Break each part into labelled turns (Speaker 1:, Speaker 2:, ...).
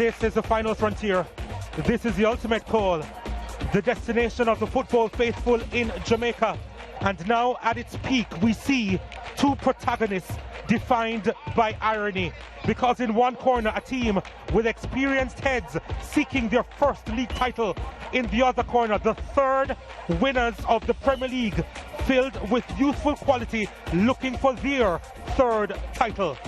Speaker 1: This is the final frontier. This is the ultimate call. The destination of the football faithful in Jamaica. And now at its peak, we see two protagonists defined by irony. Because in one corner, a team with experienced heads seeking their first league title. In the other corner, the third winners of the Premier League, filled with youthful quality, looking for their third title.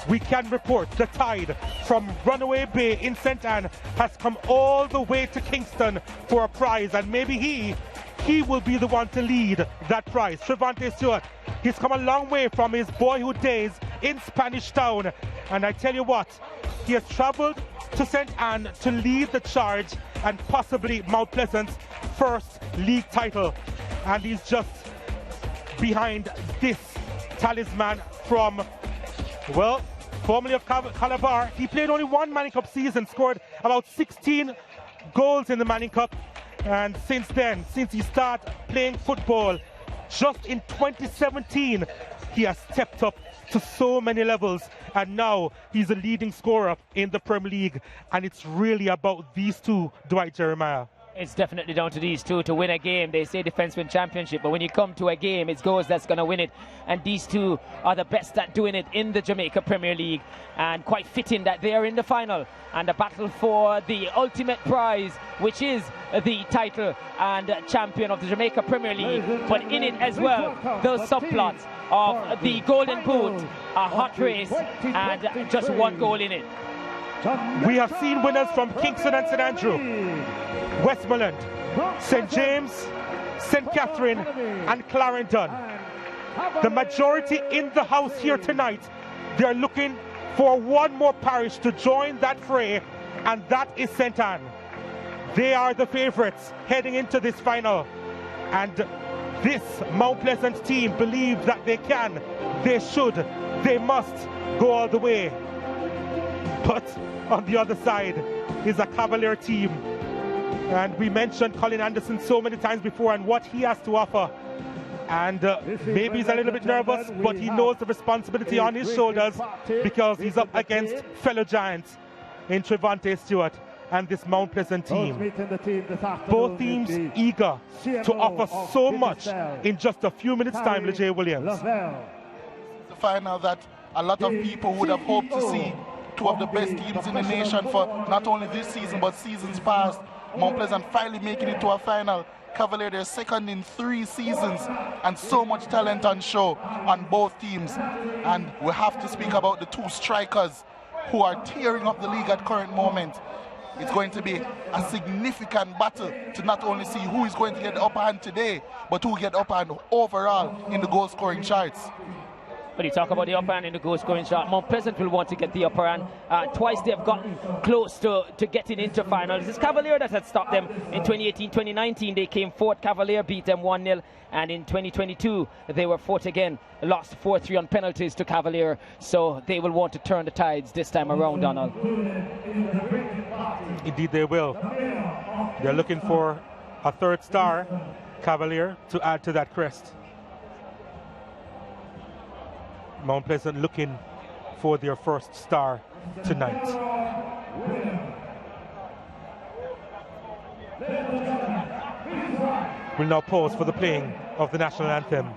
Speaker 1: We can report the tide from Runaway Bay in St. Anne has come all the way to Kingston for a prize, and maybe he will be the one to lead that prize. Tristate Stewart, he's come a long way from his boyhood days in Spanish Town, and I tell you what, he has travelled to St. Anne to lead the charge and possibly Mount Pleasant's first league title, and he's just behind this talisman from, well, formerly of Cavalier. He played only one Manning Cup season, scored about 16 goals in the Manning Cup, and since then, since he started playing football just in 2017, he has stepped up to so many levels, and now he's a leading scorer in the Premier League, and it's really about these two, Dwight Jeremiah.
Speaker 2: It's definitely down to these two to win a game. They say defense win championship, but when you come to a game, it's goals that's going to win it. And these two are the best at doing it in the Jamaica Premier League. And quite fitting that they are in the final. And the battle for the ultimate prize, which is the title and champion of the Jamaica Premier League. But in it as well, those subplots of the Golden Boot, a hot race, and just one goal in it.
Speaker 1: We have seen winners from Kingston and St. Andrew, Westmoreland, St. James, St. Catherine and Clarendon. The majority in the house here tonight, they're looking for one more parish to join that fray, and that is St. Anne. They are the favourites heading into this final, and this Mount Pleasant team believes that they can, they should, they must go all the way. But on the other side is a Cavalier team, and we mentioned Colin Anderson so many times before and what he has to offer, and maybe he's a little bit nervous, but he knows the responsibility on his shoulders because he's up against fellow giants in Tristate Stewart and this Mount Pleasant team. Both teams eager to offer so much in just a few minutes time, LeJay Williams.
Speaker 3: The final that a lot of people would have hoped to see two of the best teams in the nation for not only this season but seasons past. Mount Pleasant finally making it to a final. Cavalier, they're second in 3 seasons, and so much talent on show on both teams. And we have to speak about the 2 strikers who are tearing up the league at current moment. It's going to be a significant battle to not only see who is going to get the upper hand today, but who will get the upper hand overall in the goal scoring charts.
Speaker 2: When you talk about the upper hand in the goal scoring chart, Mount Pleasant will want to get the upper hand. Twice they've gotten close to getting into finals. It's Cavalier that had stopped them in 2018-2019. They came fourth. Cavalier beat them 1-0. And in 2022, they were fourth again. Lost 4-3 on penalties to Cavalier. So they will want to turn the tides this time around, Donald.
Speaker 1: Indeed they will. They're looking for a third star, Cavalier, to add to that crest. Mount Pleasant looking for their first star tonight. We'll now pause for the playing of the national anthem.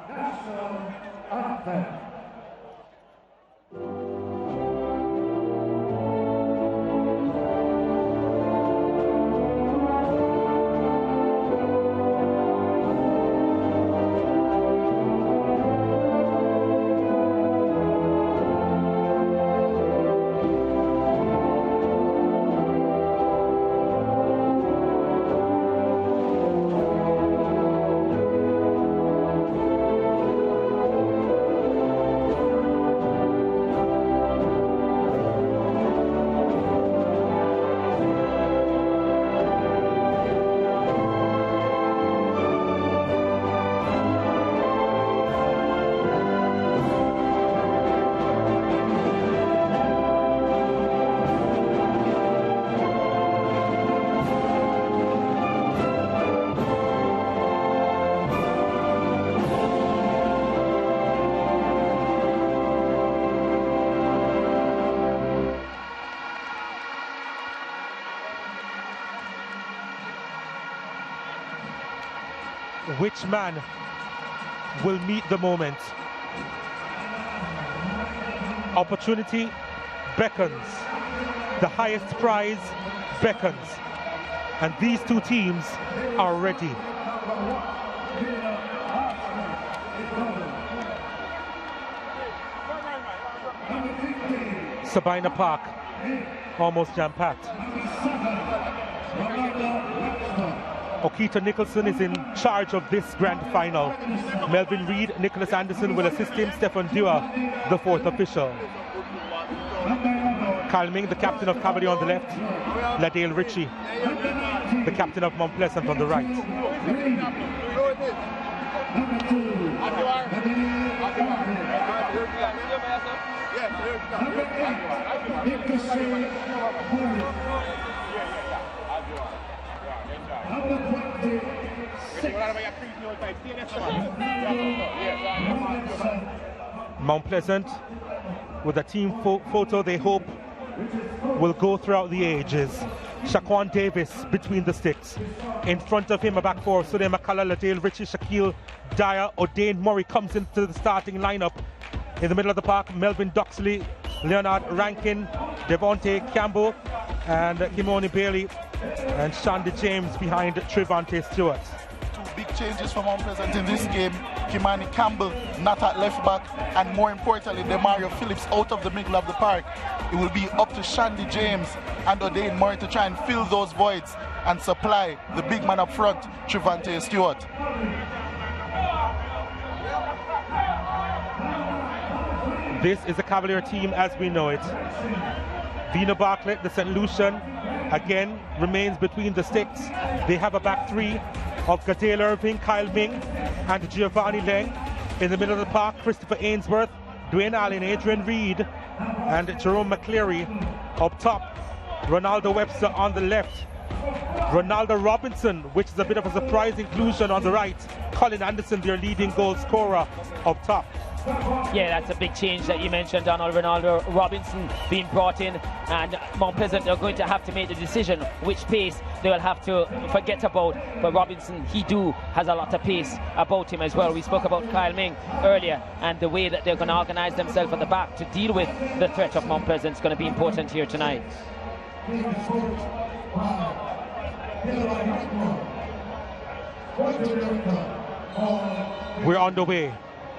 Speaker 1: which man will meet the moment. Opportunity beckons. The highest prize beckons. And these two teams are ready. Sabina Park, almost jam-packed. Okita Nicholson is in charge of this grand final. Melvin Reed, Nicholas Anderson will assist him. Stefan Dua, the fourth official. Kyle Ming, the captain of Cavalier on the left. Ladale Ritchie, the captain of Mount Pleasant on the right. Mount Pleasant, with a team photo they hope will go throughout the ages. Shaquan Davis between the sticks. In front of him, a back four, Sunday McCullough, Ladale Ritchie, Shaquille Dyer, O'Dane Murray comes into the starting lineup. In the middle of the park, Melvin Duxley, Leonard Rankin, Devontae Campbell, and Kimoni Bailey, and Shandy James behind Trevante Stewart.
Speaker 3: Two big changes for Mount Pleasant in this game. Kimani Campbell not at left back, and more importantly, Demario Phillips out of the middle of the park. It will be up to Shandy James and O'Dane Murray to try and fill those voids and supply the big man up front, Trevante Stewart.
Speaker 1: This is a Cavalier team as we know it. Vina Bartlett, the St. Lucian, again remains between the sticks. They have a back three of Gadale Irving, Kyle Ming, and Giovanni Leng. In the middle of the park, Christopher Ainsworth, Dwayne Allen, Adrian Reed, and Jerome McCleary. Up top, Ronaldo Webster on the left. Ronaldo Robinson, which is a bit of a surprise inclusion on the right. Colin Anderson, their leading goal scorer, up top.
Speaker 2: Yeah, that's a big change that you mentioned, Donald. Ronaldo Robinson being brought in, and Mount Pleasant are going to have to make the decision which pace they will have to forget about. But Robinson, has a lot of pace about him as well. We spoke about Kyle Ming earlier, and the way that they're going to organise themselves at the back to deal with the threat of Mount Pleasant is going to be important here tonight.
Speaker 1: We're on the way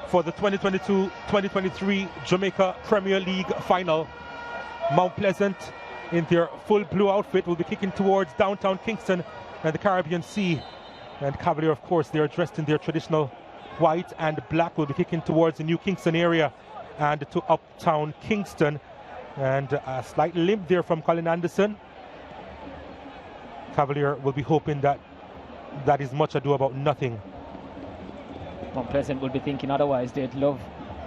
Speaker 1: for the 2022-2023 Jamaica Premier League final. Mount Pleasant, in their full blue outfit, will be kicking towards downtown Kingston and the Caribbean Sea. And Cavalier, of course, they are dressed in their traditional white and black, will be kicking towards the New Kingston area and to uptown Kingston. And a slight limp there from Colin Anderson. Cavalier will be hoping that that is much ado about nothing.
Speaker 2: Mount Pleasant will be thinking otherwise. They'd love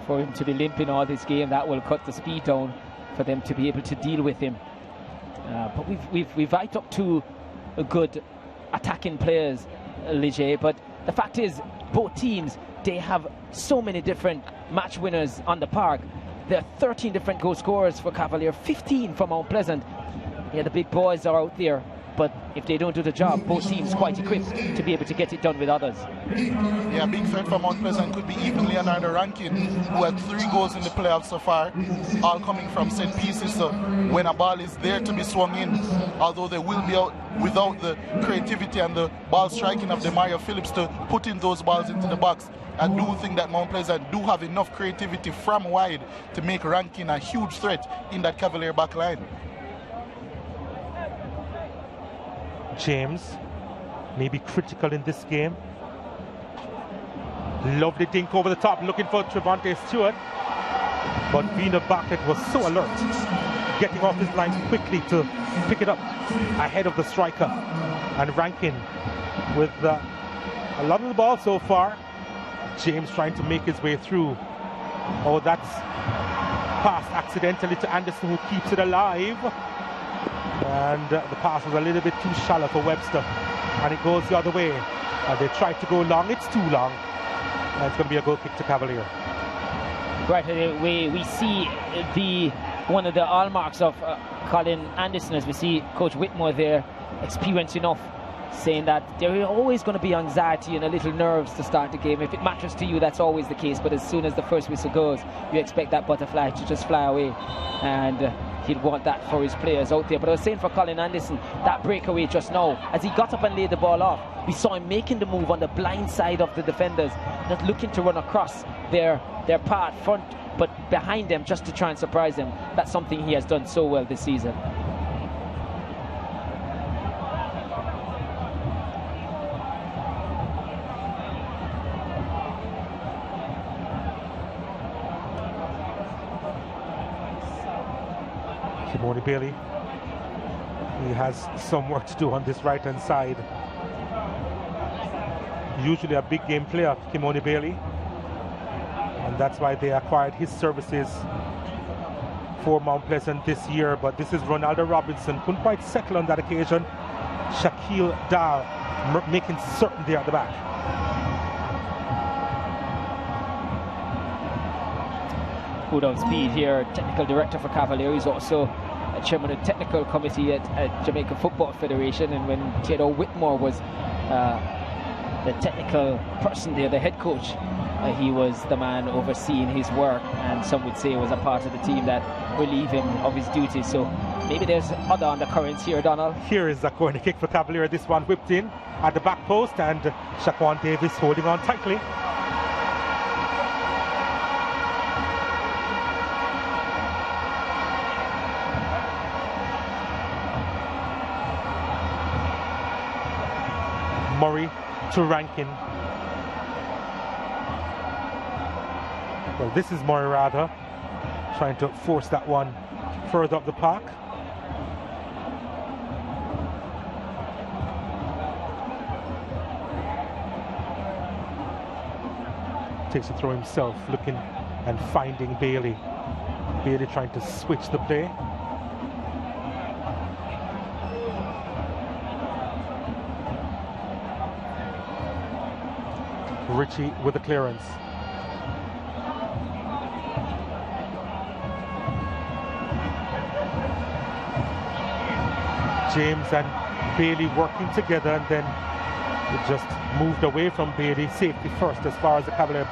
Speaker 2: for him to be limping all this game. That will cut the speed down for them to be able to deal with him. But we've right up to good attacking players, Ligier. But the fact is, both teams, they have so many different match winners on the park. There are 13 different goal scorers for Cavalier, 15 for Mount Pleasant. Yeah, the big boys are out there. But if they don't do the job, both teams quite equipped to be able to get it done with others.
Speaker 3: Yeah, big threat for Mount Pleasant could be even Leonardo Rankin, who had 3 goals in the playoffs so far, all coming from set pieces. So when a ball is there to be swung in, although they will be out without the creativity and the ball striking of Demario Phillips to put in those balls into the box, I do think that Mount Pleasant do have enough creativity from wide to make Rankin a huge threat in that Cavalier back line.
Speaker 1: James may be critical in this game. Lovely dink over the top, looking for Trevante Stewart. But Vina Bartlett was so alert, getting off his line quickly to pick it up ahead of the striker. And Rankin with a lot of the ball so far. James trying to make his way through. Oh, that's passed accidentally to Anderson, who keeps it alive. And the pass was a little bit too shallow for Webster, and it goes the other way. They tried to go long, it's too long, and it's going to be a goal kick to Cavalier.
Speaker 2: Right, we see one of the hallmarks of Colin Anderson, as we see Coach Whitmore there, experience enough saying that there is always going to be anxiety and a little nerves to start the game. If it matters to you, that's always the case, but as soon as the first whistle goes, you expect that butterfly to just fly away, and he'd want that for his players out there. But I was saying for Colin Anderson, that breakaway just now, as he got up and laid the ball off, we saw him making the move on the blind side of the defenders, not looking to run across their path front, but behind them just to try and surprise them. That's something he has done so well this season.
Speaker 1: Bailey, he has some work to do on this right hand side. Usually a big game player, Kimoni Bailey, and that's why they acquired his services for Mount Pleasant this year. But this is Ronaldo Robinson, couldn't quite settle on that occasion. Shaquille Dahl making certain there at the back.
Speaker 2: Good on speed here, technical director for Cavalier. He's also chairman of the technical committee at Jamaica Football Federation, and when Theodore Whitmore was the technical person there, the head coach, he was the man overseeing his work, and some would say was a part of the team that relieved him of his duties. So maybe there's other undercurrents here, Donald.
Speaker 1: Here is a corner kick for Cavalier. This one whipped in at the back post, and Shaquan Davis holding on tightly. Murray to Rankin. Well, this is Murray rather, trying to force that one further up the park. Takes the throw himself, looking and finding Bailey. Bailey trying to switch the play. Richie with the clearance. James and Bailey working together, and then it just moved away from Bailey. Safety first as far as the Cavalier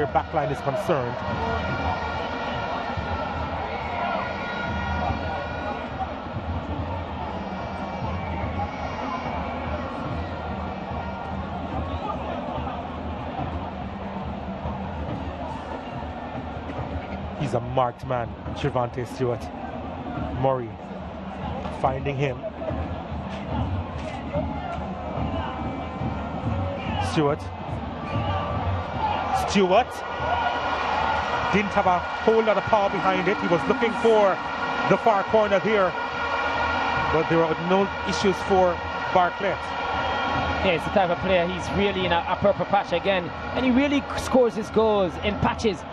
Speaker 1: backline is concerned. He's a marked man, Trevante Stewart. Murray finding him. Stewart didn't have a whole lot of power behind it. He was looking for the far corner there, but there were no issues for Bartlett.
Speaker 2: Yeah, it's the type of player, he's really in a purple patch again, and he really scores his goals in patches.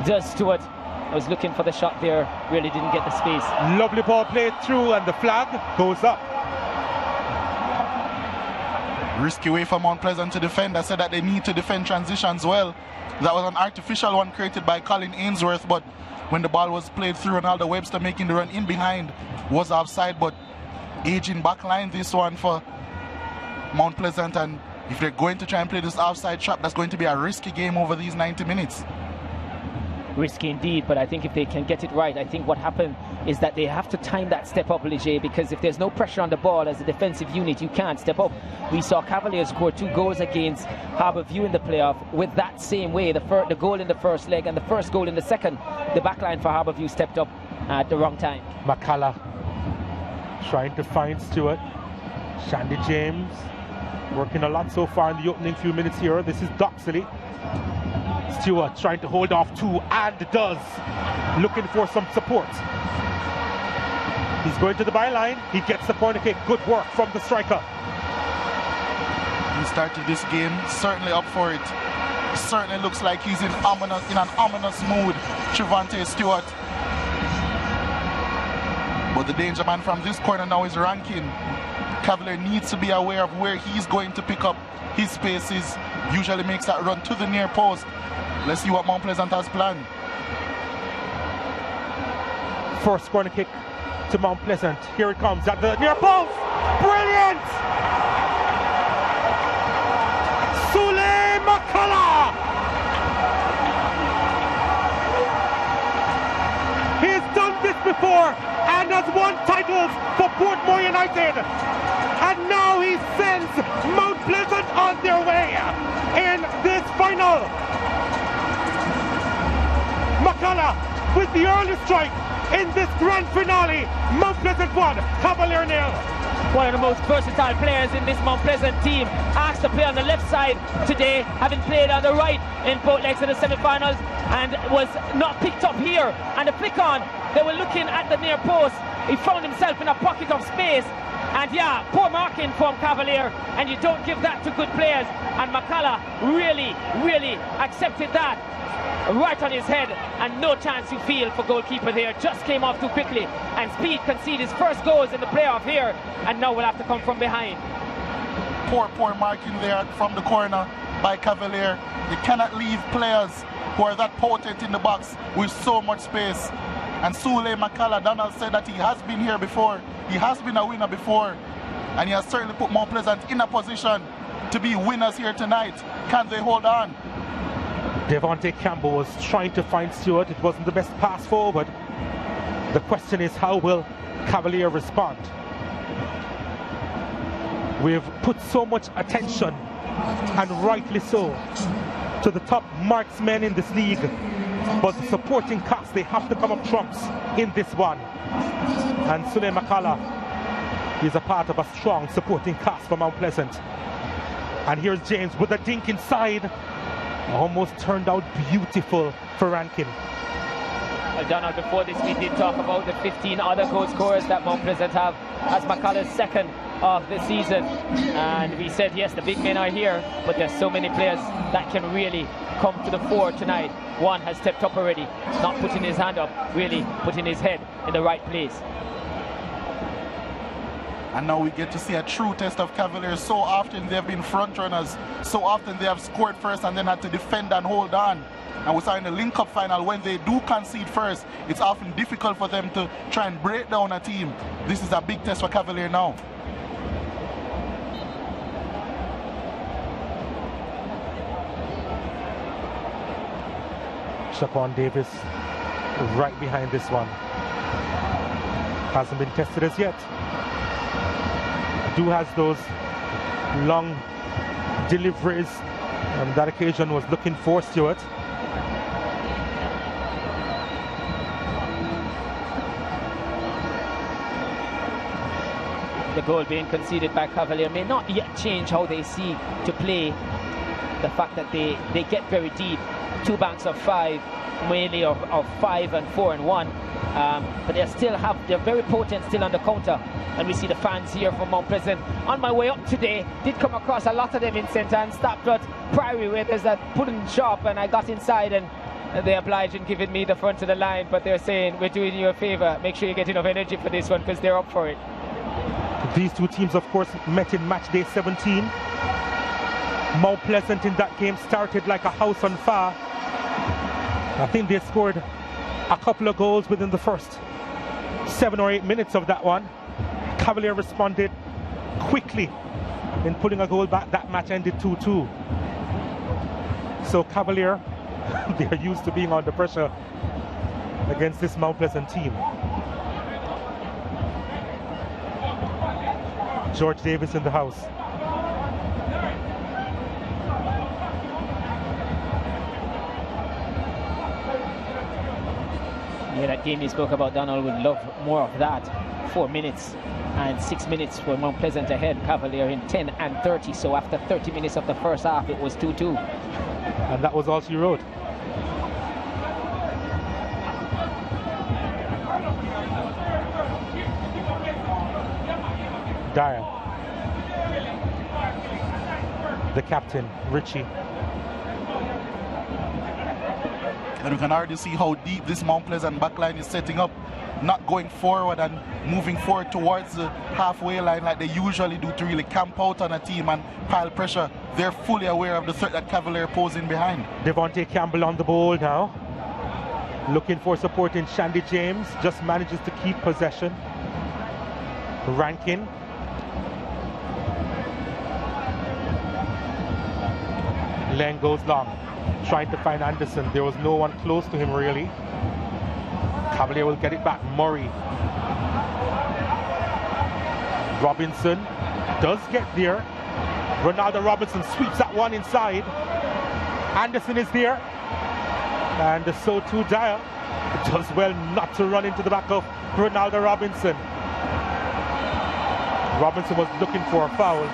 Speaker 2: Does Stewart. I was looking for the shot there, really didn't get the space.
Speaker 1: Lovely ball played through, and the flag goes up.
Speaker 3: Risky way for Mount Pleasant to defend. I said that they need to defend transitions well. That was an artificial one created by Colin Ainsworth, but when the ball was played through, Ronaldo Webster making the run in behind was offside. But aging backline, this one for Mount Pleasant, and if they're going to try and play this offside trap, that's going to be a risky game over these 90 minutes.
Speaker 2: Risky indeed, but I think if they can get it right, I think what happened is that they have to time that step up, Leger, because if there's no pressure on the ball as a defensive unit, you can't step up. We saw Cavalier score 2 goals against Harbourview in the playoff with that same way, the goal in the first leg and the first goal in the second. The backline for Harbourview stepped up at the wrong time.
Speaker 1: McCullough trying to find Stewart. Shandy James working a lot so far in the opening few minutes here. This is Doxley. Stewart trying to hold off 2, and does. Looking for some support. He's going to the byline. He gets the corner kick. Good work from the striker.
Speaker 3: He started this game certainly up for it. Certainly looks like he's in an ominous mood, Trevante Stewart. But the danger man from this corner now is Rankin. Cavalier needs to be aware of where he's going to pick up his spaces. Usually makes that run to the near post. Let's see what Mount Pleasant has planned.
Speaker 1: First corner kick to Mount Pleasant. Here it comes at the near post. Brilliant! McCullough! He's done this before and has won titles for Portmore United. And now he sends Mount Pleasant on their way in this final. McCullough with the early strike in this grand finale. Mount Pleasant 1, Cavalier 0.
Speaker 2: One of the most versatile players in this Mount Pleasant team, asked to play on the left side today, having played on the right in both legs of the semi-finals, and was not picked up here. And the flick on, they were looking at the near post. He found himself in a pocket of space, and yeah, poor marking from Cavalier, and you don't give that to good players. And McCullough really accepted that right on his head, and no chance to feel for goalkeeper there. Just came off too quickly, and Speed conceded his first goals in the playoff here, and now will have to come from behind.
Speaker 3: Poor marking there from the corner by Cavalier. You cannot leave players who are that potent in the box with so much space. And Sule McCullough, Donald said that he has been here before. He has been a winner before, and he has certainly put Mount Pleasant in a position to be winners here tonight. Can they hold on?
Speaker 1: Devontae Campbell was trying to find Stewart. It wasn't the best pass forward. The question is, how will Cavalier respond? We've put so much attention, and rightly so, to the top marksmen in this league, but the supporting cast, they have to come up trumps in this one. And Sule McCullough is a part of a strong supporting cast for Mount Pleasant. And here's James with a dink inside. Almost turned out beautiful for Rankin.
Speaker 2: Well, Donald, before this we did talk about the 15 other goal scorers that Mount Pleasant have as McCullough's second of the season. And we said, yes, the big men are here, but there's so many players that can really come to the fore tonight. One has stepped up already, not putting his hand up, really putting his head in the right place.
Speaker 3: And now we get to see a true test of Cavaliers. So often they have been front runners. So often they have scored first and then had to defend and hold on. And we saw in the link-up final, when they do concede first, it's often difficult for them to try and break down a team. This is a big test for Cavalier now.
Speaker 1: Shaquan Davis right behind this one. Hasn't been tested as yet. Has those long deliveries. On that occasion was looking for Stewart.
Speaker 2: The goal being conceded by Cavalier may not yet change how they see to play. The fact that they get very deep, 2 banks of 5, mainly of 5 and 4 and 1, but they're very potent still on the counter. And we see the fans here from Mount Pleasant. On my way up today, did come across a lot of them in centre and stopped at Priory where there's that pudding shop, and I got inside and they obliged in giving me the front of the line, but they're saying, we're doing you a favour, make sure you get enough energy for this one because they're up for it.
Speaker 1: These two teams, of course, met in match day 17. Mount Pleasant in that game started like a house on fire. I think they scored a couple of goals within the first 7 or 8 minutes of that one. Cavalier responded quickly in pulling a goal back. That match ended 2-2. So Cavalier, they're used to being under pressure against this Mount Pleasant team. George Davis in the house.
Speaker 2: Yeah, that game you spoke about, Donald, would love more of that. 4 minutes and 6 minutes for Mount Pleasant ahead. Cavalier in 10 and 30. So after 30 minutes of the first half, it was 2-2.
Speaker 1: And that was all she wrote. Dyer. The captain, Richie.
Speaker 3: And we can already see how deep this Mount Pleasant backline is setting up, not going forward and moving forward towards the halfway line like they usually do to really camp out on a team and pile pressure. They're fully aware of the threat that Cavalier posing behind.
Speaker 1: Devontae Campbell on the ball now. Looking for support in Shandy James, just manages to keep possession. Rankin. Glenn goes long, trying to find Anderson. There was no one close to him really. Cavalier will get it back. Murray. Robinson does get there. Ronaldo Robinson sweeps that one inside. Anderson is there. And so too Dyer does well not to run into the back of Ronaldo Robinson. Robinson was looking for a foul.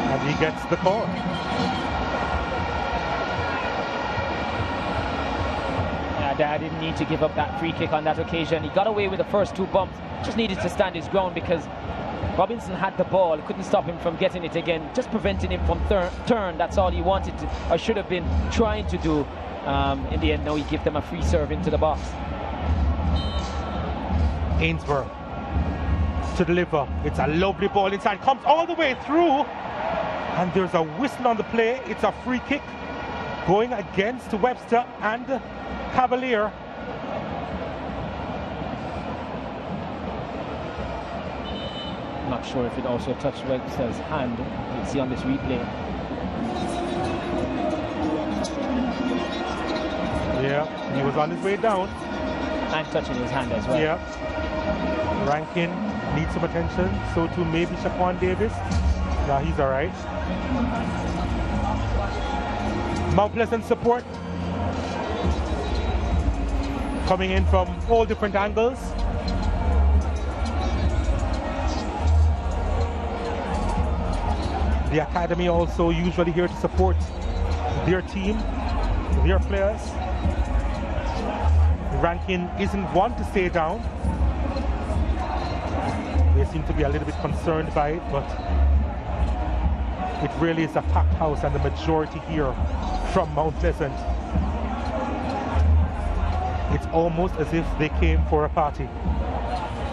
Speaker 1: And he gets the call.
Speaker 2: Dyer didn't need to give up that free kick on that occasion. He got away with the first 2 bumps. Just needed to stand his ground because Robinson had the ball. Couldn't stop him from getting it again. Just preventing him from turn. That's all he wanted to, or should have been trying to do. In the end, now he gave them a free serve into the box.
Speaker 1: Ainsworth to deliver. It's a lovely ball inside. Comes all the way through. And there's a whistle on the play. It's a free kick going against Webster and Cavalier.
Speaker 2: Not sure if it also touched Webster's hand. You'll see on this replay.
Speaker 1: Yeah, he was on his way down.
Speaker 2: And touching his hand as well.
Speaker 1: Yeah. Rankin needs some attention. So too maybe Shaquan Davis. Yeah, he's all right. Mount Pleasant support coming in from all different angles. The academy also usually here to support their team, their players. Rankin isn't one to stay down. They seem to be a little bit concerned by it, but it really is a packed house and the majority here from Mount Pleasant. It's almost as if they came for a party.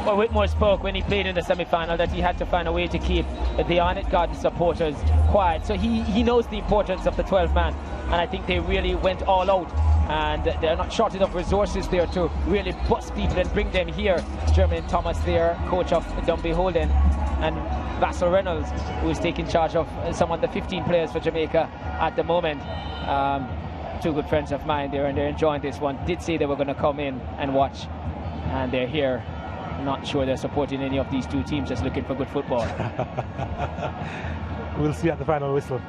Speaker 2: Well, Whitmore spoke when he played in the semi-final that he had to find a way to keep the Arnott Garden supporters quiet. So he knows the importance of the 12-man, and I think they really went all out. And they're not short enough resources there to really bust people and bring them here. Jermaine Thomas there, coach of Dunby Holden, and Vassal Reynolds, who is taking charge of some of the 15 players for Jamaica at the moment. 2 good friends of mine there, and they're enjoying this one. Did say they were going to come in and watch, and they're here. Not sure they're supporting any of these 2 teams, just looking for good football.
Speaker 1: We'll see at the final whistle.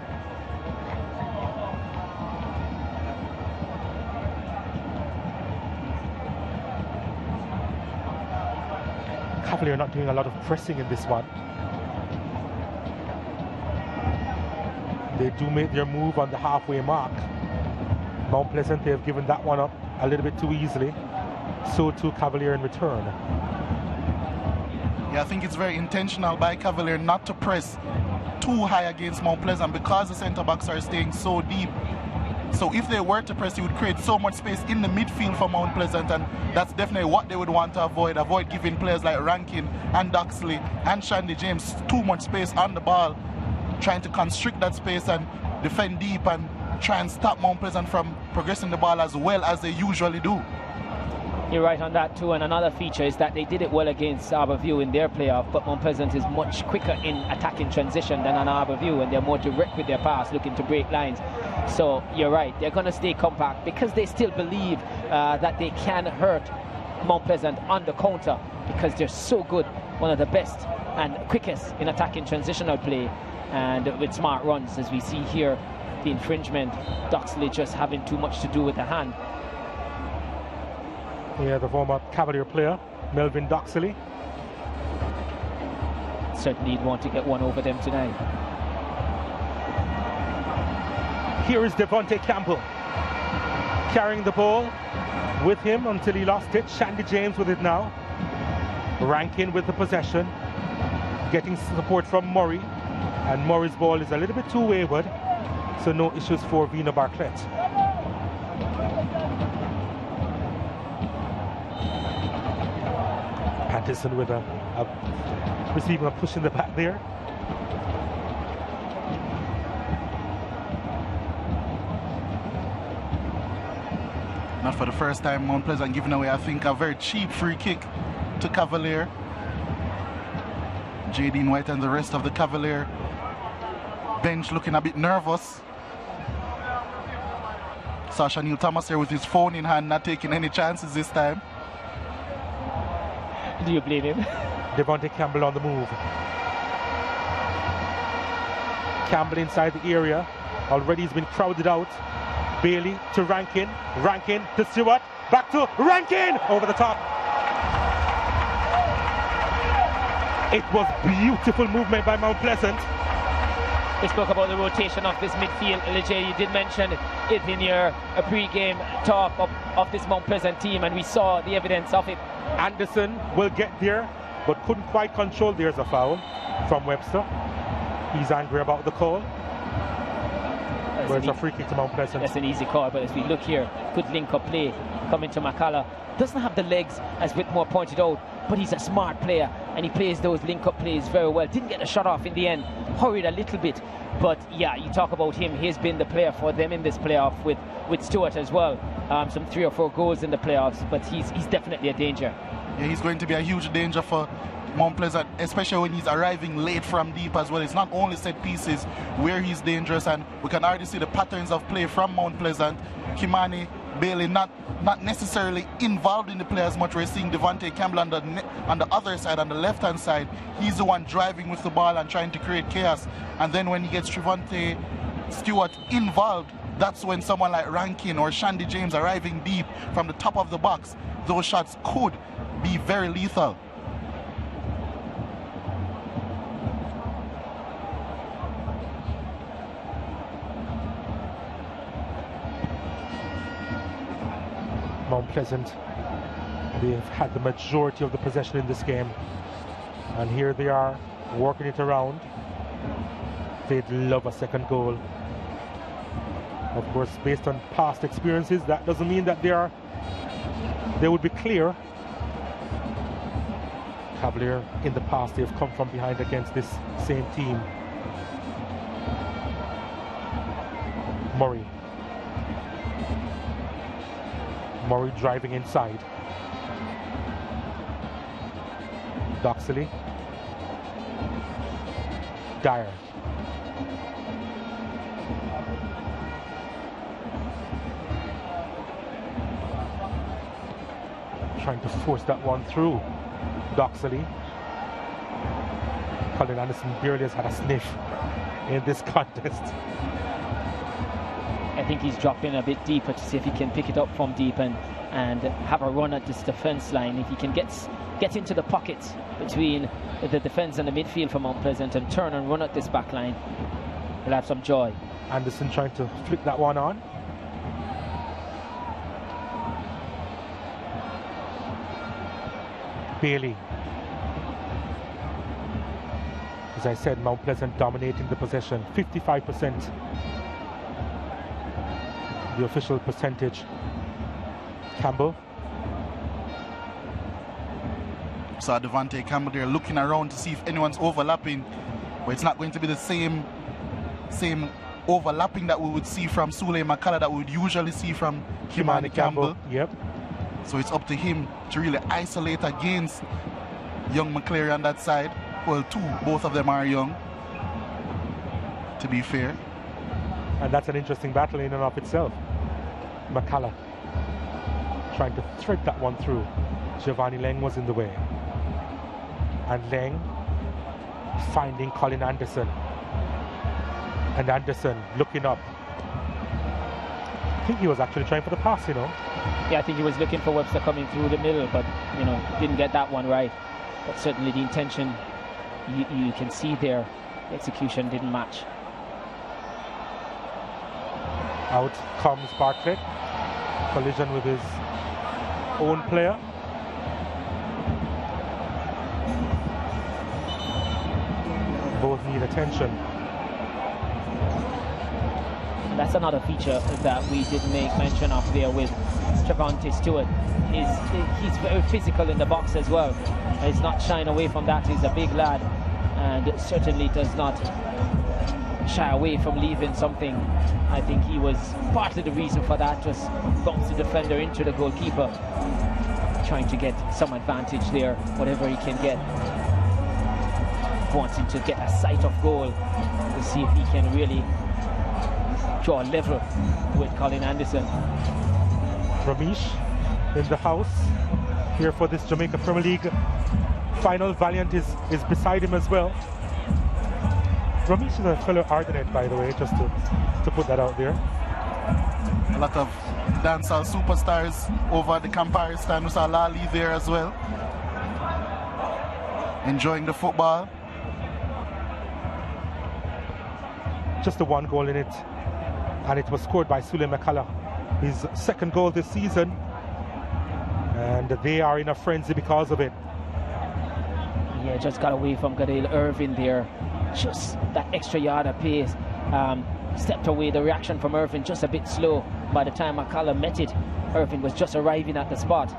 Speaker 1: Cavalier not doing a lot of pressing in this one. They do make their move on the halfway mark. Mount Pleasant, they have given that one up a little bit too easily. So too Cavalier in return.
Speaker 3: Yeah, I think it's very intentional by Cavalier not to press too high against Mount Pleasant because the centre backs are staying so deep. So if they were to press, it would create so much space in the midfield for Mount Pleasant, and that's definitely what they would want to avoid. Avoid giving players like Rankin and Doxley and Shandy James too much space on the ball, trying to constrict that space and defend deep and try and stop Mount Pleasant from progressing the ball as well as they usually do.
Speaker 2: You're right on that too, and another feature is that they did it well against Harbourview in their playoff, but Mount Pleasant is much quicker in attacking transition than on Harbourview, and they're more direct with their pass, looking to break lines. So you're right, they're going to stay compact because they still believe that they can hurt Mount Pleasant on the counter because they're so good, one of the best and quickest in attacking transitional play, and with smart runs, as we see here. The infringement, Doxley just having too much to do with the hand.
Speaker 1: Yeah, the former Cavalier player, Melvin Doxley.
Speaker 2: Certainly he'd want to get one over them tonight.
Speaker 1: Here is Devontae Campbell carrying the ball with him until he lost it. Shandy James with it now. Rankin with the possession, getting support from Murray, and Murray's ball is a little bit too wayward, so no issues for Vina Bartlett. Anderson with receiving a push in the back there.
Speaker 3: Not for the first time, Mount Pleasant giving away, I think, a very cheap free kick to Cavalier. J.D. White and the rest of the Cavalier bench looking a bit nervous. Sasha Neil Thomas here with his phone in hand, not taking any chances this time.
Speaker 2: Do you blame him?
Speaker 1: Devontae Campbell on the move. Campbell inside the area. Already he's been crowded out. Bailey to Rankin. Rankin to Stewart. Back to Rankin! Over the top. It was beautiful movement by Mount Pleasant.
Speaker 2: We spoke about the rotation of this midfield. Legay, you did mention it in your pre-game talk of this Mount Pleasant team, and we saw the evidence of it.
Speaker 1: Anderson will get there, but couldn't quite control. There's a foul from Webster. He's angry about the call. But it's a free kick to Mount Pleasant.
Speaker 2: That's an easy call, but as we look here, good link-up play coming to McCullough. Doesn't have the legs, as Whitmore pointed out, but he's a smart player, and he plays those link-up plays very well. Didn't get a shot off in the end, hurried a little bit, but yeah, you talk about him. He's been the player for them in this playoff with Stewart as well. Some 3 or 4 goals in the playoffs, but he's definitely a danger.
Speaker 3: Yeah, he's going to be a huge danger for Mount Pleasant, especially when he's arriving late from deep as well. It's not only set pieces where he's dangerous, and we can already see the patterns of play from Mount Pleasant. Kimani Bailey not necessarily involved in the play as much. We're seeing Devontae Campbell on the other side, on the left-hand side. He's the one driving with the ball and trying to create chaos. And then when he gets Trevante Stewart involved, that's when someone like Rankin or Shandy James arriving deep from the top of the box, those shots could be very lethal.
Speaker 1: Mount Pleasant, they've had the majority of the possession in this game, and here they are working it around. They'd love a second goal. Of course, based on past experiences, that doesn't mean that they would be clear. Cavalier, in the past, they've come from behind against this same team. Murray driving inside. Doxley. Dyer. Trying to force that one through. Doxley. Colin Anderson barely has had a sniff in this contest.
Speaker 2: I think he's dropping a bit deeper to see if he can pick it up from deep and have a run at this defense line. If he can get into the pockets between the defense and the midfield for Mount Pleasant and turn and run at this back line, he'll have some joy.
Speaker 1: Anderson trying to flick that one on. Bailey. As I said, Mount Pleasant dominating the possession, 55%. The official percentage. Campbell.
Speaker 3: So Devontae Campbell there looking around to see if anyone's overlapping, but it's not going to be the same overlapping that we would see from Sule McCullough that we would usually see from Kimani Campbell.
Speaker 1: Yep.
Speaker 3: So it's up to him to really isolate against young McCleary on that side. Well, both of them are young, to be fair.
Speaker 1: And that's an interesting battle in and of itself. McCullough trying to thread that one through. Giovanni Leng was in the way. And Leng finding Colin Anderson. And Anderson looking up. I think he was actually trying for the pass, you know.
Speaker 2: Yeah, I think he was looking for Webster coming through the middle, but, you know, didn't get that one right. But certainly the intention, you can see there, the execution didn't match.
Speaker 1: Out comes Bartlett. Collision with his own player. Both need attention.
Speaker 2: And that's another feature that we did make mention of there with Trevante Stewart. He's very physical in the box as well. He's not shying away from that. He's a big lad and certainly does not shy away from leaving something. I think he was part of the reason for that, just bumps the defender into the goalkeeper, trying to get some advantage there, whatever he can get. wanting to get a sight of goal to see if he can really draw a level with Colin Anderson.
Speaker 1: Ramesh in the house here for this Jamaica Premier League final. Valiant is beside him as well. Ramesh is a fellow Ardenette, by the way, just to put that out there.
Speaker 3: A lot of dancehall superstars over at the Campari stand. We saw Lali there as well, enjoying the football.
Speaker 1: Just the one goal in it, and it was scored by Sule McCullough, his second goal this season, and they are in a frenzy because of it.
Speaker 2: Yeah, just got away from Gadale Irvin there. Just that extra yard of pace. Stepped away. The reaction from Irvin just a bit slow. By the time McCullough met it, Irvin was just arriving at the spot,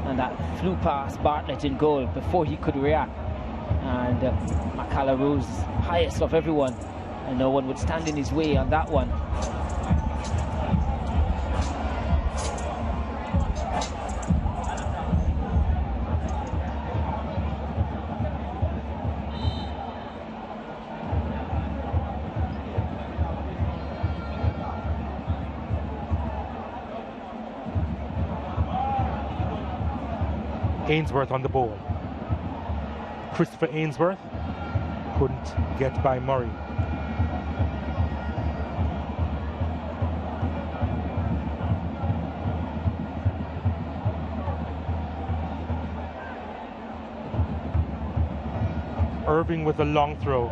Speaker 2: and that flew past Bartlett in goal before he could react. And McCullough rose highest of everyone, and no one would stand in his way on that one.
Speaker 1: Ainsworth on the ball. Christopher Ainsworth couldn't get by Murray. Irving with a long throw.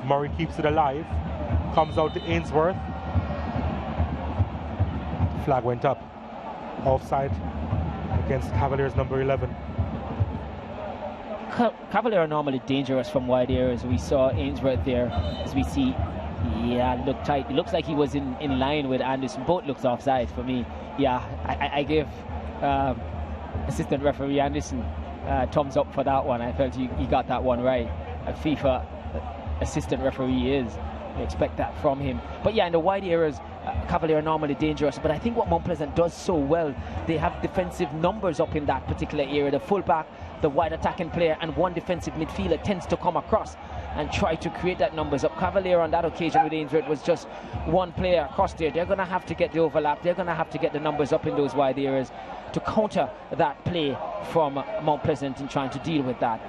Speaker 1: Murray keeps it alive. Comes out to Ainsworth. Flag went up. Offside against Cavaliers number 11.
Speaker 2: Cavalier are normally dangerous from wide areas. We saw Ainsworth there, as we see. Yeah, looked tight. It looks like he was in line with Anderson. Both looks offside for me. Yeah, I give assistant referee Anderson thumbs up for that one. I felt he got that one right. A FIFA assistant referee is. You expect that from him. But yeah, in the wide areas, Cavalier are normally dangerous, but I think what Mount Pleasant does so well, they have defensive numbers up in that particular area. The fullback, the wide attacking player, and one defensive midfielder tends to come across and try to create that numbers up. Cavalier on that occasion with Ainsworth was just one player across there. They're going to have to get the overlap. They're going to have to get the numbers up in those wide areas to counter that play from Mount Pleasant in trying to deal with that.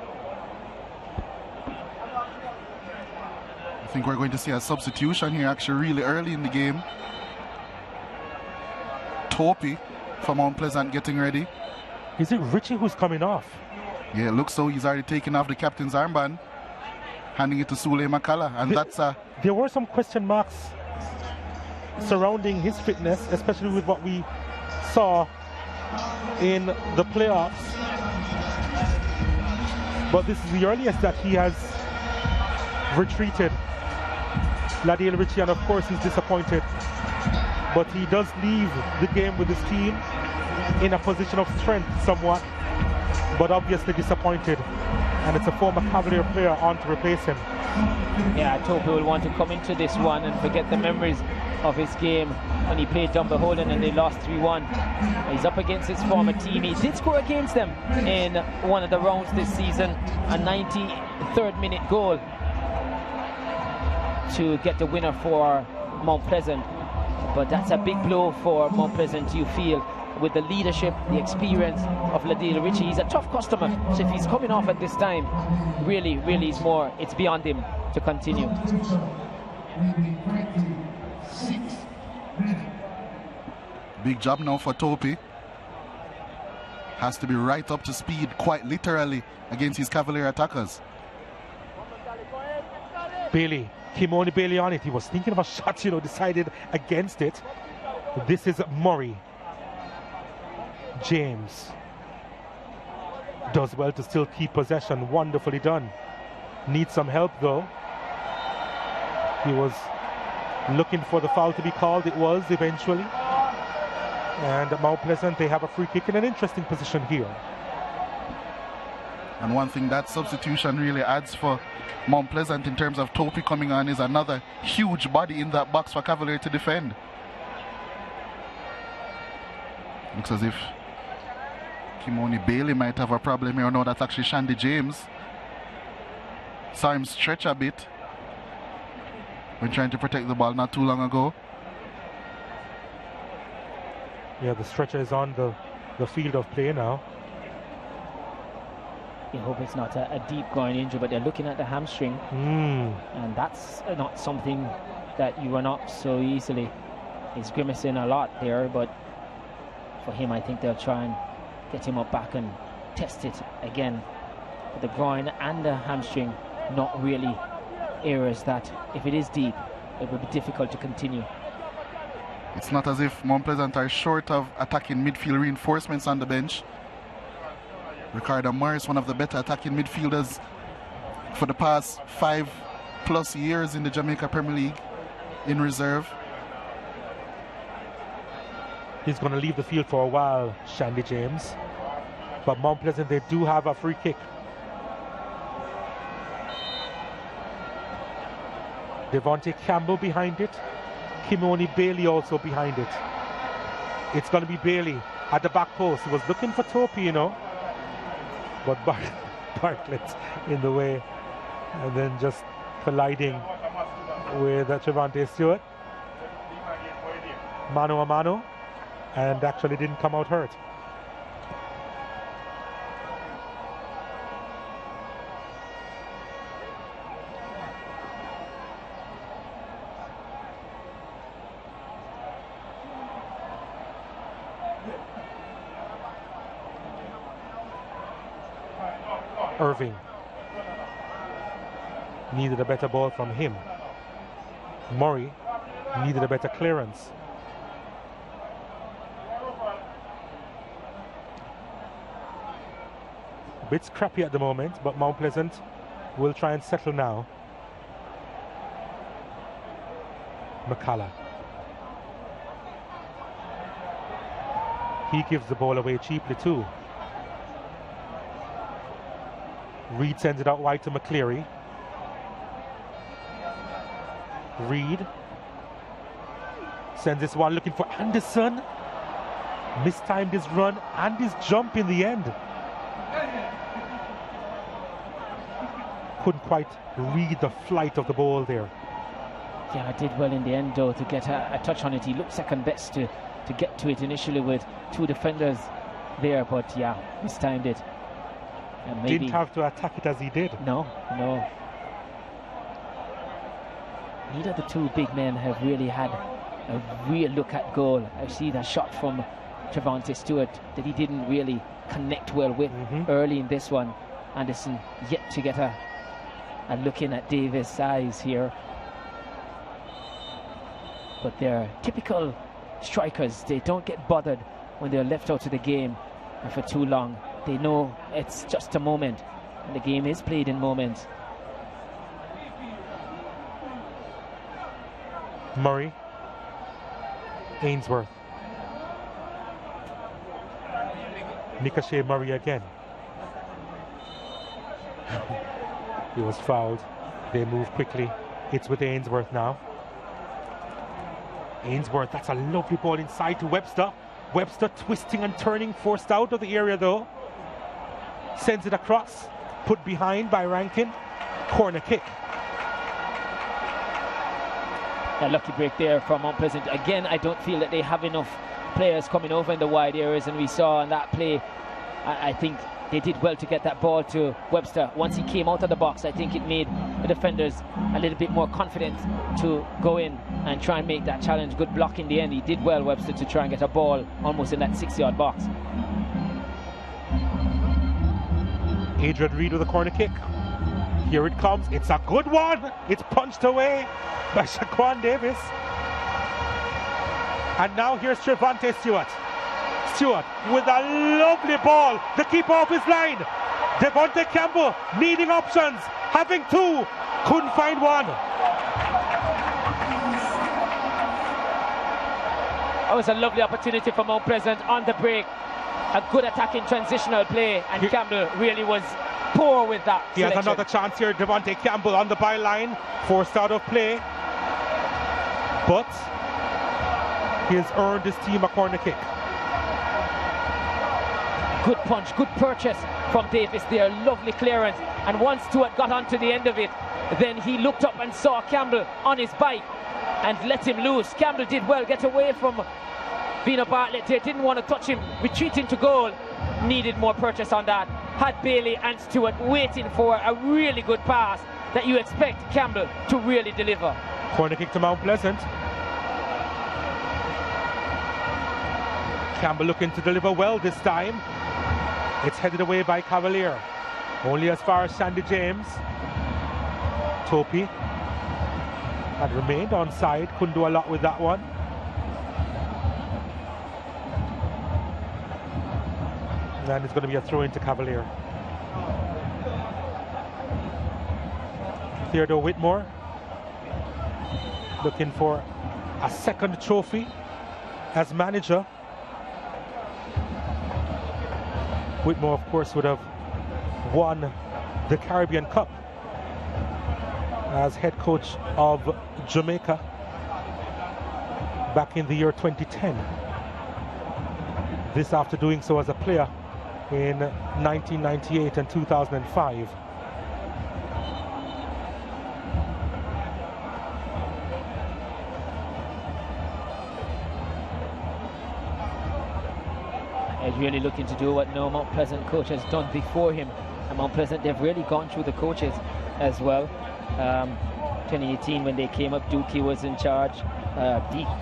Speaker 3: I think we're going to see a substitution here actually really early in the game. Topi from Mount Pleasant getting ready.
Speaker 1: Is it Richie who's coming off?
Speaker 3: Yeah, it looks so. He's already taken off the captain's armband, handing it to Sule McCullough, and that's
Speaker 1: there were some question marks surrounding his fitness, especially with what we saw in the playoffs. But this is the earliest that he has retreated. Ladiel Richie, and of course he's disappointed, but he does leave the game with his team in a position of strength somewhat, but obviously disappointed, and it's a former Cavalier player on to replace him.
Speaker 2: Yeah, Topi will want to come into this one and forget the memories of his game when he played Dunbeholden and they lost 3-1. He's up against his former team. He did score against them in one of the rounds this season, a 93rd minute goal to get the winner for Mount Pleasant. But that's a big blow for Mount Pleasant, you feel, with the leadership, the experience of Ladiel Richie. He's a tough customer, so if he's coming off at this time, really it's beyond him to continue.
Speaker 3: Big job now for Topi. Has to be right up to speed, quite literally, against his Cavalier attackers.
Speaker 1: Bailey, Kimoni Bailey on it. He was thinking of a shot, decided against it. This is Murray. James does well to still keep possession. Wonderfully done. Needs some help though. He was looking for the foul to be called. It was eventually. And Mount Pleasant, they have a free kick in an interesting position here.
Speaker 3: And one thing that substitution really adds for Mount Pleasant in terms of Topi coming on is another huge body in that box for Cavalier to defend. Looks as if Kimoni Bailey might have a problem here. No, that's actually Shandy James. Saw him stretch a bit when trying to protect the ball not too long ago.
Speaker 1: Yeah, the stretcher is on the field of play now.
Speaker 2: You hope it's not a deep groin injury, but they're looking at the hamstring. And that's not something that you run up so easily. He's grimacing a lot there, but for him, I think they'll try and get him up back and test it again. But the groin and the hamstring, not really areas that, if it is deep, it will be difficult to continue.
Speaker 3: It's not as if Mount Pleasant are short of attacking midfield reinforcements on the bench. Ricardo Morris, one of the better attacking midfielders for the past 5+ years in the Jamaica Premier League, in reserve.
Speaker 1: He's going to leave the field for a while, Shandy James. But Mount Pleasant, they do have a free kick. Devontae Campbell behind it. Kimoni Bailey also behind it. It's going to be Bailey at the back post. He was looking for Topi, you know. But Bartlett in the way. And then just colliding with Trevante Stewart. Mano a mano. And actually didn't come out hurt. Irving needed a better ball from him. Murray needed a better clearance. A bit scrappy at the moment, but Mount Pleasant will try and settle now. McCullough. He gives the ball away cheaply too. Reed sends it out wide to McCleary. Reed sends this one looking for Anderson. Mistimed his run and his jump in the end. Couldn't quite read the flight of the ball there.
Speaker 2: Yeah, I did well in the end though to get a touch on it. He looked second best to get to it initially with two defenders there, but yeah, mistimed it. And maybe
Speaker 1: didn't have to attack it as he did.
Speaker 2: No. Neither of the two big men have really had a real look at goal. I've seen a shot from Trevante Stewart that he didn't really connect well with early in this one. Anderson yet to get a look in at Davis' eyes here. But they're typical strikers. They don't get bothered when they're left out of the game for too long. They know it's just a moment, and the game is played in moments.
Speaker 1: Murray, Ainsworth, Nicochet Murray again. He was fouled. They move quickly. It's with Ainsworth now. Ainsworth, that's a lovely ball inside to Webster. Webster twisting and turning, forced out of the area though. Sends it across, put behind by Rankin. Corner kick.
Speaker 2: A lucky break there from Mount Pleasant. Again, I don't feel that they have enough players coming over in the wide areas, and we saw on that play, I think they did well to get that ball to Webster. Once he came out of the box, I think it made the defenders a little bit more confident to go in and try and make that challenge. Good block in the end. He did well, Webster, to try and get a ball almost in that 6-yard box.
Speaker 1: Adrian Reed with a corner kick. Here it comes. It's a good one. It's punched away by Shaquan Davis. And now here's Trevante Stewart. Stewart with a lovely ball. The keeper off his line. Devontae Campbell needing options. Having two. Couldn't find one.
Speaker 2: That was a lovely opportunity for Mount Pleasant on the break. A good attacking transitional play, and Campbell really was poor with that
Speaker 1: He
Speaker 2: selection.
Speaker 1: has another chance here. Devontae Campbell on the byline, forced out of play, but he has earned his team a corner kick.
Speaker 2: Good punch, good purchase from Davis there. Lovely clearance. And once Stewart got onto the end of it, then he looked up and saw Campbell on his bike and let him loose. Campbell did well, get away from Vina Bartlett there. Didn't want to touch him. Retreating to goal. Needed more purchase on that. Had Bailey and Stewart waiting for a really good pass that you expect Campbell to really deliver.
Speaker 1: Corner kick to Mount Pleasant. Campbell looking to deliver well this time. It's headed away by Cavalier. Only as far as Sandy James. Topi had remained on side, couldn't do a lot with that one. And it's going to be a throw into Cavalier. Theodore Whitmore looking for a second trophy as manager. Whitmore, of course, would have won the Caribbean Cup as head coach of Jamaica back in the year 2010. This after doing so as a player in 1998 and 2005.
Speaker 2: He's really looking to do what no Mount Pleasant coach has done before him. And Mount Pleasant, they've really gone through the coaches as well. 2018 when they came up, Dookie was in charge.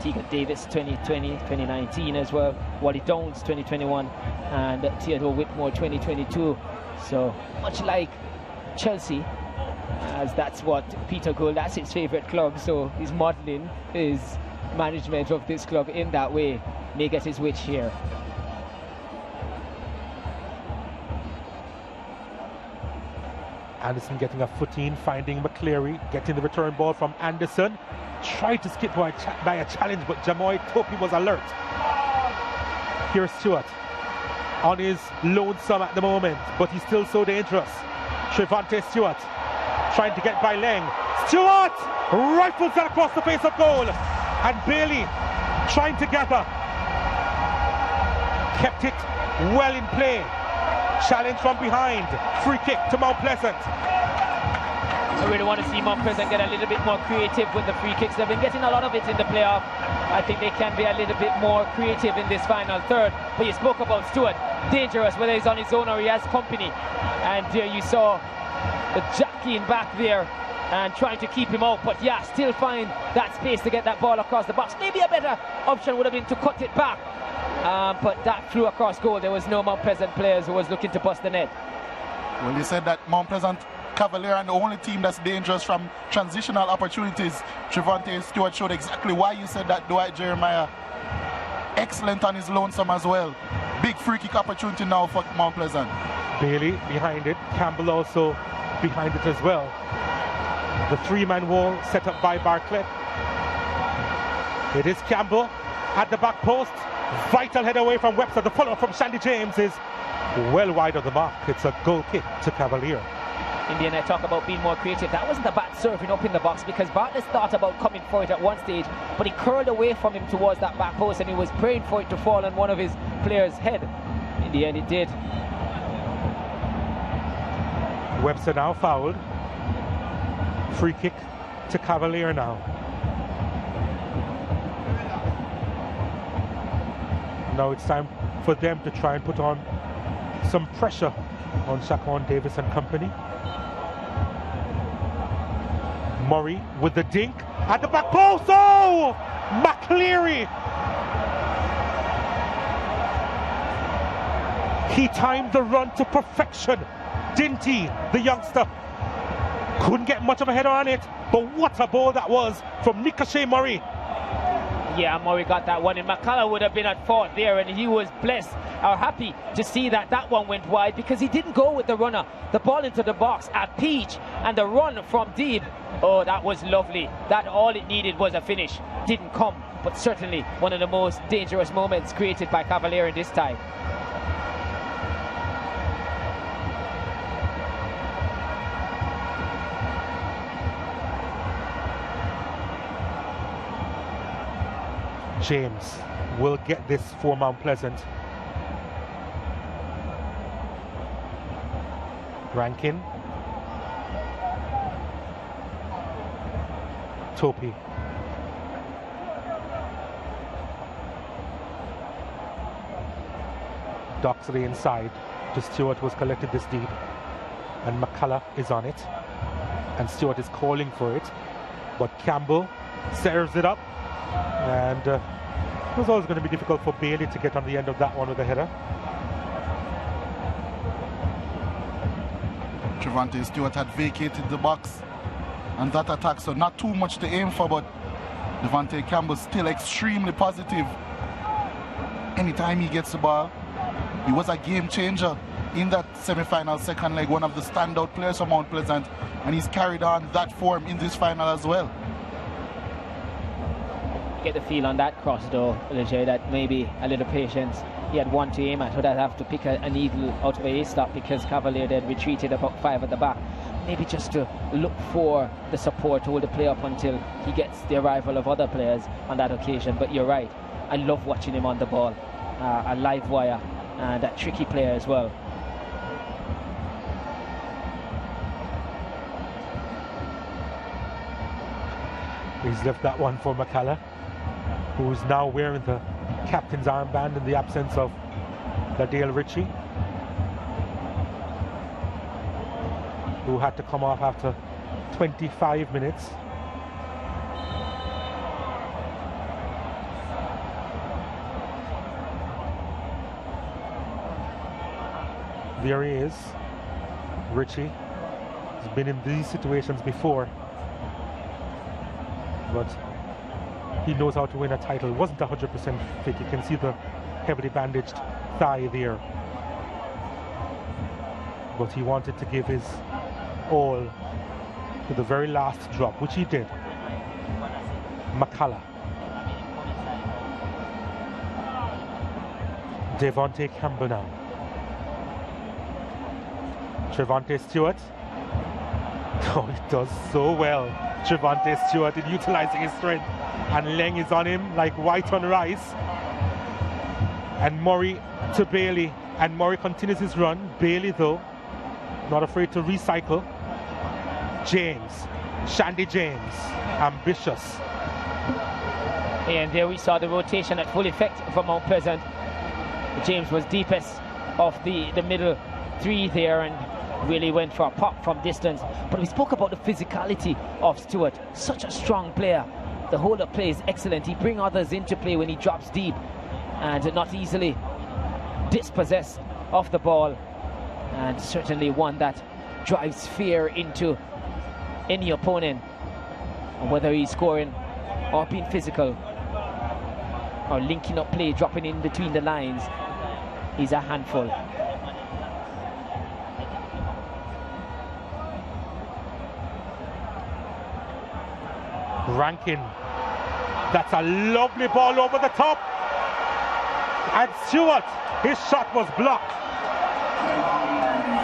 Speaker 2: Tegan Davis 2020, 2019 as well. Wally Downs 2021 and Theodore Whitmore 2022. So much like Chelsea, as that's what Peter Gould, that's his favourite club. So he's modelling his management of this club in that way. May get his wish here.
Speaker 1: Anderson getting a footing, finding McCleary, getting the return ball from Anderson. Tried to skip by a challenge, but Jamoy Topi was alert. Here's Stewart on his lonesome at the moment, but he's still so dangerous. Trevante Stewart trying to get by Leng. Stewart rifles that across the face of goal, and Bailey trying to gather. Kept it well in play. Challenge from behind. Free kick to Mount Pleasant.
Speaker 2: I really want to see Mount Pleasant get a little bit more creative with the free kicks. They've been getting a lot of it in the playoff. I think they can be a little bit more creative in this final third. But you spoke about Stewart. Dangerous, whether he's on his own or he has company. And you saw the jockeying back there and trying to keep him out. But yeah, still find that space to get that ball across the box. Maybe a better option would have been to cut it back. But that flew across goal. There was no Mount Pleasant players who was looking to bust the net.
Speaker 3: Well, you said that Mount Pleasant Cavalier and the only team that's dangerous from transitional opportunities. Trevante Stewart showed exactly why you said that. Dwight Jeremiah, excellent on his lonesome as well. Big free kick opportunity now for Mount Pleasant.
Speaker 1: Bailey behind it. Campbell also behind it as well. The three-man wall set up by Bartlett. It is Campbell at the back post. Vital head away from Webster. The follow-up from Sandy James is well wide of the mark. It's a goal kick to Cavalier.
Speaker 2: India and I talk about being more creative. That wasn't a bad serving up in the box because Bartlett thought about coming for it at one stage, but he curled away from him towards that back post and he was praying for it to fall on one of his players' head. In the end, it did.
Speaker 1: Webster now fouled. Free kick to Cavalier now. Now it's time for them to try and put on some pressure on Shaquan Davis and company. Murray with the dink at the back post. Oh! McCleary! He timed the run to perfection, didn't he, the youngster? Couldn't get much of a header on it, but what a ball that was from Nicashe Murray.
Speaker 2: Yeah, Murray got that one, and McCullough would have been at fault there, and he was blessed or happy to see that that one went wide because he didn't go with the runner. The ball into the box at Peach, and the run from deep. Oh, that was lovely. That all it needed was a finish. Didn't come, but certainly one of the most dangerous moments created by Cavalier in this tie.
Speaker 1: James will get this for Mount Pleasant. Rankin. Topi. Docks to the inside to Stewart, who's collected this deep. And McCullough is on it. And Stewart is calling for it. But Campbell serves it up. And it was always going to be difficult for Bailey to get on the end of that one with a header.
Speaker 3: Trevante Stewart had vacated the box and that attack, so not too much to aim for, but Devontae Campbell still extremely positive. Anytime he gets the ball, he was a game changer in that semi-final second leg, one of the standout players from Mount Pleasant, and he's carried on that form in this final as well.
Speaker 2: Get the feel on that cross though, Leger, that maybe a little patience. He had one to aim at, would have to pick a needle out of a haystack because Cavalier had retreated about 5 at the back. Maybe just to look for the support, hold the play up until he gets the arrival of other players on that occasion. But you're right, I love watching him on the ball. A live wire, and that tricky player as well.
Speaker 1: He's left that one for McCullough, who's now wearing the captain's armband in the absence of Ladale Ritchie, who had to come off after 25 minutes. There he is. Ritchie has been in these situations before, but he knows how to win a title. It wasn't 100% fit. You can see the heavily bandaged thigh there. But he wanted to give his all to the very last drop, which he did. McCullough. Devontae Campbell now. Trevante Stewart. Oh, he does so well. Trevante Stewart in utilizing his strength. And Leng is on him like white on rice. And Murray to Bailey. And Murray continues his run. Bailey, though, not afraid to recycle. James. Shandy James. Ambitious.
Speaker 2: And there we saw the rotation at full effect from Mount Pleasant. James was deepest of the middle three there and really went for a pop from distance. But we spoke about the physicality of Stewart. Such a strong player. The whole of play is excellent. He brings others into play when he drops deep and not easily dispossessed of the ball. And certainly one that drives fear into any opponent. And whether he's scoring or being physical or linking up play, dropping in between the lines, he's a handful.
Speaker 1: Rankin. That's a lovely ball over the top. And Stewart, his shot was blocked.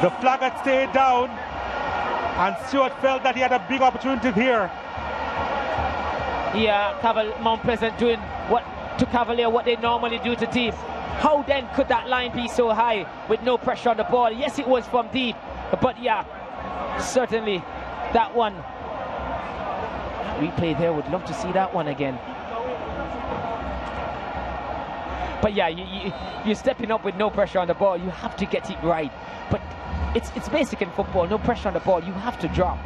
Speaker 1: The flag had stayed down, and Stewart felt that he had a big opportunity here.
Speaker 2: Yeah, Mount Pleasant doing what to Cavalier what they normally do to team. How then could that line be so high with no pressure on the ball? Yes, it was from deep, but yeah, certainly that one. Replay there, would love to see that one again. But yeah, you're stepping up with no pressure on the ball. You have to get it right. But it's basic in football. No pressure on the ball. You have to drop.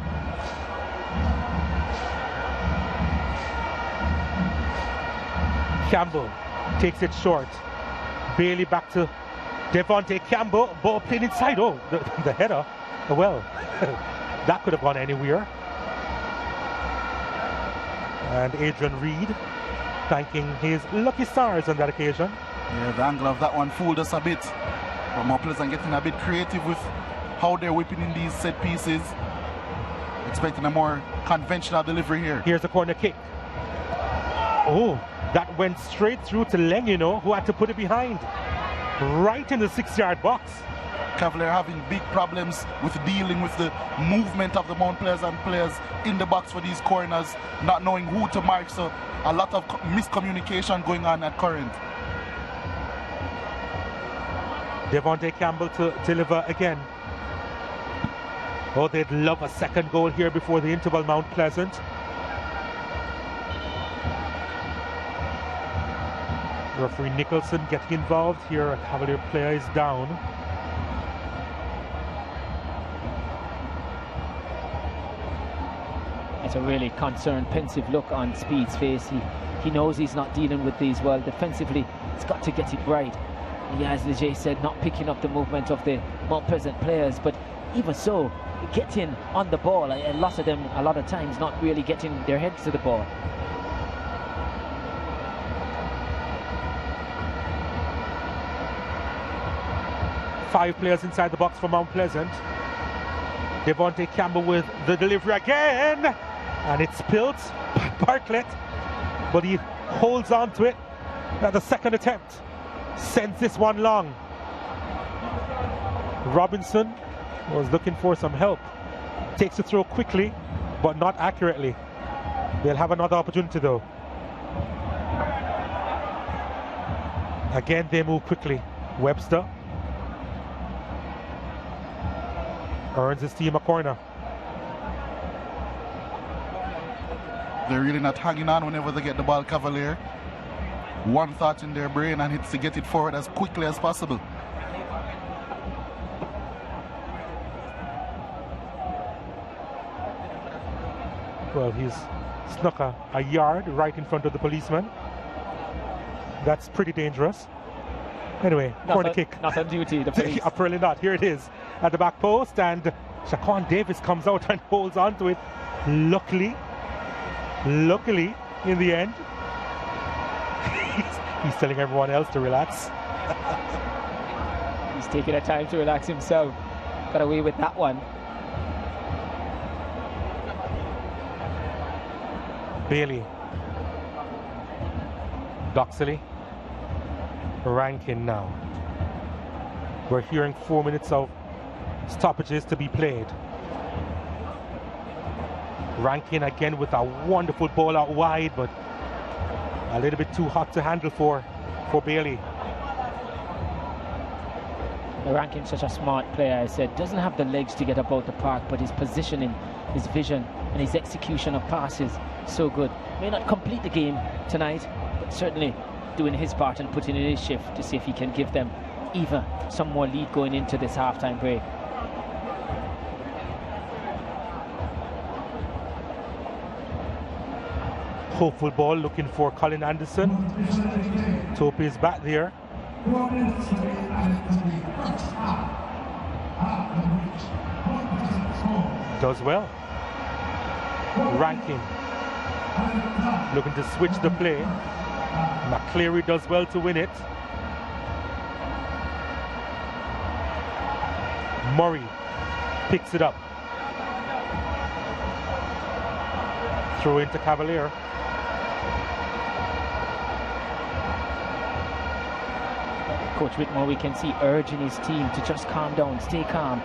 Speaker 1: Campbell takes it short. Bailey back to Devontae Campbell. Ball played inside. Oh, the header. Well, that could have gone anywhere. And Adrian Reed thanking his lucky stars on that occasion.
Speaker 3: Yeah, the angle of that one fooled us a bit. But Mount Pleasant getting a bit creative with how they're whipping in these set pieces. Expecting a more conventional delivery here.
Speaker 1: Here's a corner kick. Oh, that went straight through to Leng, you know, who had to put it behind. Right in the 6-yard box.
Speaker 3: Cavalier having big problems with dealing with the movement of the Mount Pleasant players in the box for these corners, not knowing who to mark, so a lot of miscommunication going on at current.
Speaker 1: Devontae Campbell to deliver again. Oh, they'd love a second goal here before the interval, Mount Pleasant. Referee Nicholson getting involved here. A Cavalier player is down.
Speaker 2: It's a really concerned, pensive look on Speed's face. He knows he's not dealing with these well. Defensively, he's got to get it right. Yeah, as Leger said, not picking up the movement of the Mount Pleasant players, but even so, getting on the ball. A lot of them, a lot of times, not really getting their heads to the ball.
Speaker 1: Five players inside the box for Mount Pleasant. Devontae Campbell with the delivery again, and it's spilled by Bartlett, but he holds on to it at the second attempt. Sends this one long. Robinson was looking for some help. Takes the throw quickly, but not accurately. They'll have another opportunity though. Again, they move quickly. Webster earns his team a corner.
Speaker 3: They're really not hanging on whenever they get the ball, Cavalier. One thought in their brain, and it's to get it forward as quickly as possible.
Speaker 1: Well, he's snuck a yard right in front of the policeman. That's pretty dangerous. Anyway, corner kick.
Speaker 2: Not on duty, the police.
Speaker 1: Apparently not. Here it is at the back post, and Shaquan Davis comes out and holds on to it. Luckily, in the end, he's telling everyone else to relax.
Speaker 2: He's taking a time to relax himself. Got away with that one.
Speaker 1: Bailey, Doxley, Rankin now. We're hearing 4 minutes of stoppages to be played. Rankin again with a wonderful ball out wide, but a little bit too hot to handle for Bailey.
Speaker 2: Rankin's such a smart player, I said. Doesn't have the legs to get about the park, but his positioning, his vision, and his execution of passes, so good. May not complete the game tonight, but certainly doing his part and putting in his shift to see if he can give them even some more lead going into this halftime break.
Speaker 1: Hopeful ball looking for Colin Anderson. Tope is back there. Does well. Rankin looking to switch the play. McCleary does well to win it. Murray picks it up. Throw into Cavalier.
Speaker 2: Coach Whitmore, we can see urging his team to just calm down, stay calm.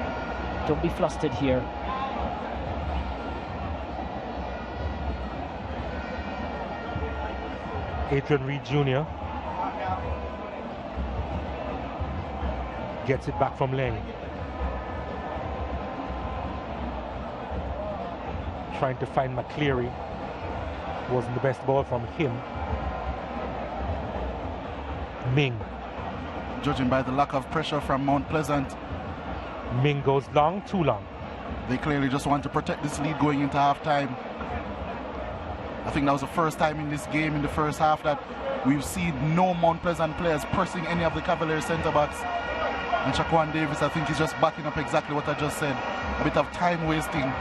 Speaker 2: Don't be flustered here.
Speaker 1: Adrian Reed Jr. gets it back from Leng. Trying to find McCleary. Wasn't the best ball from him. Ming.
Speaker 3: Judging by the lack of pressure from Mount Pleasant,
Speaker 1: Ming goes long, too long.
Speaker 3: they clearly just want to protect this lead going into halftime. I think that was the first time in this game in the first half that we've seen no Mount Pleasant players pressing any of the Cavalier centre backs. And Shaquan Davis, I think, is just backing up exactly what I just said. A bit of time wasting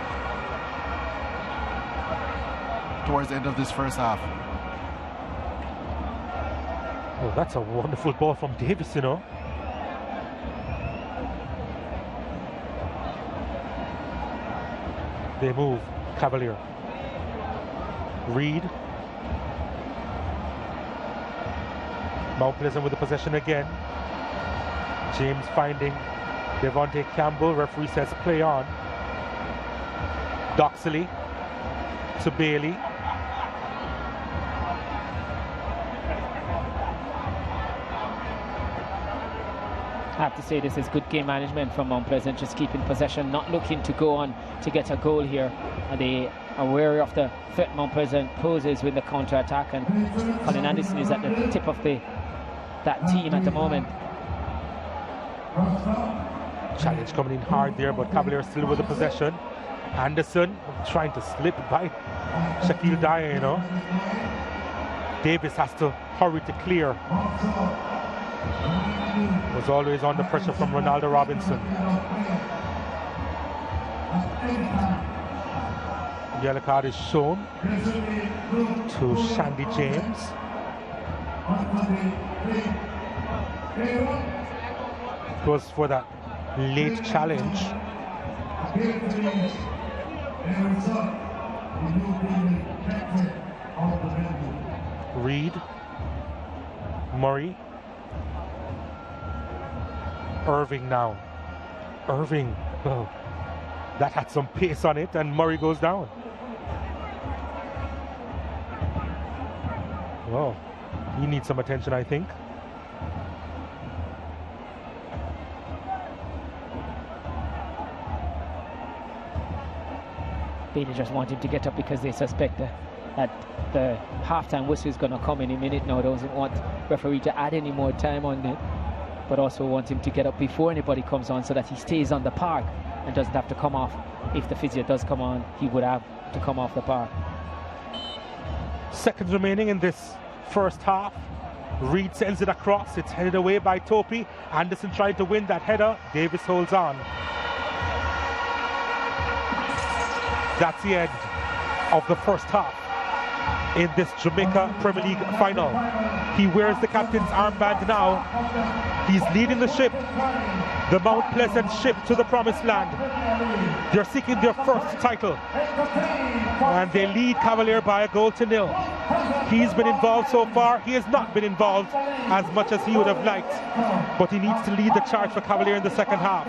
Speaker 3: towards the end of this first half.
Speaker 1: Oh, that's a wonderful ball from Davis, you know. They move. Cavalier. Reed. Mount Pleasant with the possession again. James finding Devontae Campbell. Referee says play on. Doxley to Bailey.
Speaker 2: I have to say this is good game management from Mount Pleasant, just keeping possession, not looking to go on to get a goal here. And they are wary of the threat Mount Pleasant poses with the counter-attack, and Colin Anderson is at the tip of that team at the moment.
Speaker 1: Challenge coming in hard there, but Cavalier still with the possession. Anderson trying to slip by Shaquille Dyer, you know. Davis has to hurry to clear. Was always under pressure from Ronaldo Robinson. Yellow card is shown to Shandy James. Goes for that late challenge. Reed, Murray, Irving now. Irving, oh, that had some pace on it, and Murray goes down. Oh, he needs some attention, I think.
Speaker 2: They just want him to get up because they suspect that the halftime whistle is going to come in a minute now. Doesn't want referee to add any more time on it, but also want him to get up before anybody comes on so that he stays on the park and doesn't have to come off. If the physio does come on, he would have to come off the park.
Speaker 1: Seconds remaining in this first half. Reed sends it across. It's headed away by Topi. Anderson trying to win that header. Davis holds on. That's the end of the first half in this Jamaica Premier League final. He wears the captain's armband now. He's leading the ship, the Mount Pleasant ship, to the promised land. They're seeking their first title, and they lead Cavalier by 1-0. He's been involved so far. He has not been involved as much as he would have liked, but he needs to lead the charge for Cavalier in the second half.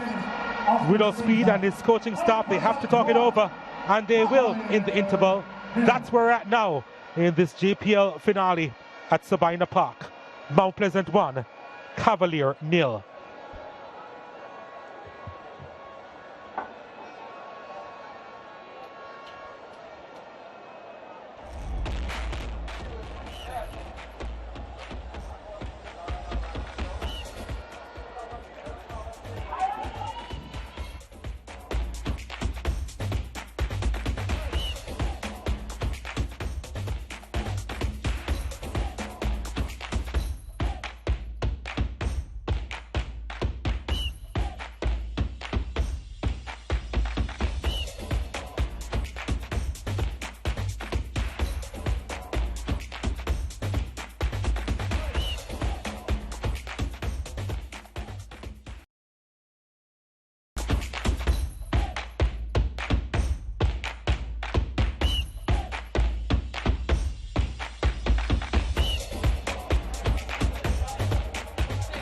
Speaker 1: Riddle Speed and his coaching staff, they have to talk it over, and they will in the interval. That's where we're at now in this JPL finale at Sabina Park. Mount Pleasant 1, Cavalier 0.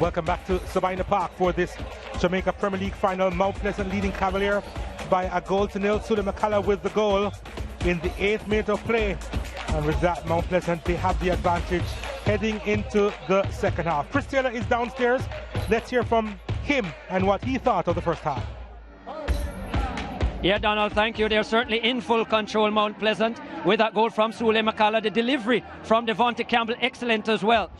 Speaker 1: Welcome back to Sabina Park for this Jamaica Premier League final. Mount Pleasant leading Cavalier by 1-0. Sule McCullough with the goal in the 8th minute of play. And with that, Mount Pleasant, they have the advantage heading into the second half. Chris Taylor is downstairs. Let's hear from him and what he thought of the first half.
Speaker 4: Yeah, Donald, thank you. They're certainly in full control, Mount Pleasant, with that goal from Sule McCullough. The delivery from Devontae Campbell, excellent as well.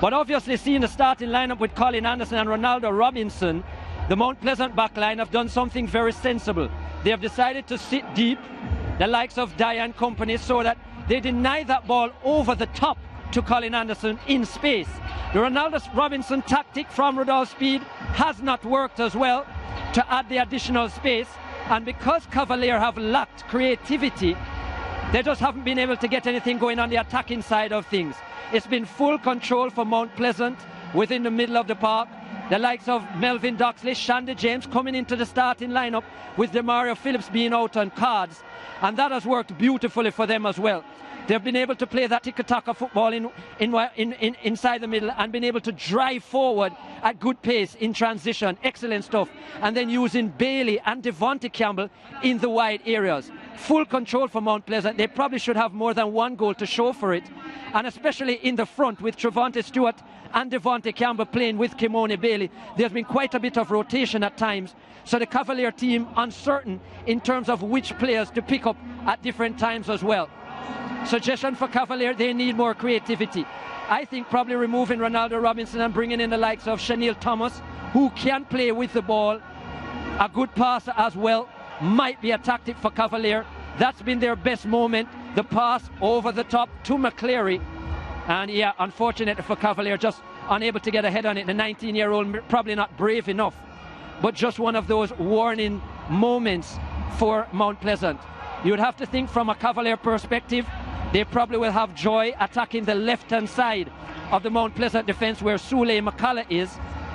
Speaker 4: But obviously, seeing the starting lineup with Colin Anderson and Ronaldo Robinson, the Mount Pleasant backline have done something very sensible. They have decided to sit deep, the likes of Dyer and company, so that they deny that ball over the top to Colin Anderson in space. The Ronaldo Robinson tactic from Rudolph Speed has not worked as well to add the additional space. And because Cavalier have lacked creativity, they just haven't been able to get anything going on the attacking side of things. It's been full control for Mount Pleasant within the middle of the park. The likes of Melvin Doxley, Shandy James coming into the starting lineup with Demario Phillips being out on cards. And that has worked beautifully for them as well. They've been able to play that tiki-taka football inside the middle and been able to drive forward at good pace in transition. Excellent stuff. And then using Bailey and Devontae Campbell in the wide areas. Full control for Mount Pleasant. They probably should have more than one goal to show for it. And especially in the front with Trevante Stewart and Devontae Campbell playing with Kimone Bailey. especially, there's been quite a bit of rotation at times. So the Cavalier team uncertain in terms of which players to pick up at different times as well. Suggestion for Cavalier, they need more creativity. I think probably removing Ronaldo Robinson and bringing in the likes of Chanel Thomas, who can play with the ball, a good passer as well, might be a tactic for Cavalier. That's been their best moment, the pass over the top to McCleary. And yeah, unfortunately for Cavalier, just unable to get ahead on it. The 19-year-old probably not brave enough, but just one of those warning moments for Mount Pleasant. You would have to think from a Cavalier perspective, they probably will have joy attacking the left-hand side of the Mount Pleasant defense where Sule McCullough is.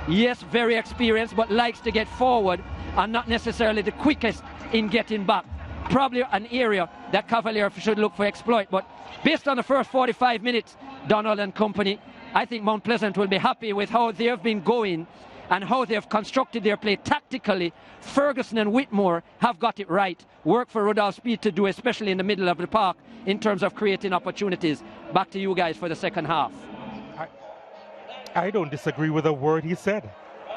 Speaker 4: Yes, very experienced, but likes to get forward and not necessarily the quickest in getting back. Probably an area that Cavalier should look for exploit. But based on the first 45 minutes, Donald and company, I think Mount Pleasant will be happy with how they have been going and how they have constructed their play tactically. Ferguson and Whitmore have got it right. Work for Rudolph Speed to do, especially in the middle of the park, in terms of creating opportunities. Back to you guys for the second half.
Speaker 1: I don't disagree with a word he said,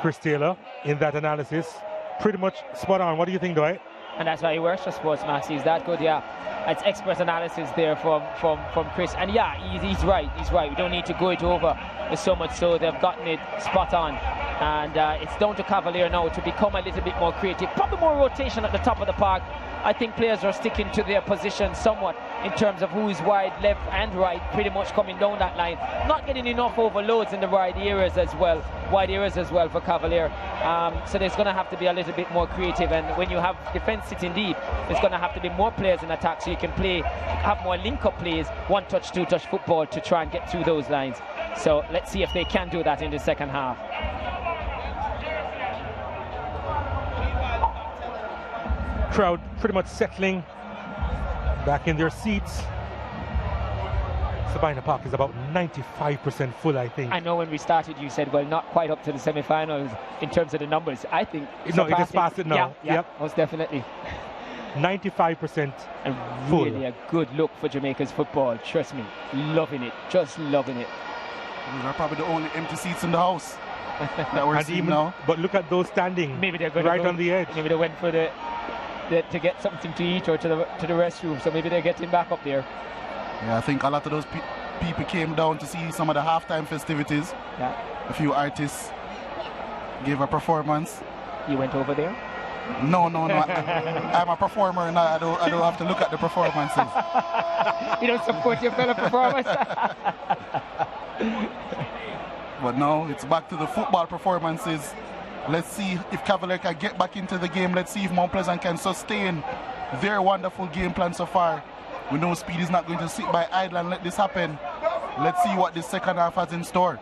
Speaker 1: Chris Taylor, in that analysis. Pretty much spot on. What do you think, Dwight?
Speaker 2: And that's why he works for Sportsmax. He's that good, yeah. It's expert analysis there from Chris. And yeah, he's right. He's right. We don't need to go it over so much so. They've gotten it spot on. And it's down to Cavalier now to become a little bit more creative. Probably more rotation at the top of the park. I think players are sticking to their position somewhat in terms of who's wide, left and right, pretty much coming down that line. Not getting enough overloads in the wide areas as well for Cavalier. So there's going to have to be a little bit more creative. And when you have defense sitting deep, there's going to have to be more players in attack so you can have more link-up plays, one-touch, two-touch football to try and get through those lines. So let's see if they can do that in the second half.
Speaker 1: Crowd pretty much settling back in their seats. Sabina Park is about 95% full, I think.
Speaker 2: I know when we started you said, well, not quite up to the semi-finals in terms of the numbers. I think
Speaker 1: no, it is past it now.
Speaker 2: Yeah,
Speaker 1: yep.
Speaker 2: Most definitely.
Speaker 1: 95%
Speaker 2: and
Speaker 1: full.
Speaker 2: Really a good look for Jamaica's football. Trust me, loving it, just loving it.
Speaker 3: These are probably the only empty seats in the house that we're seeing now.
Speaker 1: But look at those standing.
Speaker 2: Maybe they're going
Speaker 1: right on the edge.
Speaker 2: Maybe they went for to get something to eat or to the restroom. So maybe they're getting back up there.
Speaker 3: Yeah, I think a lot of those people came down to see some of the halftime festivities.
Speaker 2: Yeah.
Speaker 3: A few artists gave a performance.
Speaker 2: You went over there?
Speaker 3: No. I'm a performer and I don't have to look at the performances.
Speaker 2: You don't support your fellow performers?
Speaker 3: But now it's back to the football performances. Let's see if Cavalier can get back into the game. Let's see if Mount Pleasant can sustain their wonderful game plan so far. We know Speed is not going to sit by idle and let this happen. Let's see what this second half has in store.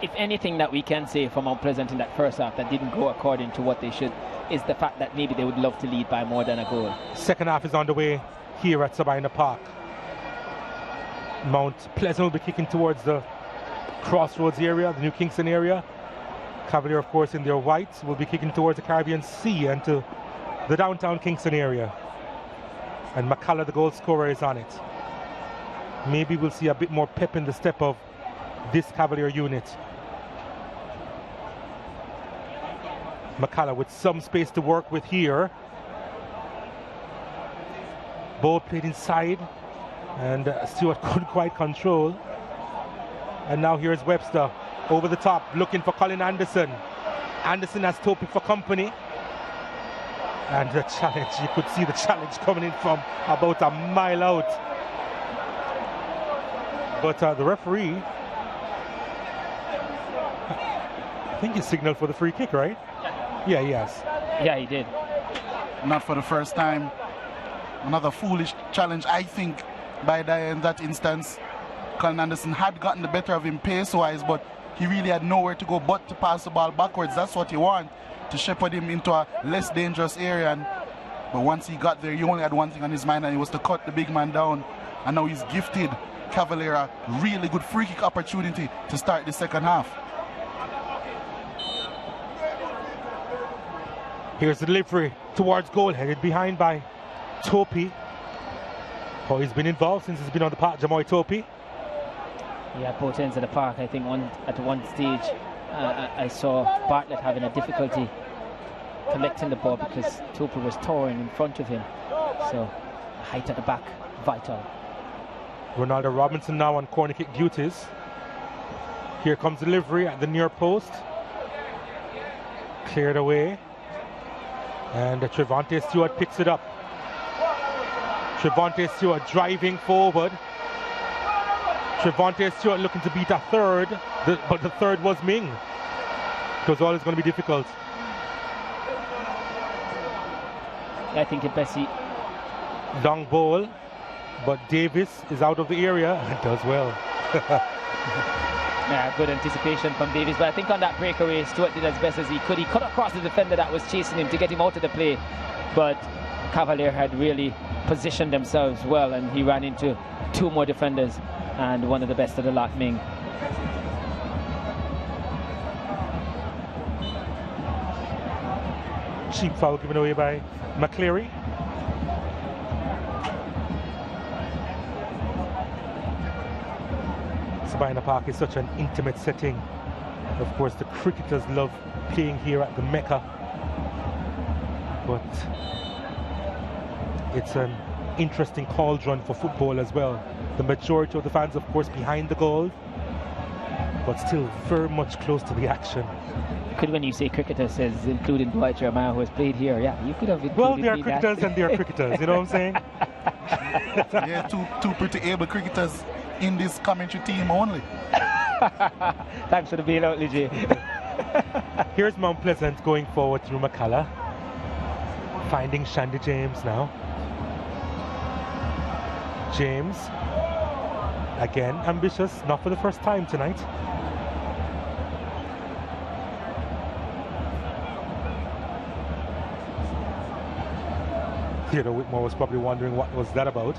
Speaker 2: If anything that we can say for Mount Pleasant in that first half that didn't go according to what they should is the fact that maybe they would love to lead by more than a goal.
Speaker 1: Second half is on the way here at Sabina Park. Mount Pleasant will be kicking towards the Crossroads area, the New Kingston area. Cavalier, of course, in their whites will be kicking towards the Caribbean Sea and to the downtown Kingston area. And McCullough, the goal scorer, is on it. Maybe we'll see a bit more pep in the step of this Cavalier unit. McCullough with some space to work with here. Ball played inside and Stewart couldn't quite control. And now here's Webster over the top looking for Colin Anderson. Anderson has Topi for company. And the challenge, you could see the challenge coming in from about a mile out. But the referee, I think he signaled for the free kick, right? Yeah, yes.
Speaker 2: Yeah, he did.
Speaker 3: Not for the first time. Another foolish challenge, I think, by Dyer in that instance. Colin Anderson had gotten the better of him pace-wise, but he really had nowhere to go but to pass the ball backwards. That's what you want, to shepherd him into a less dangerous area. But once he got there, he only had one thing on his mind, and it was to cut the big man down. And now he's gifted Cavalier a really good free kick opportunity to start the second half.
Speaker 1: Here's the delivery towards goal, headed behind by Topi. Oh, he's been involved since he's been on the park, Jamoy Topi.
Speaker 2: Yeah, both ends of the park. I think at one stage I saw Bartlett having a difficulty collecting the ball because Tupper was towering in front of him. So height at the back, vital.
Speaker 1: Ronaldo Robinson now on corner kick duties. Here comes delivery at the near post. Cleared away. And Trevante Stewart picks it up. Trevante Stewart driving forward. Trevante Stewart looking to beat a third, but the third was Ming. It was always going to be difficult.
Speaker 2: I think it Bessie.
Speaker 1: Long ball, but Davis is out of the area and does well.
Speaker 2: Yeah, good anticipation from Davis, but I think on that breakaway, Stewart did as best as he could. He cut across the defender that was chasing him to get him out of the play, but Cavalier had really positioned themselves well, and he ran into two more defenders and one of the best of the lot, Ming.
Speaker 1: Cheap foul given away by McCleary. Sabina Park is such an intimate setting. Of course, the cricketers love playing here at the Mecca, but it's an interesting cauldron for football as well. The majority of the fans, of course, behind the goal, but still very much close to the action.
Speaker 2: Could, when you say cricketer, says including Dwight Jeremiah, who has played here, yeah, you could have included.
Speaker 1: Well, they are cricketers and they are cricketers, you know what I'm saying?
Speaker 3: Yeah, two pretty able cricketers in this commentary team only.
Speaker 2: Thanks for the bailout, Lijay.
Speaker 1: Here's Mount Pleasant going forward through McCullough, finding Shandy James now. James, again ambitious, not for the first time tonight. Theodore Whitmore was probably wondering what was that about.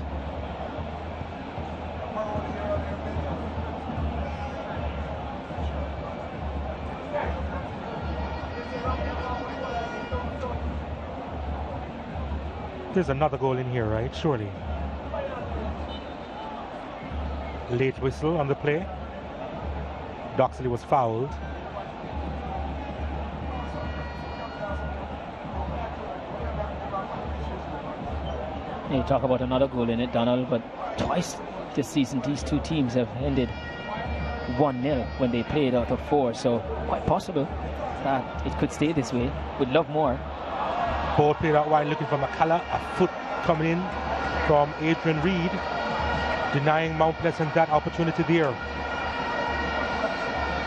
Speaker 1: There's another goal in here, right? Surely. Late whistle on the play. Doxley was fouled.
Speaker 2: You talk about another goal in it, Donald, but twice this season these two teams have ended 1-0 when they played out of 4, so quite possible that it could stay this way. Would love more.
Speaker 1: Ball played out wide, looking for McCullough. A foot coming in from Adrian Reed, denying Mount Pleasant that opportunity there.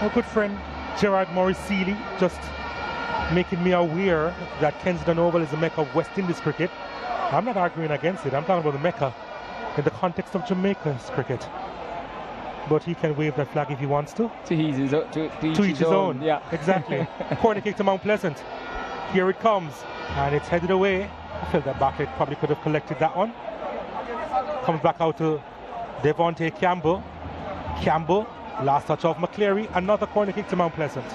Speaker 1: Our good friend Gerard Morris Seeley just making me aware that Kensington Oval is the Mecca of West Indies cricket. I'm not arguing against it. I'm talking about the Mecca in the context of Jamaica's cricket. But he can wave that flag if he wants to.
Speaker 2: To each his own.
Speaker 1: Yeah, exactly. Corner kick to Mount Pleasant. Here it comes, and it's headed away. I feel that Bartlett probably could have collected that one. Comes back out to Devontae Campbell. Campbell, last touch of McCleary. Another corner kick to Mount Pleasant.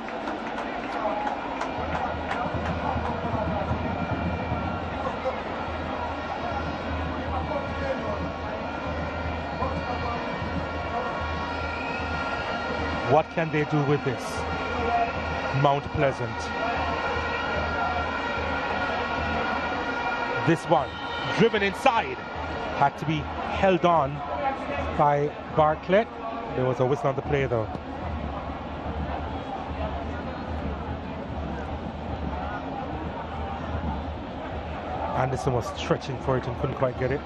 Speaker 1: What can they do with this? Mount Pleasant. This one, driven inside, had to be held on by Bartlett. There was a whistle on the play though. Anderson was stretching for it and couldn't quite get it.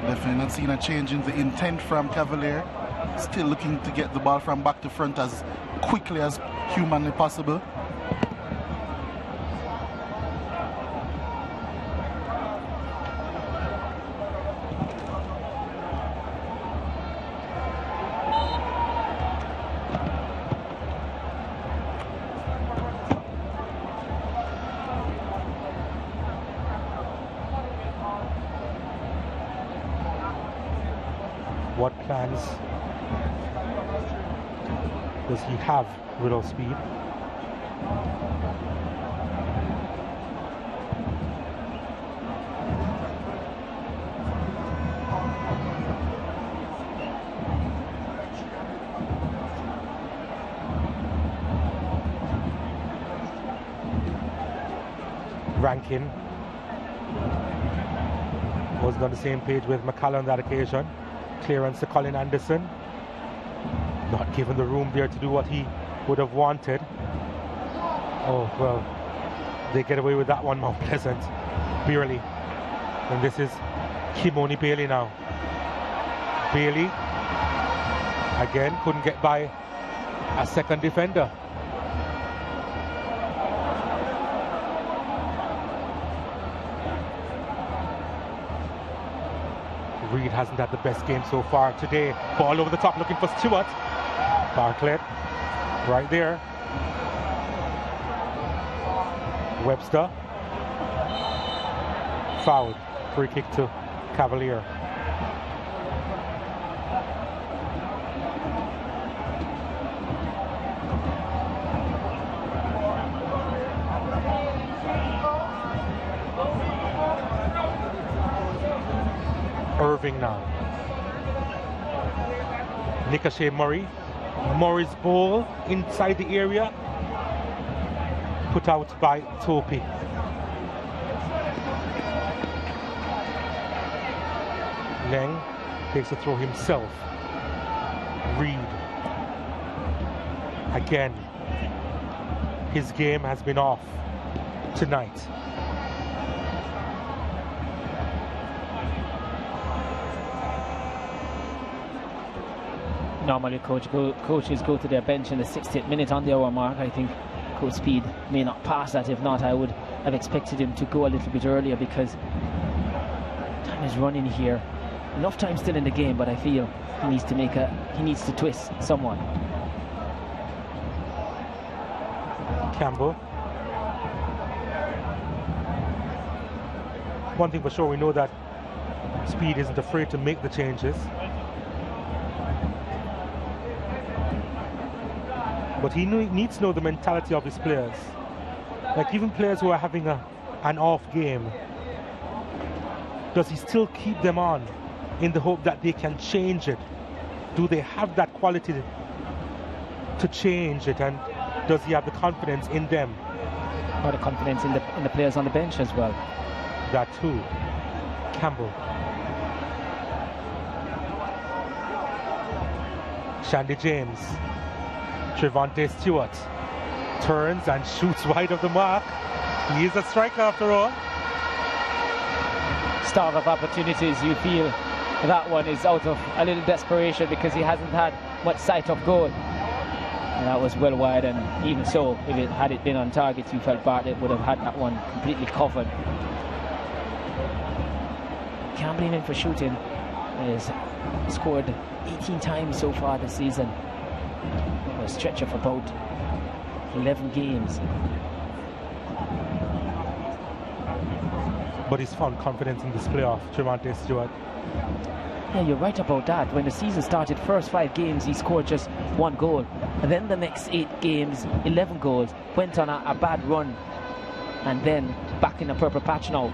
Speaker 3: Definitely not seeing a change in the intent from Cavalier. Still looking to get the ball from back to front as quickly as humanly possible.
Speaker 1: What plans does he have with our speed? Rankin wasn't on the same page with McCallum on that occasion. Clearance to Colin Anderson. Not given the room there to do what he would have wanted. Oh, well, they get away with that one, Mount Pleasant. Barely. And this is Kimoni Bailey now. Bailey, again, couldn't get by a second defender. Reed hasn't had the best game so far today. Ball over the top looking for Stewart. Bartlett right there. Webster. Fouled. Free kick to Cavalier. Irving now. Nicashe Murray. Murray's ball inside the area. Put out by Topi. Leng takes a throw himself. Reed. Again. His game has been off tonight.
Speaker 2: Normally coaches go to their bench in the 60th minute on the hour mark. I think Coach Speed may not pass that. If not, I would have expected him to go a little bit earlier because time is running here. Enough time still in the game, but I feel he needs to twist somewhat.
Speaker 1: Campbell. One thing for sure, we know that Speed isn't afraid to make the changes. But he needs to know the mentality of his players. Like even players who are having an off game, does he still keep them on in the hope that they can change it? Do they have that quality to change it? And does he have the confidence in them?
Speaker 2: Or the confidence in the players on the bench as well.
Speaker 1: That too. Campbell. Shandy James. Trevante Stewart turns and shoots wide of the mark. He is a striker after all.
Speaker 2: Starve of opportunities, you feel that one is out of a little desperation because he hasn't had much sight of goal. And that was well wide, and even so, had it been on target, you felt Bartlett would have had that one completely covered. Can't blame him for shooting. He has scored 18 times so far this season. A stretch of about 11 games.
Speaker 1: But he's found confidence in this playoff, Trevante Stewart.
Speaker 2: Yeah, you're right about that. When the season started, first 5 games he scored just 1 goal, and then the next 8 games 11 goals. Went on a bad run and then back in a purple patch now.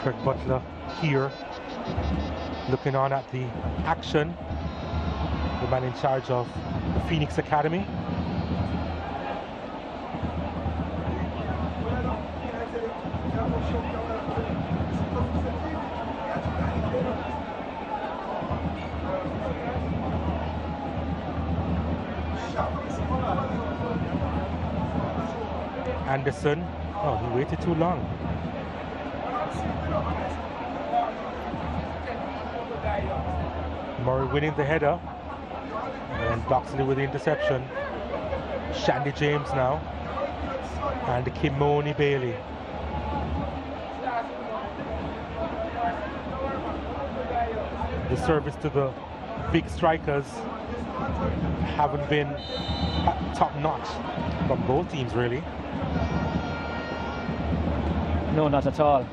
Speaker 1: Kirk Butler here looking on at the action. The man in charge of the Phoenix Academy. Anderson. Oh, he waited too long. Murray winning the header. And Doxley with the interception. Shandy James now. And Kimoni Bailey. The service to the big strikers haven't been top notch from both teams, really.
Speaker 2: No, not at all.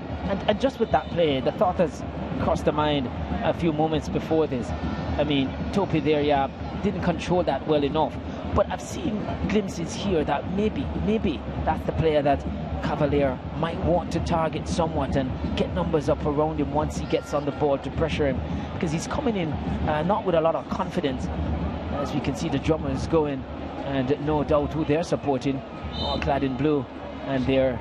Speaker 2: And just with that play, the thought has crossed the mind a few moments before this. I mean, Topi there, yeah, didn't control that well enough. But I've seen glimpses here that maybe that's the player that Cavalier might want to target somewhat and get numbers up around him once he gets on the ball to pressure him. Because he's coming in not with a lot of confidence. As we can see the drummers going, and no doubt who they're supporting, all clad in blue. And they're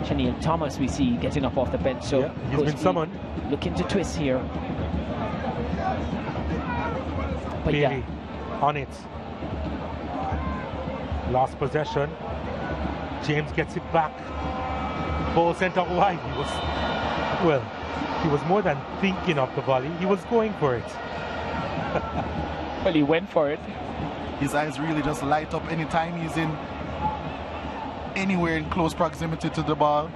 Speaker 2: Chanel Thomas we see getting up off the bench. So
Speaker 1: yeah, he's been summoned.
Speaker 2: Looking to twist here. But
Speaker 1: Bailey on it. Lost possession. James gets it back. Ball sent out wide. He was more than thinking of the volley. He was going for it.
Speaker 2: Well, he went for it.
Speaker 3: His eyes really just light up anytime he's in anywhere in close proximity to the ball.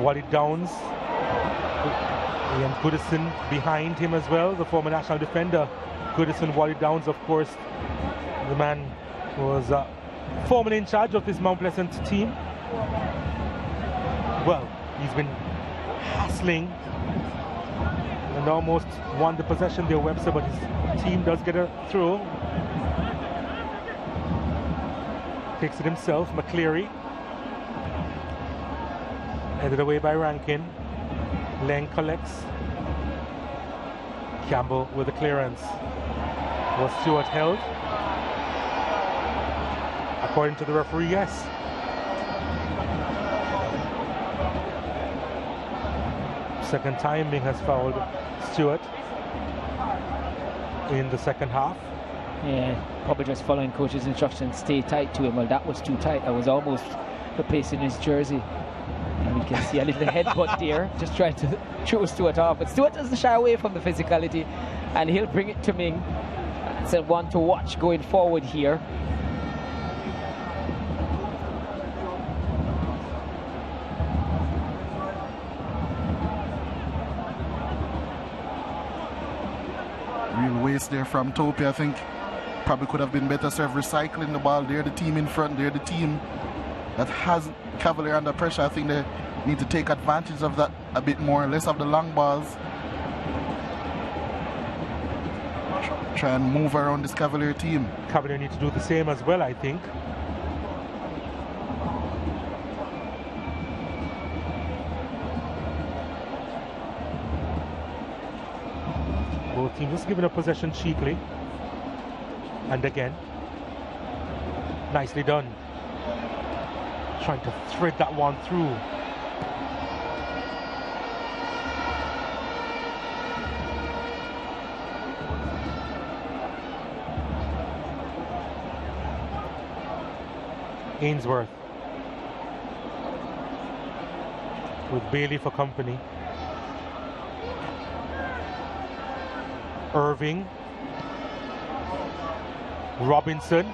Speaker 1: Wally Downs. Ian Goodison behind him as well, the former national defender. Goodison, Wally Downs, of course, the man who was formerly in charge of this Mount Pleasant team. Well, he's been hassling and almost won the possession there, Webster, but his team does get a throw. Takes it himself, McCleary. Headed away by Rankin. Len collects. Campbell with the clearance. Was Stewart held? According to the referee, yes. Second time Ming has fouled Stewart in the second half.
Speaker 2: Yeah, probably just following coach's instructions, stay tight to him. Well, that was too tight. I was almost replacing his jersey. And we can see a little headbutt there, just trying to throw Stewart off. But Stewart doesn't shy away from the physicality, and he'll bring it to Ming. It's a one to watch going forward here.
Speaker 3: Real waste there from Topi, I think. Probably could have been better served recycling the ball. They're the team in front. They're the team that has Cavalier under pressure. I think they need to take advantage of that a bit more, less of the long balls. Try and move around this Cavalier team.
Speaker 1: Cavalier need to do the same as well, I think. Both teams just giving up possession cheaply. And again, nicely done. Trying to thread that one through. Ainsworth with Bailey for company. Irving, Robinson,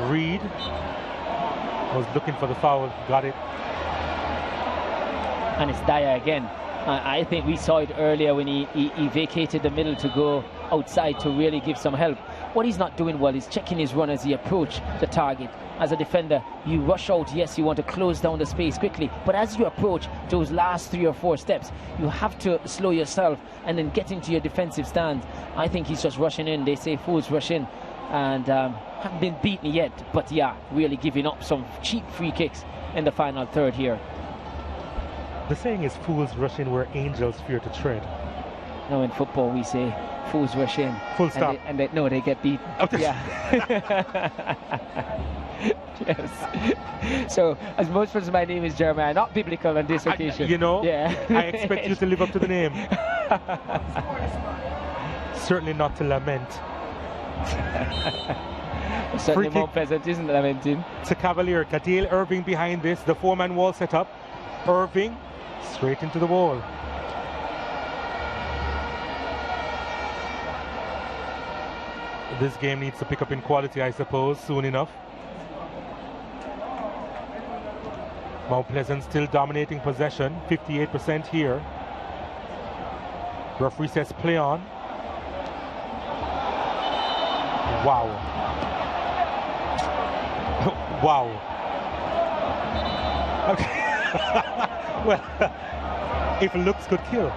Speaker 1: Reed was looking for the foul, got it.
Speaker 2: And it's Dyer again. I think we saw it earlier when he vacated the middle to go outside to really give some help. What he's not doing well is checking his run as he approaches the target. As a defender, you rush out, yes, you want to close down the space quickly, but as you approach those last 3 or 4 steps, you have to slow yourself and then get into your defensive stance. I think he's just rushing in. They say fools rush in, and haven't been beaten yet, but yeah, really giving up some cheap free kicks in the final third here.
Speaker 1: The saying is fools rush in where angels fear to tread.
Speaker 2: No, in football we say fools rush in.
Speaker 1: Full stop.
Speaker 2: And they get beaten.
Speaker 1: Okay.
Speaker 2: Yeah. Yes. So, as most friends, my name is Jeremiah, not biblical on this occasion.
Speaker 1: You know,
Speaker 2: yeah.
Speaker 1: I expect you to live up to the name. Certainly not to lament.
Speaker 2: Certainly more pleasant, isn't lamenting.
Speaker 1: To Cavalier, Kadale Irving behind this, the 4-man wall set up. Irving straight into the wall. This game needs to pick up in quality, I suppose, soon enough. Mount Pleasant still dominating possession, 58% here. Referee says play on. Wow. Wow. Okay. Well, if looks could kill.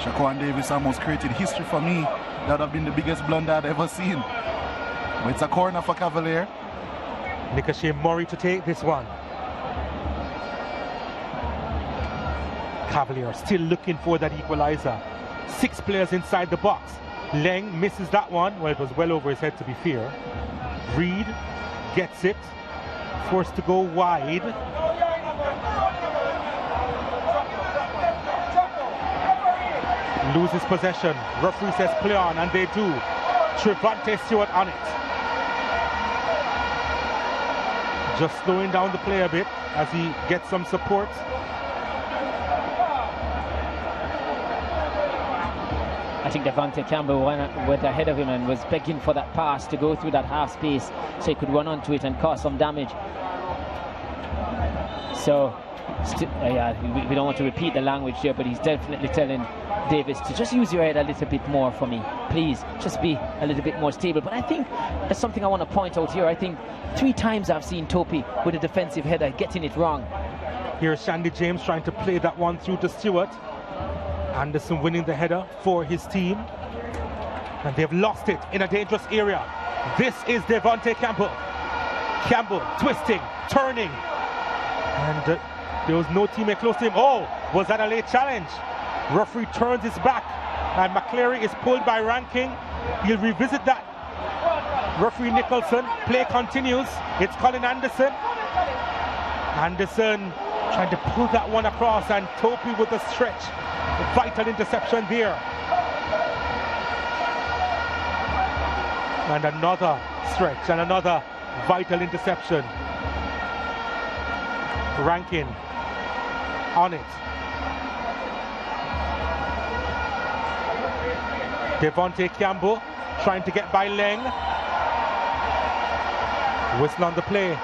Speaker 3: Shaquan Davis almost created history for me. That would have been the biggest blunder I'd ever seen. But it's a corner for Cavalier.
Speaker 1: Nicashe Murray to take this one. Cavalier still looking for that equalizer. 6 players inside the box. Leng misses that one. Well, it was well over his head, to be fair. Reed gets it. Forced to go wide. Loses possession. Referee says play on, and they do. Trevante Stewart on it. Just slowing down the play a bit as he gets some support.
Speaker 2: I think Devontae Campbell went ahead of him and was begging for that pass to go through that half space so he could run onto it and cause some damage. So, yeah, we don't want to repeat the language here, but he's definitely telling Davis to just use your head a little bit more for me. Please, just be a little bit more stable. But I think there's something I want to point out here. I think 3 times I've seen Topi with a defensive header getting it wrong.
Speaker 1: Here's Shandy James trying to play that one through to Stewart. Anderson winning the header for his team. And they've lost it in a dangerous area. This is Devontae Campbell. Campbell twisting, turning. And there was no teammate close to him. Oh, was that a late challenge? Referee turns his back. And McCleary is pulled by Ranking. He'll revisit that. Referee Nicholson. Play continues. It's Colin Anderson. Anderson trying to pull that one across. And Topi with a stretch. Vital interception there. And another stretch and another vital interception. Rankin on it. Devontae Campbell trying to get by Leng. Whistle on the play.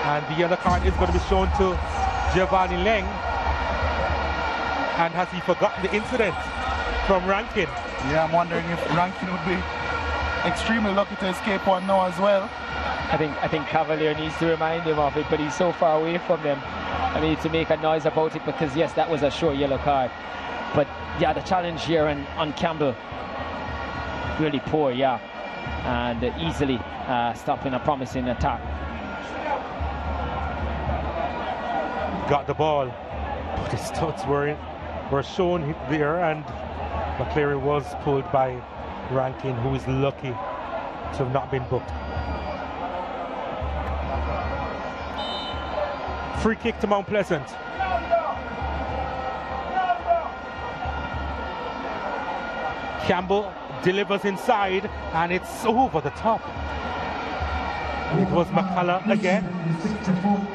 Speaker 1: And the yellow card is going to be shown to Giovanni Leng. And has he forgotten the incident from Rankin?
Speaker 3: Yeah, I'm wondering if Rankin would be extremely lucky to escape one now as well.
Speaker 2: I think Cavalier needs to remind him of it, but he's so far away from them. I need to make a noise about it because yes, that was a sure yellow card. But yeah, the challenge here on Campbell, really poor, yeah, and easily stopping a promising attack.
Speaker 1: Got the ball, but his studs were shown there, and McCleary was pulled by Rankin, who is lucky to have not been booked. Free kick to Mount Pleasant. Campbell delivers inside, and it's over the top. It was McCullough again.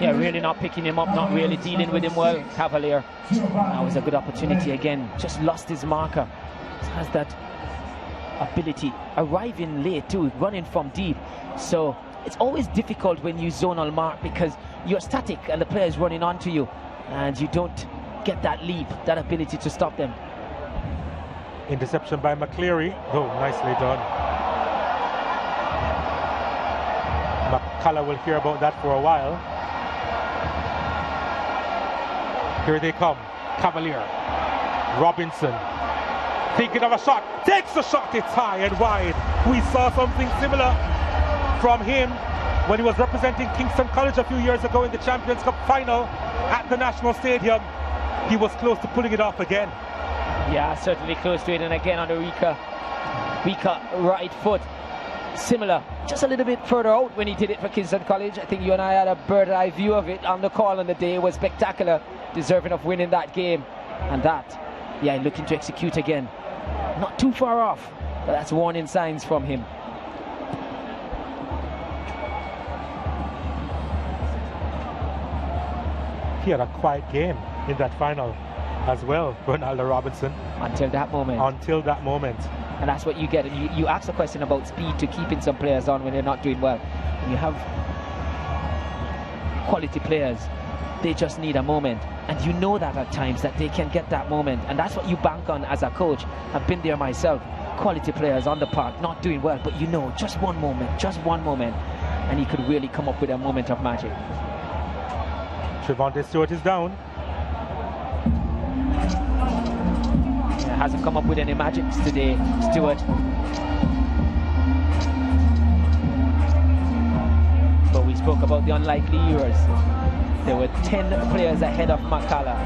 Speaker 2: Yeah, really not picking him up, not really dealing with him well, Cavalier. That was a good opportunity again. Just lost his marker. Has that ability, arriving late too, running from deep. So it's always difficult when you zonal mark because you're static and the player is running onto you and you don't get that leap, that ability to stop them.
Speaker 1: Interception by McCleary. Oh, nicely done. McCullough will hear about that for a while. Here they come. Cavalier. Robinson. Thinking of a shot. Takes the shot. It's high and wide. We saw something similar from him when he was representing Kingston College a few years ago in the Champions Cup final at the National Stadium. He was close to pulling it off again.
Speaker 2: Yeah, certainly close to it. And again on the weaker right foot. Similar, just a little bit further out when he did it for Kingston College. I think you and I had a bird's eye view of it on the call on the day. It was spectacular, deserving of winning that game. And that, yeah, looking to execute again. Not too far off, but that's warning signs from him.
Speaker 1: He had a quiet game in that final as well, Ronaldo Robinson.
Speaker 2: Until that moment.
Speaker 1: Until that moment.
Speaker 2: And that's what you get. You ask a question about speed to keeping some players on when they're not doing well. When you have quality players, they just need a moment. And you know that at times that they can get that moment. And that's what you bank on as a coach. I've been there myself. Quality players on the park, not doing well, but you know, just one moment. And he could really come up with a moment of magic.
Speaker 1: Trevante Stewart is down.
Speaker 2: Hasn't come up with any magics today, Stewart. But we spoke about the unlikely years. There were 10 players ahead of McCullough.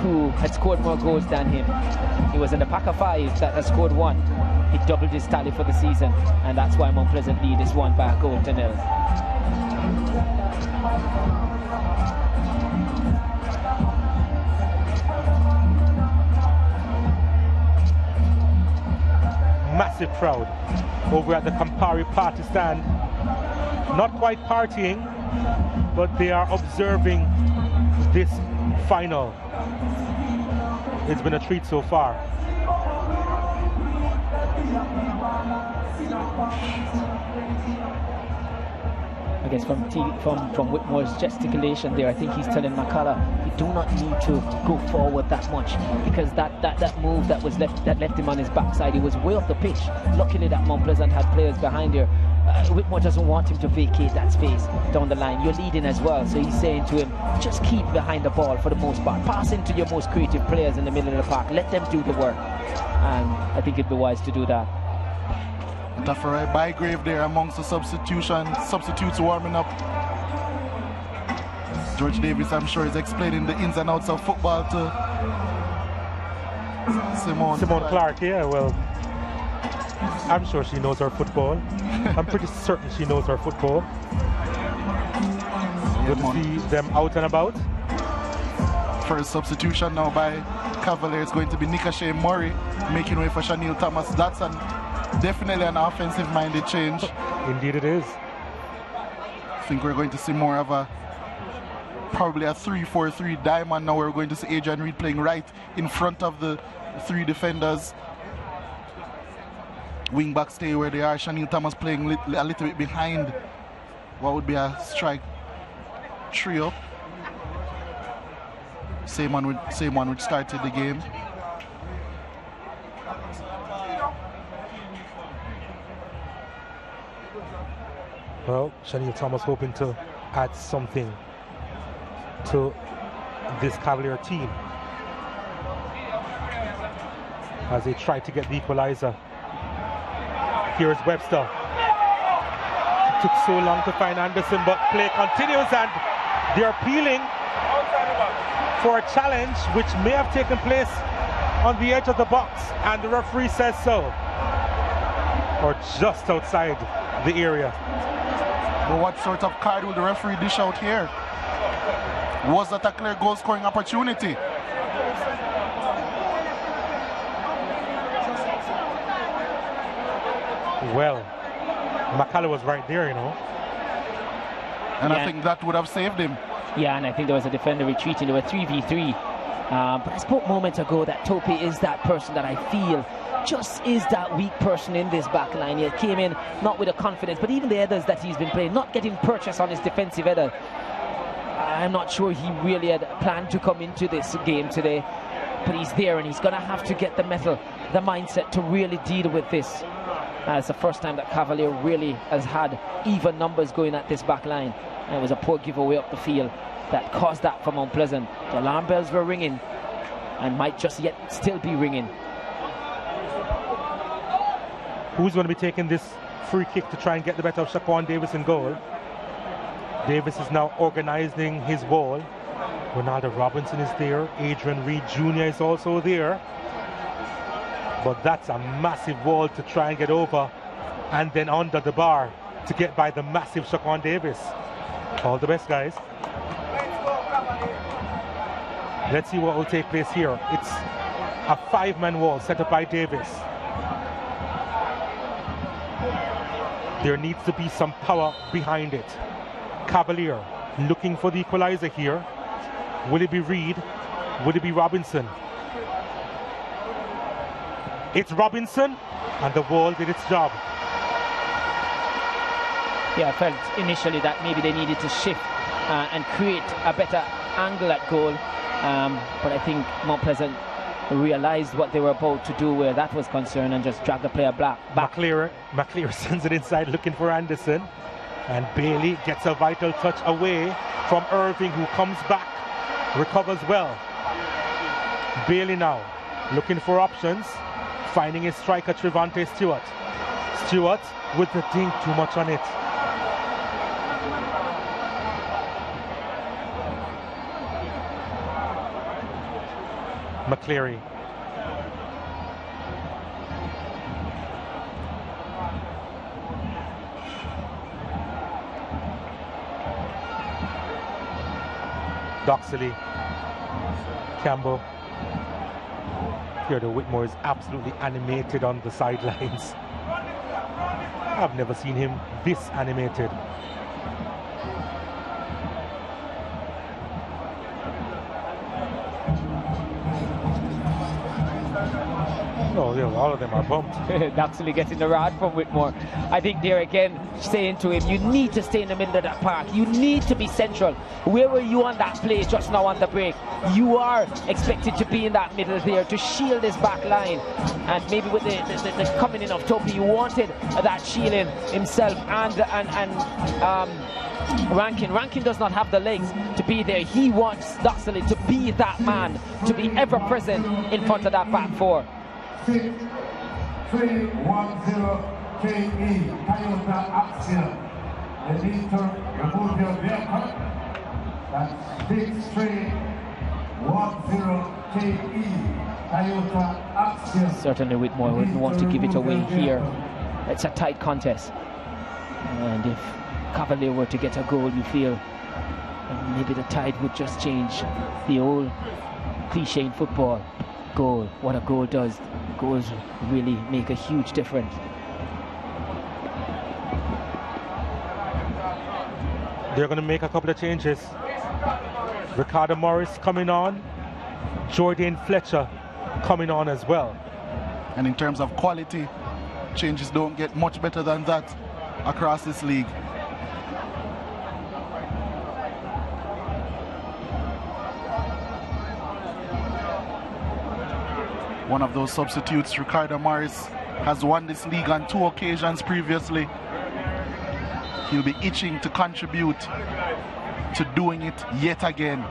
Speaker 2: who had scored more goals than him. He was in the pack of 5 that has scored 1. He doubled his tally for the season, and that's why Mount Pleasant lead is 1 by a goal to 0.
Speaker 1: Massive crowd over at the Campari party stand. Not quite partying, but they are observing this final. It's been a treat so far.
Speaker 2: I guess from Whitmore's gesticulation there, I think he's telling McCullough, you do not need to go forward that much, because that move that left him on his backside, he was way off the pitch. Luckily that Mount Pleasant had players behind here. Whitmore doesn't want him to vacate that space down the line. You're leading as well, so he's saying to him, just keep behind the ball for the most part. Pass into your most creative players in the middle of the park. Let them do the work. And I think it'd be wise to do that.
Speaker 3: Tafari Bygrave there amongst the substitutes warming up. George Davis, I'm sure, is explaining the ins and outs of football to Simone
Speaker 1: Clark. Yeah, well, I'm sure she knows her football. I'm pretty certain she knows her football. Good to see them out and about.
Speaker 3: First substitution now by Cavalier is going to be Nikashe Murray, making way for Chanel Thomas. That's definitely an offensive-minded change.
Speaker 1: Indeed it is.
Speaker 3: I think we're going to see more of probably a 3-4-3 diamond now. We're going to see Adrian Reed playing right in front of the 3 defenders. Wing back stay where they are. Chanel Thomas playing a little bit behind what would be a strike trio. Same one which started the game.
Speaker 1: Well, Chanel Thomas hoping to add something to this Cavalier team as they try to get the equalizer. Here's Webster. It took so long to find Anderson, but play continues, and they're appealing for a challenge which may have taken place on the edge of the box, and the referee says so, or just outside the area.
Speaker 3: But what sort of card will the referee dish out here? Was that a clear goal scoring opportunity?
Speaker 1: Well, McCullough was right there, you know.
Speaker 3: And I think that would have saved him.
Speaker 2: Yeah, and I think there was a defender retreating. There were 3v3. But I spoke moments ago that Tope is that person that I feel just is that weak person in this back line. He came in not with a confidence, but even the headers that he's been playing, not getting purchase on his defensive header. I'm not sure he really had planned to come into this game today, but he's there, and he's going to have to get the mettle, the mindset to really deal with this. It's the first time that Cavalier really has had even numbers going at this back line. And it was a poor giveaway up the field that caused that for Mount Pleasant. The alarm bells were ringing and might just yet still be ringing.
Speaker 1: Who's going to be taking this free kick to try and get the better of Shaquan Davis in goal? Davis is now organizing his ball. Ronaldo Robinson is there. Adrian Reed Jr. is also there. But that's a massive wall to try and get over, and then under the bar to get by the massive Shaquan Davis. All the best, guys. Let's see what will take place here. It's a 5-man wall set up by Davis. There needs to be some power behind it. Cavalier looking for the equalizer here. Will it be Reed? Will it be Robinson? It's Robinson, and the wall did its job.
Speaker 2: Yeah, I felt initially that maybe they needed to shift and create a better angle at goal. But I think Mount Pleasant realized what they were about to do where that was concerned and just dragged the player back.
Speaker 1: McClear sends it inside looking for Anderson, and Bailey gets a vital touch away from Irving, who comes back, recovers well. Bailey now looking for options, finding his striker Trevante Stewart. Stewart with the ding, too much on it. McCleary. Doxley, Campbell. Theodore Whitmore is absolutely animated on the sidelines. I've never seen him this animated. Oh, yeah, all of them are bumped.
Speaker 2: Actually getting the rod from Whitmore. I think they're again saying to him, you need to stay in the middle of that park. You need to be central. Where were you on that play just now on the break? You are expected to be in that middle there to shield this back line. And maybe with the coming in of Topi, you wanted that shielding himself and Rankin. Rankin does not have the legs to be there. He wants Doxley to be that man, to be ever present in front of that back four.
Speaker 5: 6-3-1-0 KE Toyota Axiom. You need to remove your vehicle. That's 6-3-1-0 KE Toyota Axiom.
Speaker 2: Certainly Whitmore wouldn't want to give it away here. It's a tight contest. And if Cavalier were to get a goal, you feel maybe the tide would just change. The old cliche in football, goal, what a goal does. Goals really make a huge difference.
Speaker 1: They're going to make a couple of changes. Ricardo Morris coming on, Jordan Fletcher coming on as well.
Speaker 3: And in terms of quality, changes don't get much better than that across this league. One of those substitutes, Ricardo Morris, has won this league on 2 occasions previously. He'll be itching to contribute to doing it yet again.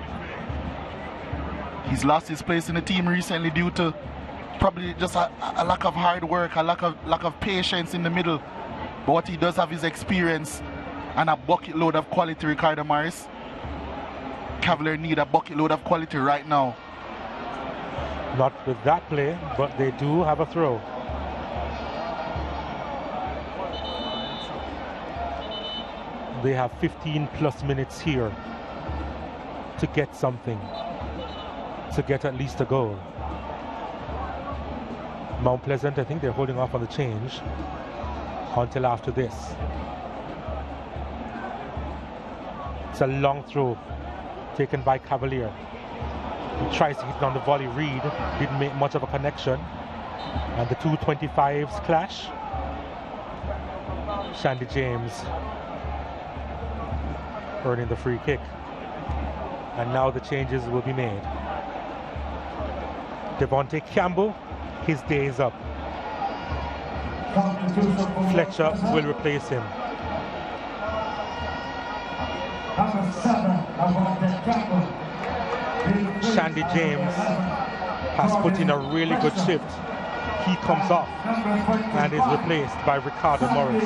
Speaker 3: He's lost his place in the team recently due to probably just a lack of hard work, a lack of patience in the middle. But what he does have is experience and a bucket load of quality, Ricardo Morris. Cavalier need a bucket load of quality right now.
Speaker 1: Not with that play, but they do have a throw. They have 15 plus minutes here to get something, to get at least a goal. Mount Pleasant, I think they're holding off on the change until after this. It's a long throw taken by Cavalier. He tries to hit it on the volley. Reed didn't make much of a connection. And the 225s clash. Shandy James earning the free kick. And now the changes will be made. Devontae Campbell, his day is up. Fletcher will replace him. Shandy James has put in a really good shift. He comes off and is replaced by Ricardo Morris.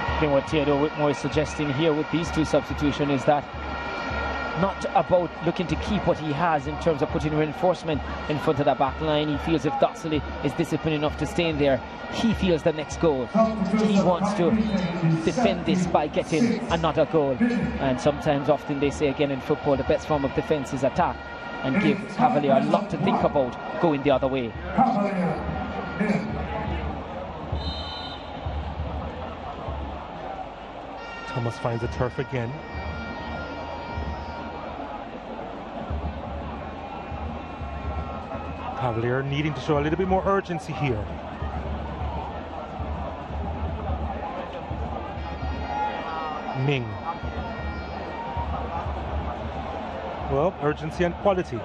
Speaker 2: I think what Theodore Whitmore is suggesting here with these two substitutions is that not about looking to keep what he has in terms of putting reinforcement in front of the back line. He feels if Doxley is disciplined enough to stay in there, he feels the next goal. He wants to defend this by getting another goal. And sometimes, often they say again in football, the best form of defense is attack, and give Cavalier a lot to think about going the other way.
Speaker 1: Thomas finds the turf again. Cavalier needing to show a little bit more urgency here. Ming. Well, urgency and quality.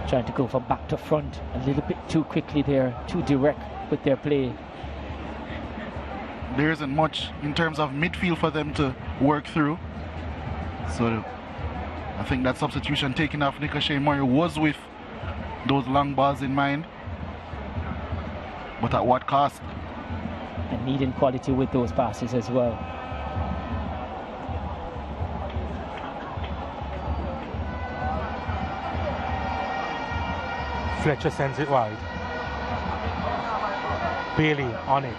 Speaker 2: Trying to go from back to front a little bit too quickly there, too direct with their play.
Speaker 3: There isn't much in terms of midfield for them to work through. So I think that substitution taken off Nico Shane Murray was with those long balls in mind. But at what cost?
Speaker 2: And needing quality with those passes as well.
Speaker 1: Fletcher sends it wide. Bailey on it.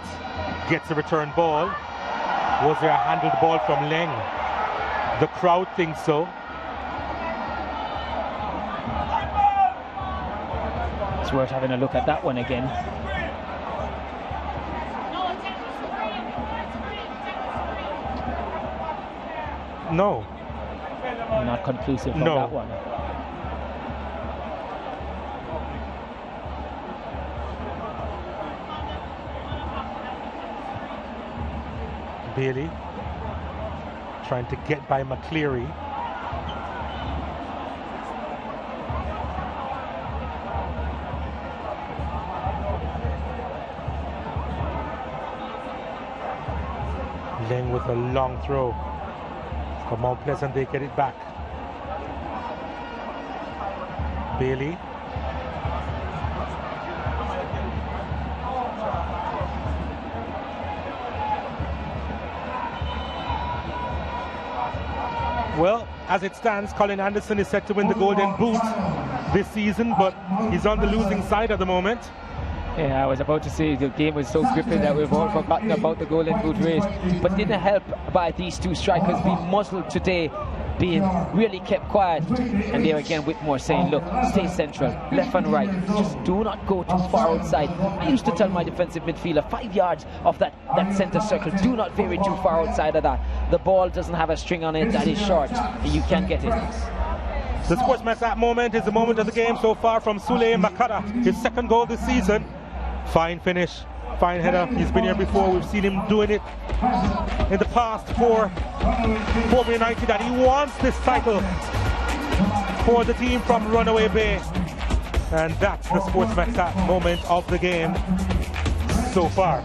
Speaker 1: Gets the return ball. Was there a handled ball from Leng? The crowd thinks so.
Speaker 2: It's worth having a look at that one again.
Speaker 1: No.
Speaker 2: Not conclusive on
Speaker 1: no.
Speaker 2: that one.
Speaker 1: Bailey trying to get by McCleary. Leng with a long throw. For Mount Pleasant, they get it back. Bailey. Well, as it stands, Colin Anderson is set to win the Golden Boot this season, but he's on the losing side at the moment.
Speaker 2: Yeah, I was about to say the game was so gripping that we've all forgotten about the Golden Boot race, but didn't help by these two strikers being muzzled today, being really kept quiet. And there again, Whitmore saying, look, stay central, left and right, just do not go too far outside. I used to tell my defensive midfielder, 5 yards of that center circle, do not vary too far outside of that. The ball doesn't have a string on it that is short, and you can't get it.
Speaker 1: The Sportsman's App moment is the moment of the game so far from Sule Makata, his second goal this season. Fine finish, fine header. He's been here before. We've seen him doing it in the past for United, and he wants this title for the team from Runaway Bay. And that's the Sportsman's App moment of the game so far.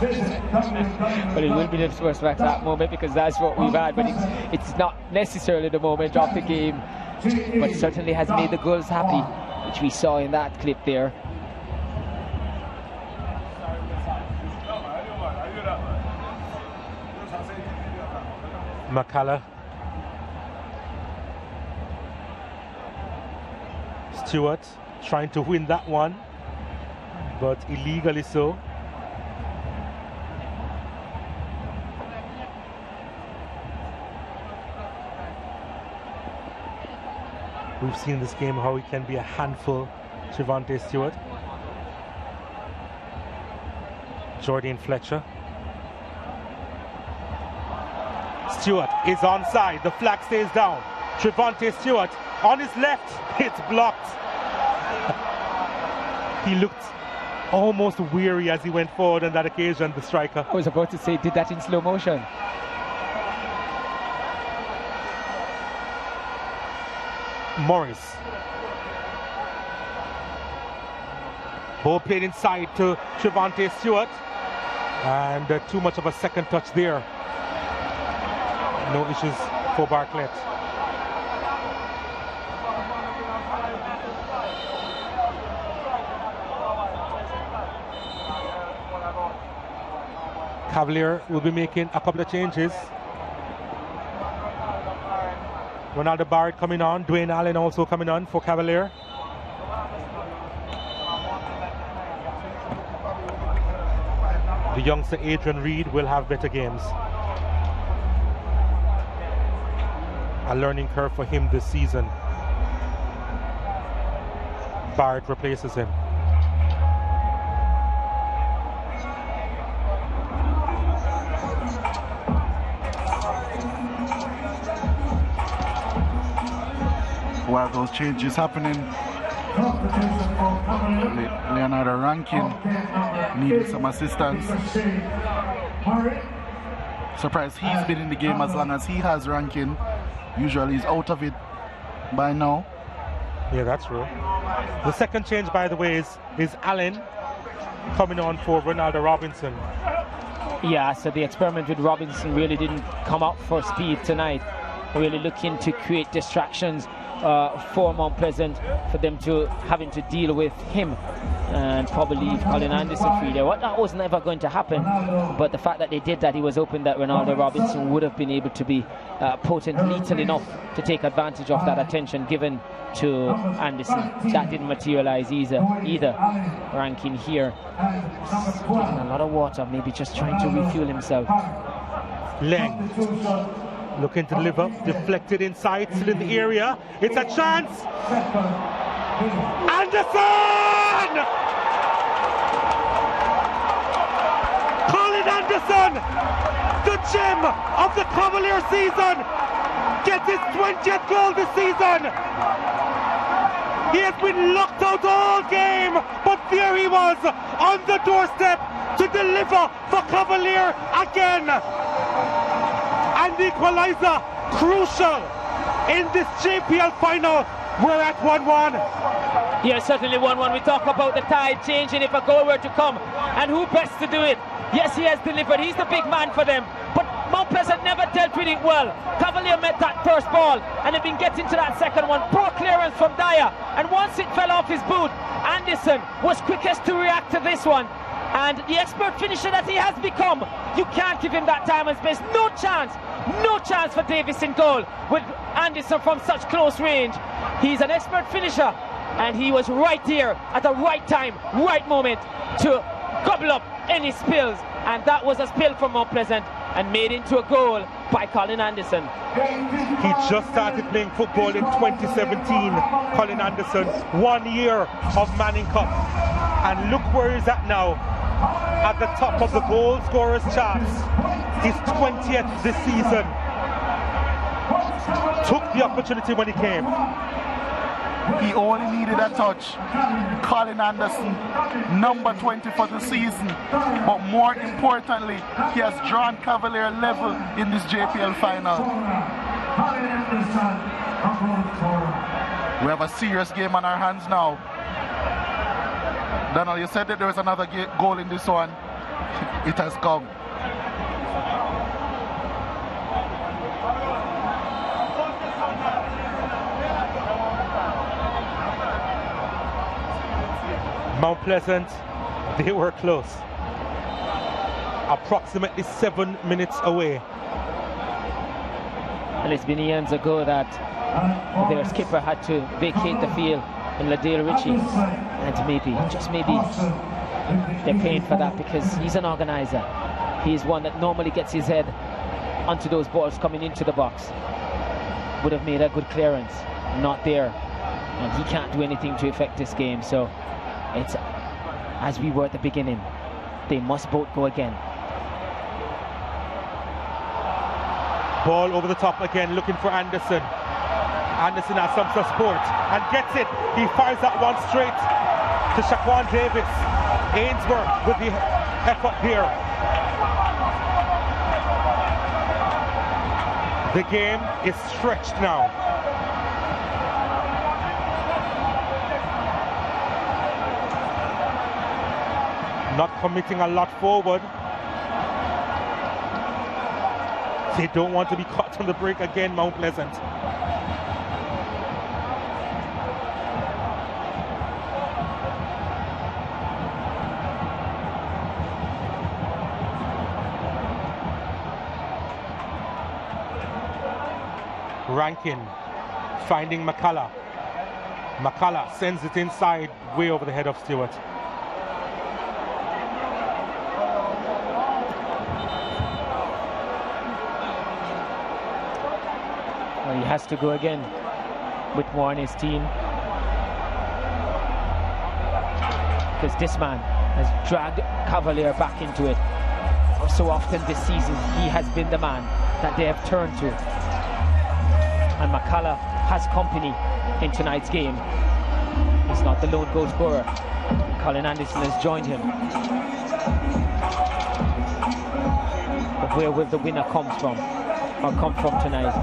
Speaker 2: But it will be the Sportsman's App moment because that's what we've had, but it's not necessarily the moment of the game, but certainly has made the girls happy, which we saw in that clip there.
Speaker 1: McCullough. Stewart trying to win that one, but illegally so. We've seen this game how he can be a handful, Trevante Stewart. Jordan Fletcher. Stewart is onside. The flag stays down. Trevante Stewart on his left. It's blocked. He looked almost weary as he went forward on that occasion, the striker.
Speaker 2: I was about to say, did that in slow motion.
Speaker 1: Morris. Ball played inside to Trevante Stewart. And too much of a second touch there. No issues for Bartlett. Cavalier will be making a couple of changes. Ronaldo Barrett coming on, Dwayne Allen also coming on for Cavalier. The youngster Adrian Reed will have better games. A learning curve for him this season. Barrett replaces him.
Speaker 3: While those changes happening, Leonardo Rankin needed some assistance. Surprised he's been in the game as long as he has. Rankin usually he's out of it by now.
Speaker 1: Yeah, that's true. The second change, by the way, is Allen coming on for Ronaldo Robinson.
Speaker 2: Yeah, so the experiment with Robinson really didn't come out for speed tonight. Really looking to create distractions for Mount Pleasant, for them to having to deal with him and probably leave Colin Anderson free there. That was never going to happen, but the fact that they did that, he was hoping that Ronaldo Robinson would have been able to be potent, lethal enough to take advantage of that attention given to Anderson. That didn't materialize either. Rankin here, getting a lot of water, maybe just trying to refuel himself.
Speaker 1: Leng looking to deliver, deflected inside, still in the area. It's a chance. Anderson! Colin Anderson, the gem of the Cavalier season, gets his 20th goal this season. He has been locked out all game, but there he was on the doorstep to deliver for Cavalier again. And the equaliser, crucial in this JPL final. We're at 1-1.
Speaker 2: Yeah, certainly 1-1. We talk about the tide changing if a goal were to come, and who best to do it? Yes, he has delivered. He's the big man for them, but Mount Pleasant never dealt with it well. Cavalier met that first ball, and they've been getting to that second one. Poor clearance from Dyer, and once it fell off his boot, Anderson was quickest to react to this one. And the expert finisher that he has become, you can't give him that time and space. No chance for Davis in goal with Anderson from such close range. He's an expert finisher, and he was right here at the right time, right moment to gobble up any spills, and that was a spill from Mount Pleasant and made into a goal by Colin Anderson.
Speaker 1: He just started playing football in 2017, Colin Anderson, 1 year of Manning Cup, and look where he's at now, at the top of the goal scorers charts. His 20th this season. Took the opportunity when he came.
Speaker 3: He only needed a touch. Colin Anderson, number 20 for the season. But more importantly, he has drawn Cavalier level in this JPL final. We have a serious game on our hands now. Donald, you said that there was another goal in this one. It has come.
Speaker 1: Mount Pleasant, they were close. Approximately 7 minutes away.
Speaker 2: And it's been years ago that their skipper had to vacate the field in Ladale Ritchie. And maybe, just maybe, they're paying for that because he's an organizer. He's one that normally gets his head onto those balls coming into the box. Would have made a good clearance. Not there. And he can't do anything to affect this game. So it's as we were at the beginning. They must both go again.
Speaker 1: Ball over the top again, looking for Anderson. Anderson has some support and gets it. He fires that one straight to Shaquan Davis. Ainsworth with the effort here. The game is stretched now. Not committing a lot forward. They don't want to be caught on the break again, Mount Pleasant. Rankin finding McCullough. McCullough sends it inside, way over the head of Stewart.
Speaker 2: Well, he has to go again with more on his team, because this man has dragged Cavalier back into it. So often this season he has been the man that they have turned to. And McCullough has company in tonight's game. He's not the lone goal scorer. Colin Anderson has joined him. But where will the winner come from tonight?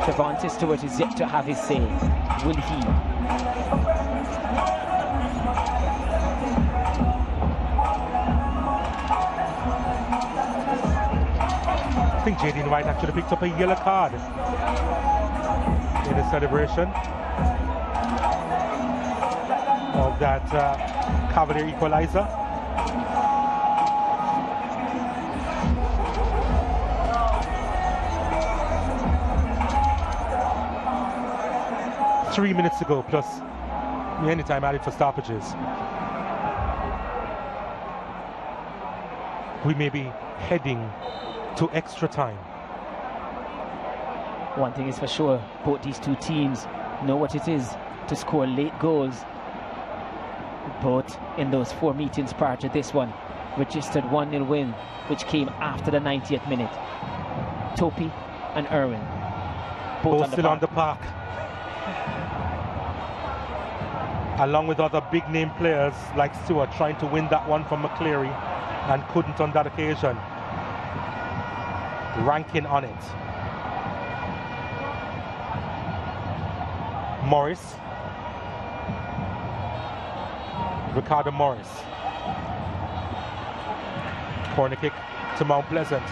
Speaker 2: Trevante Stewart is yet to have his say. Will he?
Speaker 1: I think Jaden White actually picked up a yellow card in the celebration. of that Cavalier equalizer. Three minutes to go, plus any time added for stoppages. We may be heading to extra time.
Speaker 2: One thing is for sure, both these two teams know what it is to score late goals. Both in those 4 meetings prior to this one registered 1-0 win, which came after the 90th minute. Topi and Irwin both
Speaker 1: still on the park, along with other big name players like Stewart trying to win that one from McCleary and couldn't on that occasion. Ranking on it. Morris. Ricardo Morris. Corner kick to Mount Pleasant.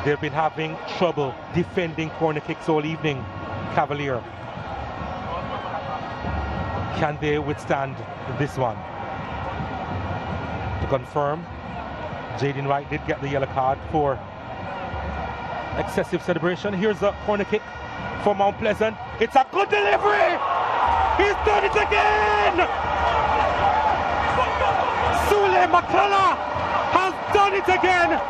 Speaker 1: They've been having trouble defending corner kicks all evening, Cavalier. Can they withstand this one? To confirm, Jaden Wright did get the yellow card for excessive celebration. Here's a corner kick for Mount Pleasant. It's a good delivery! He's done it again! Sule McCullough has done it again!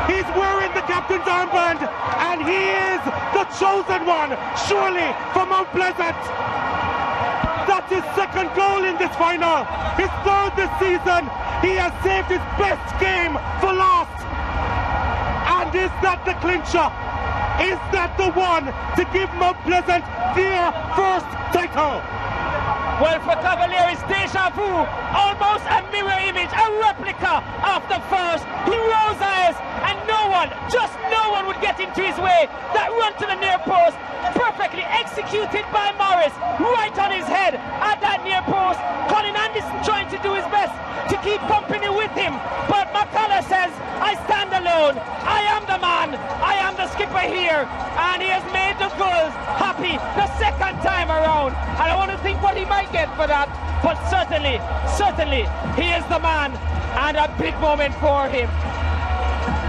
Speaker 1: He's wearing the captain's armband, and he is the chosen one, surely, for Mount Pleasant. That's his second goal in this final, his third this season. He has saved his best game for last. And is that the clincher? Is that the one to give Mount Pleasant their first title?
Speaker 2: Well, for Cavalier, it's deja vu, almost a mirror image, a replica of the first. He rose eyes, and no one, just no one would get into his way. That run to the near post, perfectly executed by Morris, right on his head at that near post. Colin Anderson trying to do his best to keep company with him, but McCullough says, I stand alone, I am the man, I am the skipper here, and he has made the Gulls happy the second time around. I don't want to think what he might get for that, but certainly he is the man, and a big moment for him.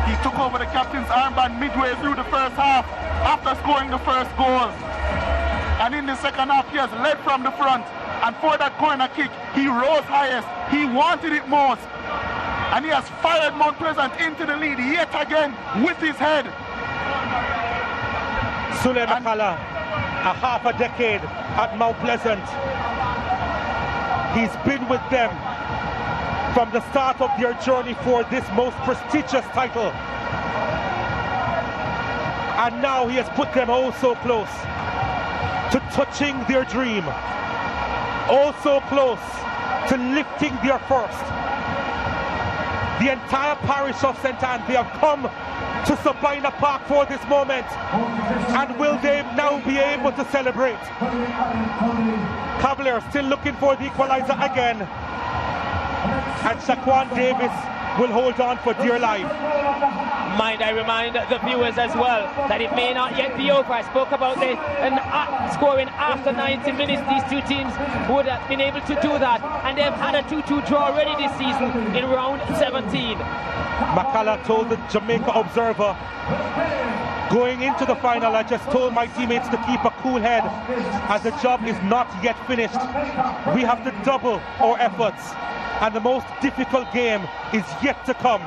Speaker 3: He took over the captain's armband midway through the first half after scoring the first goal, and in the second half he has led from the front, and for that corner kick he rose highest, he wanted it most, and he has fired Mount Pleasant into the lead yet again with his head.
Speaker 1: Sule McCullough, a half a decade at Mount Pleasant. He's been with them from the start of their journey for this most prestigious title. And now he has put them oh so close to touching their dream. Oh so close to lifting their first. The entire parish of St. Anne, they have come to Sabina Park for this moment. And will they now be able to celebrate? Cavalier still looking for the equalizer again. And Shaquan Davis will hold on for dear life.
Speaker 2: Mind I remind the viewers as well that it may not yet be over. I spoke about the scoring after 90 minutes. These two teams would have been able to do that, and they've had a 2-2 draw already this season in round 17.
Speaker 1: McCullough told the Jamaica Observer, going into the final, I just told my teammates to keep a cool head as the job is not yet finished. We have to double our efforts, and the most difficult game is yet to come.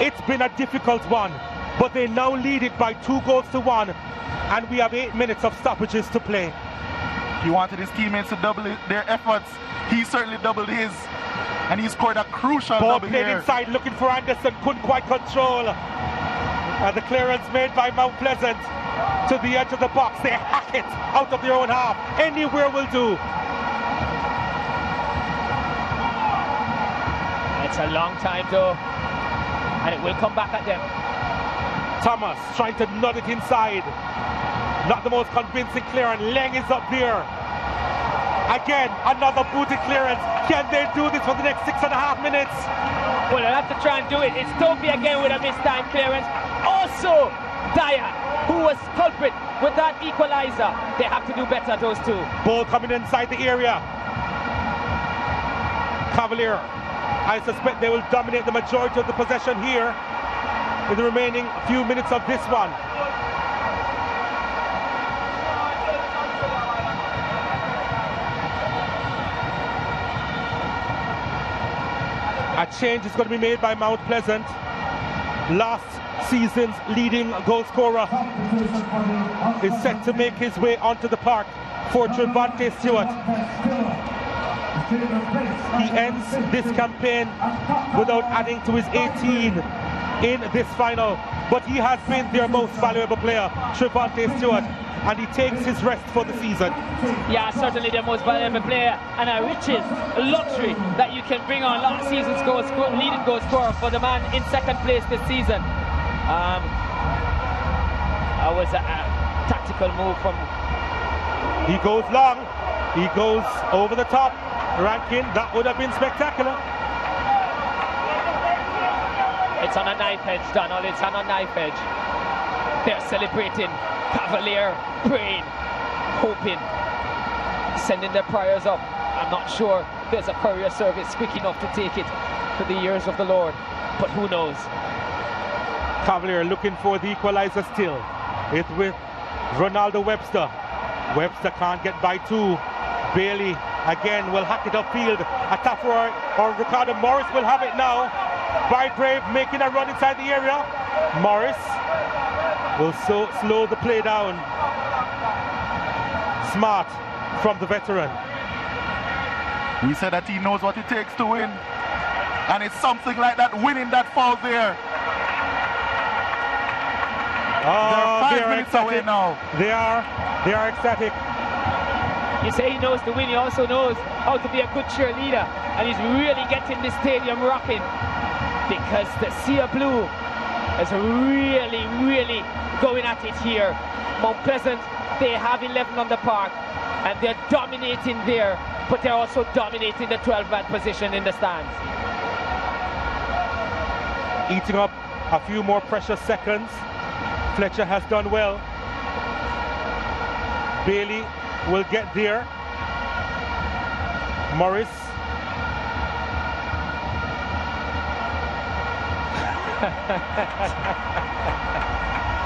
Speaker 1: It's been a difficult one, but they now lead it by 2-1, and we have 8 minutes of stoppages to play.
Speaker 3: He wanted his teammates to double their efforts. He certainly doubled his, and he scored a crucial
Speaker 1: ball
Speaker 3: double
Speaker 1: played
Speaker 3: here.
Speaker 1: inside, looking for Anderson, couldn't quite control. And the clearance made by Mount Pleasant to the edge of the box. They hack it out of their own half. Anywhere will do.
Speaker 2: It's a long time though, and it will come back at them.
Speaker 1: Thomas trying to nut it inside. Not the most convincing clearance. Leng is up there. Again, another booty clearance. Can they do this for the next 6.5 minutes?
Speaker 2: Well, they'll have to try and do it. It's Topi again with a missed time clearance. Also, Dyer who was culprit with that equalizer. They have to do better, those two.
Speaker 1: Ball coming inside the area. Cavalier, I suspect they will dominate the majority of the possession here in the remaining few minutes of this one. A change is going to be made by Mount Pleasant. Last season's leading goal scorer is set to make his way onto the park for Tristate Stewart. He ends this campaign without adding to his 18 in this final, but he has been their most valuable player, Tristate Stewart, and he takes his rest for the season.
Speaker 2: Yeah, certainly the most valuable player, and a riches, a luxury that you can bring on last season's leading goal scorer for the man in second place this season. That was a tactical move from...
Speaker 1: He goes long, he goes over the top, Rankin, that would have been spectacular.
Speaker 2: It's on a knife edge, Donald, it's on a knife edge. They're celebrating, Cavalier, praying, hoping, sending their prayers up. I'm not sure there's a courier service quick enough to take it to the ears of the Lord, but who knows.
Speaker 1: Cavalier looking for the equalizer still. It's with Ronaldo Webster. Webster can't get by two. Bailey again will hack it upfield. Atafur or Ricardo Morris will have it now. Bygrave making a run inside the area. Morris will slow the play down. Smart from the veteran.
Speaker 3: We said that he knows what it takes to win. And it's something like that winning that falls there.
Speaker 1: Oh,
Speaker 3: they're 5 minutes away now.
Speaker 1: They are ecstatic.
Speaker 2: You say he knows to win, he also knows how to be a good cheerleader, and he's really getting the stadium rocking, because the Sea of Blue is really going at it here. Mount Pleasant, they have 11 on the park, and they're dominating there, but they're also dominating the 12-man position in the stands.
Speaker 1: Eating up a few more precious seconds. Fletcher has done well. Bailey will get there. Morris.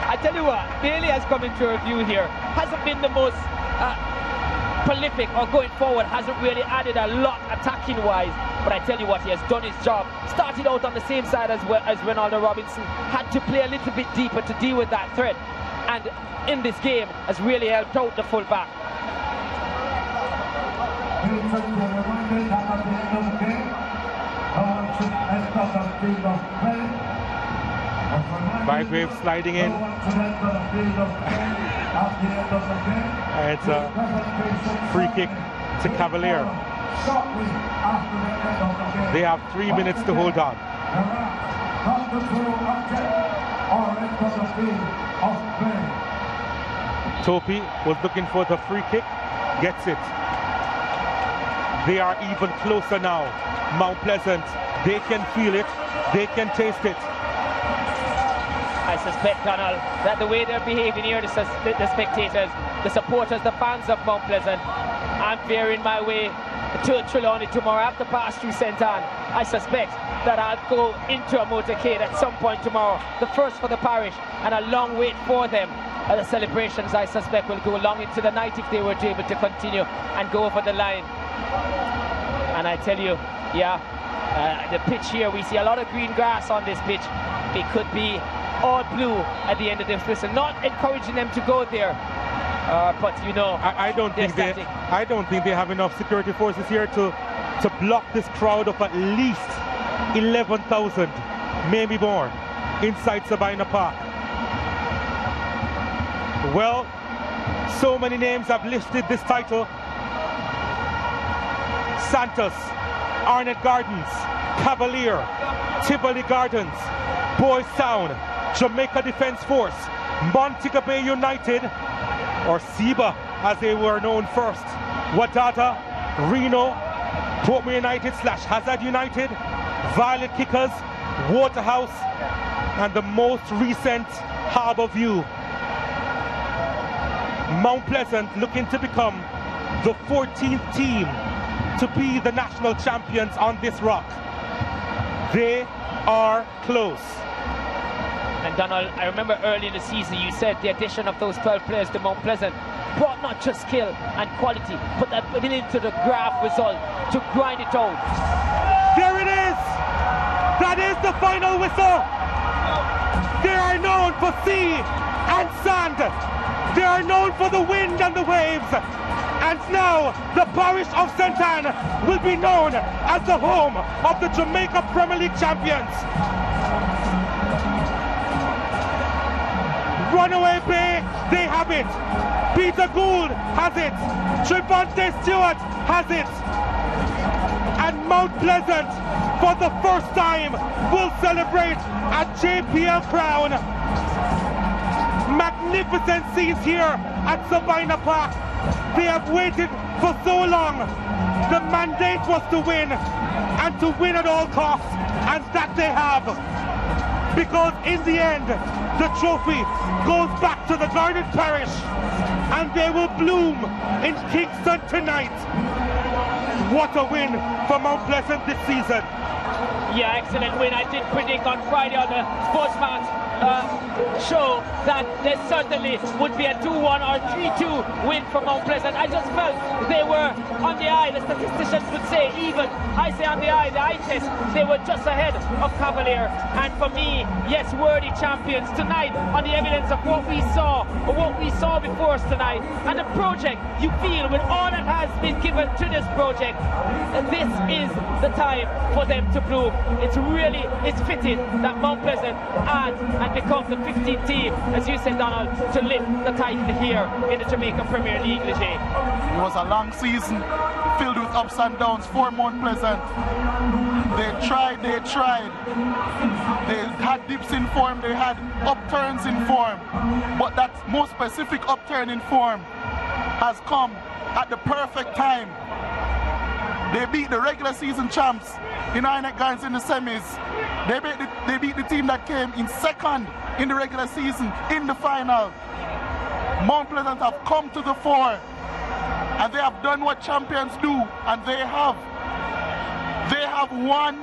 Speaker 2: I tell you what, Bailey has come into review here. Hasn't been the most prolific or going forward, hasn't really added a lot attacking wise, but I tell you what, he has done his job. Started out on the same side as well as Ronaldo Robinson, had to play a little bit deeper to deal with that threat, and in this game has really helped out the full-back.
Speaker 1: Bygrave sliding in. It's a free kick to Cavalier. They have 3 minutes to hold on. Topi was looking for the free kick, gets it. They are even closer now. Mount Pleasant, they can feel it, they can taste it.
Speaker 2: I suspect, Donald, that the way they're behaving here, the spectators, the supporters, the fans of Mount Pleasant, I'm veering my way to Trelawney tomorrow. After pass through St. Anne, I suspect that I'll go into a motorcade at some point tomorrow, the first for the parish, and a long wait for them. The celebrations, I suspect, will go long into the night if they were able to continue and go over the line. And I tell you, yeah, the pitch here, we see a lot of green grass on this pitch. It could be all blue at the end of this whistle. Not encouraging them to go there, but you know,
Speaker 1: I don't think they have enough security forces here to block this crowd of at least 11,000, maybe more, inside Sabina Park. Well, so many names have listed this title. Santos, Arnett Gardens, Cavalier, Tivoli Gardens, Boys Town, Jamaica Defence Force, Montego Bay United, or SEBA as they were known first, Wadada, Reno, Portmore United / Hazard United, Violet Kickers, Waterhouse, and the most recent Harbour View. Mount Pleasant looking to become the 14th team to be the national champions on this rock. They are close.
Speaker 2: And Donald, I remember early in the season you said the addition of those 12 players to Mount Pleasant brought not just skill and quality, but the ability to the graph result, to grind it out.
Speaker 1: There it is! That is the final whistle! They are known for sea and sand. They are known for the wind and the waves. And now the parish of St. Anne will be known as the home of the Jamaica Premier League champions. Runaway Bay, they have it. Peter Gould has it. Trevante Stewart has it. And Mount Pleasant, for the first time, will celebrate a JPL crown. Magnificent scenes here at Sabina Park. They have waited for so long. The mandate was to win, and to win at all costs, and that they have. Because in the end, the trophy goes back to the Garden Parish, and they will bloom in Kingston tonight. What a win for Mount Pleasant this season.
Speaker 2: Yeah, excellent win. I did predict on Friday on the Sportsman show that there certainly would be a 2-1 or 3-2 win for Mount Pleasant. I just felt they were on the eye. The statisticians would say even. I say on the eye, the eye test, they were just ahead of Cavalier. And for me, yes, worthy champions tonight on the evidence of what we saw, or what we saw before us tonight. And the project, you feel with all that has been given to this project, this is the time for them to bloom. It's fitting that Mount Pleasant adds and becomes the 15th team, as you said, Donald, to lift the title here in the Jamaica Premier League, Leger.
Speaker 3: It was a long season filled with ups and downs for Mount Pleasant. They tried. They had dips in form, they had upturns in form, but that most specific upturn in form has come at the perfect time. They beat the regular season champs in Iron Guns in the semis. They beat the team that came in second in the regular season in the final. Mount Pleasant have come to the fore, and they have done what champions do, and they have won.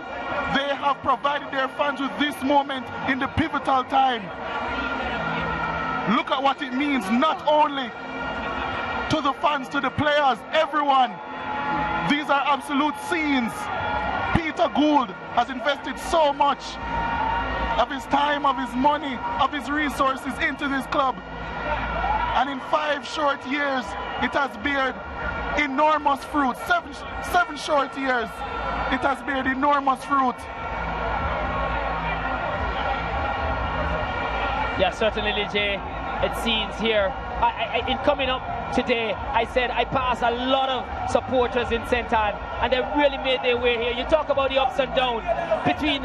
Speaker 3: They have provided their fans with this moment in the pivotal time. Look at what it means, not only to the fans, to the players, everyone. These are absolute scenes. Peter Gould has invested so much of his time, of his money, of his resources into this club. And in 5 short years, it has beared enormous fruit. Seven short years, it has beared enormous fruit.
Speaker 2: Yeah, certainly, Leger. It seems here. In coming up today, I said I passed a lot of supporters in St. Anne, and they really made their way here. You talk about the ups and downs between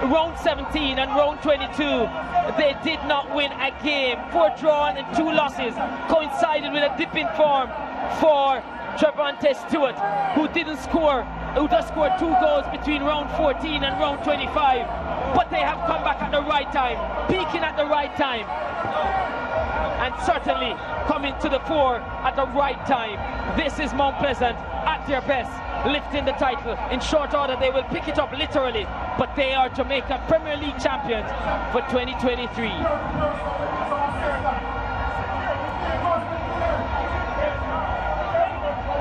Speaker 2: round 17 and round 22. They did not win a game. 4 drawn and 2 losses coincided with a dip in form for Trevante Stewart, who didn't score, who just scored 2 goals between round 14 and round 25. But they have come back at the right time, peaking at the right time, and certainly coming to the fore at the right time. This is Mount Pleasant at their best, lifting the title. In short order, they will pick it up literally, but they are Jamaica Premier League champions for 2023.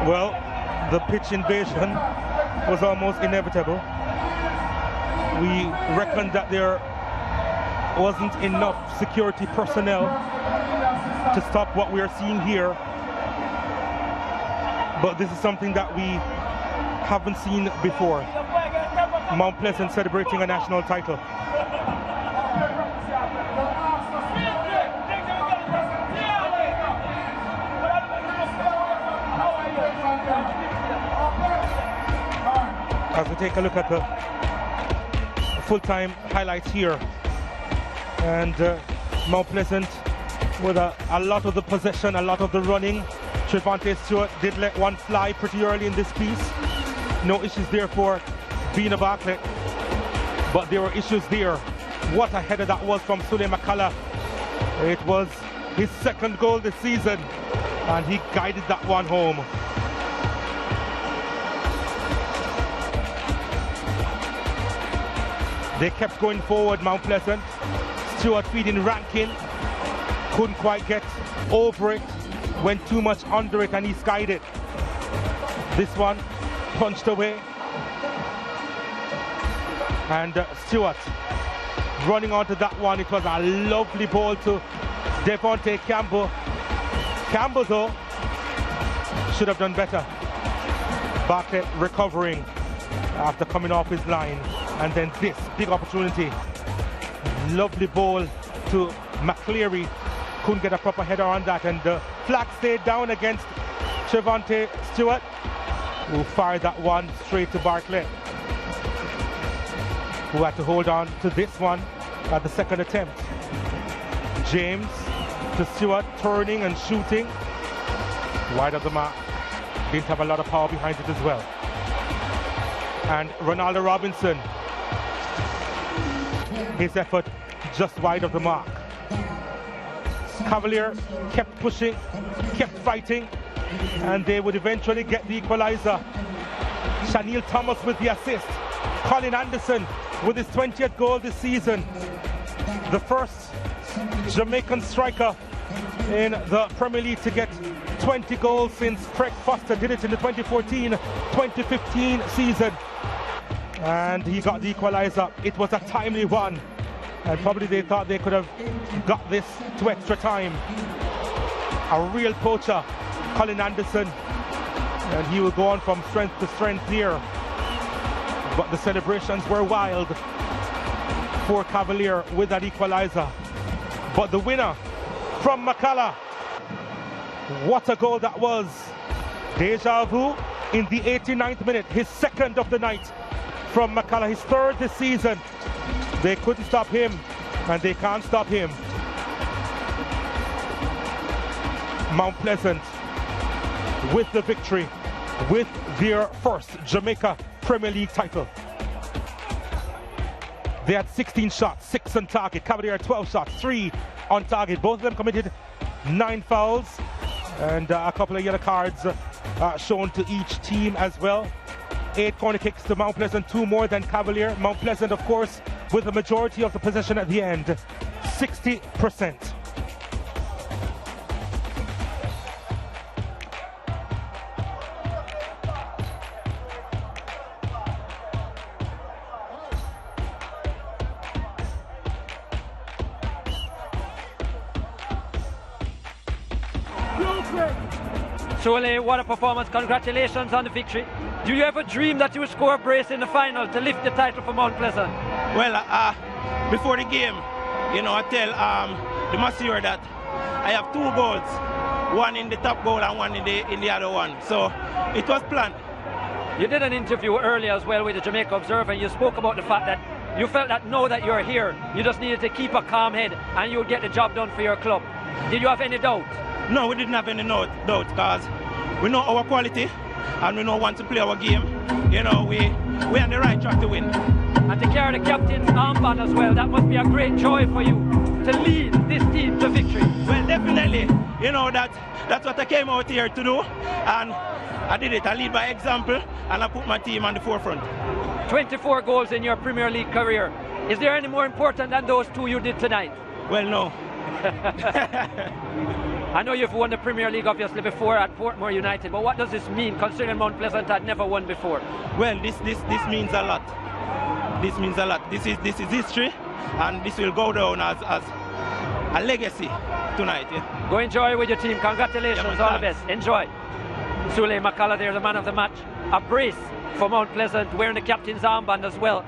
Speaker 1: Well, the pitch invasion was almost inevitable. We reckoned that there wasn't enough security personnel to stop what we are seeing here, but this is something that we haven't seen before. Mount Pleasant celebrating a national title. As we take a look at the full-time highlights here, and Mount Pleasant with a lot of the possession, a lot of the running. Trevante Stewart did let one fly pretty early in this piece. No issues there for Bina Bartlett, but there were issues there. What a header that was from Sule Makala. It was his 2nd goal this season. and he guided that one home. They kept going forward, Mount Pleasant. Stewart feeding Rankin, couldn't quite get over it, went too much under it, and he skied it. This one punched away, and Stewart running onto that one. It was a lovely ball to Devontae Campbell. Campbell, though, should have done better. Bartlett recovering after coming off his line, and then this big opportunity. Lovely ball to McCleary, couldn't get a proper header on that, and the flag stayed down against Trevante Stewart, who fired that one straight to Bartlett, who had to hold on to this one at the second attempt. James to Stewart, turning and shooting wide of the mark. Didn't have a lot of power behind it as well. And Ronaldo Robinson, his effort just wide of the mark. Cavalier kept pushing, kept fighting, and they would eventually get the equalizer. Shaniel Thomas with the assist. Colin Anderson with his 20th goal this season. The first Jamaican striker in the Premier League to get 20 goals since Craig Foster did it in the 2014-2015 season. And he got the equalizer. It was a timely one, and probably they thought they could have got this to extra time. A real poacher, Colin Anderson, and he will go on from strength to strength here. But the celebrations were wild for Cavalier with that equalizer. But the winner from McCalla, what a goal that was. Deja vu in the 89th minute, his second of the night from McCalla, his third this season. They couldn't stop him, and they can't stop him. Mount Pleasant with the victory, with their first Jamaica Premier League title. They had 16 shots, 6 on target. Cavalier had 12 shots, 3 on target. Both of them committed 9 fouls, and a couple of yellow cards shown to each team as well. 8 corner kicks to Mount Pleasant, 2 more than Cavalier. Mount Pleasant, of course, with the majority of the possession at the end, 60%.
Speaker 4: Sule, what a performance. Congratulations on the victory. Do you ever dream that you would score a brace in the final to lift the title for Mount Pleasant?
Speaker 6: Well, before the game, you know, I tell the masseur that I have 2 goals, one in the top goal and one in the other one. So it was planned.
Speaker 4: You did an interview earlier as well with the Jamaica Observer, and you spoke about the fact that you felt that now that you're here, you just needed to keep a calm head and you'll get the job done for your club. Did you have any doubt?
Speaker 6: No, we didn't have any doubt because we know our quality and we know want to play our game. You know, we're on the right track to win.
Speaker 4: And to carry the captain's armband as well, that must be a great joy for you to lead this team to victory.
Speaker 6: Well, definitely. You know, that's what I came out here to do, and I did it. I lead by example, and I put my team on the forefront.
Speaker 4: 24 goals in your Premier League career. Is there any more important than those 2 you did tonight?
Speaker 6: Well, no.
Speaker 4: I know you've won the Premier League obviously before at Portmore United, but what does this mean considering Mount Pleasant had never won before?
Speaker 6: Well, this means a lot. This means a lot. This is history, and this will go down as a legacy tonight. Yeah.
Speaker 4: Go enjoy with your team. Congratulations, all the best. Enjoy. Sule McCalla there, the man of the match. A brace for Mount Pleasant, wearing the captain's armband as well.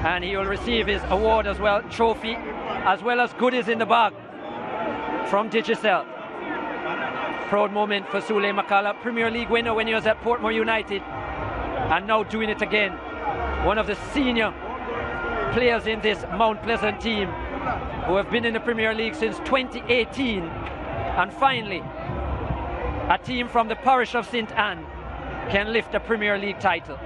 Speaker 4: And he will receive his award as well, trophy, as well as goodies in the bag from Digicel. Proud moment for Sule McCalla, Premier League winner when he was at Portmore United, and now doing it again. One of the senior players in this Mount Pleasant team who have been in the Premier League since 2018, and finally a team from the parish of St. Anne can lift a Premier League title.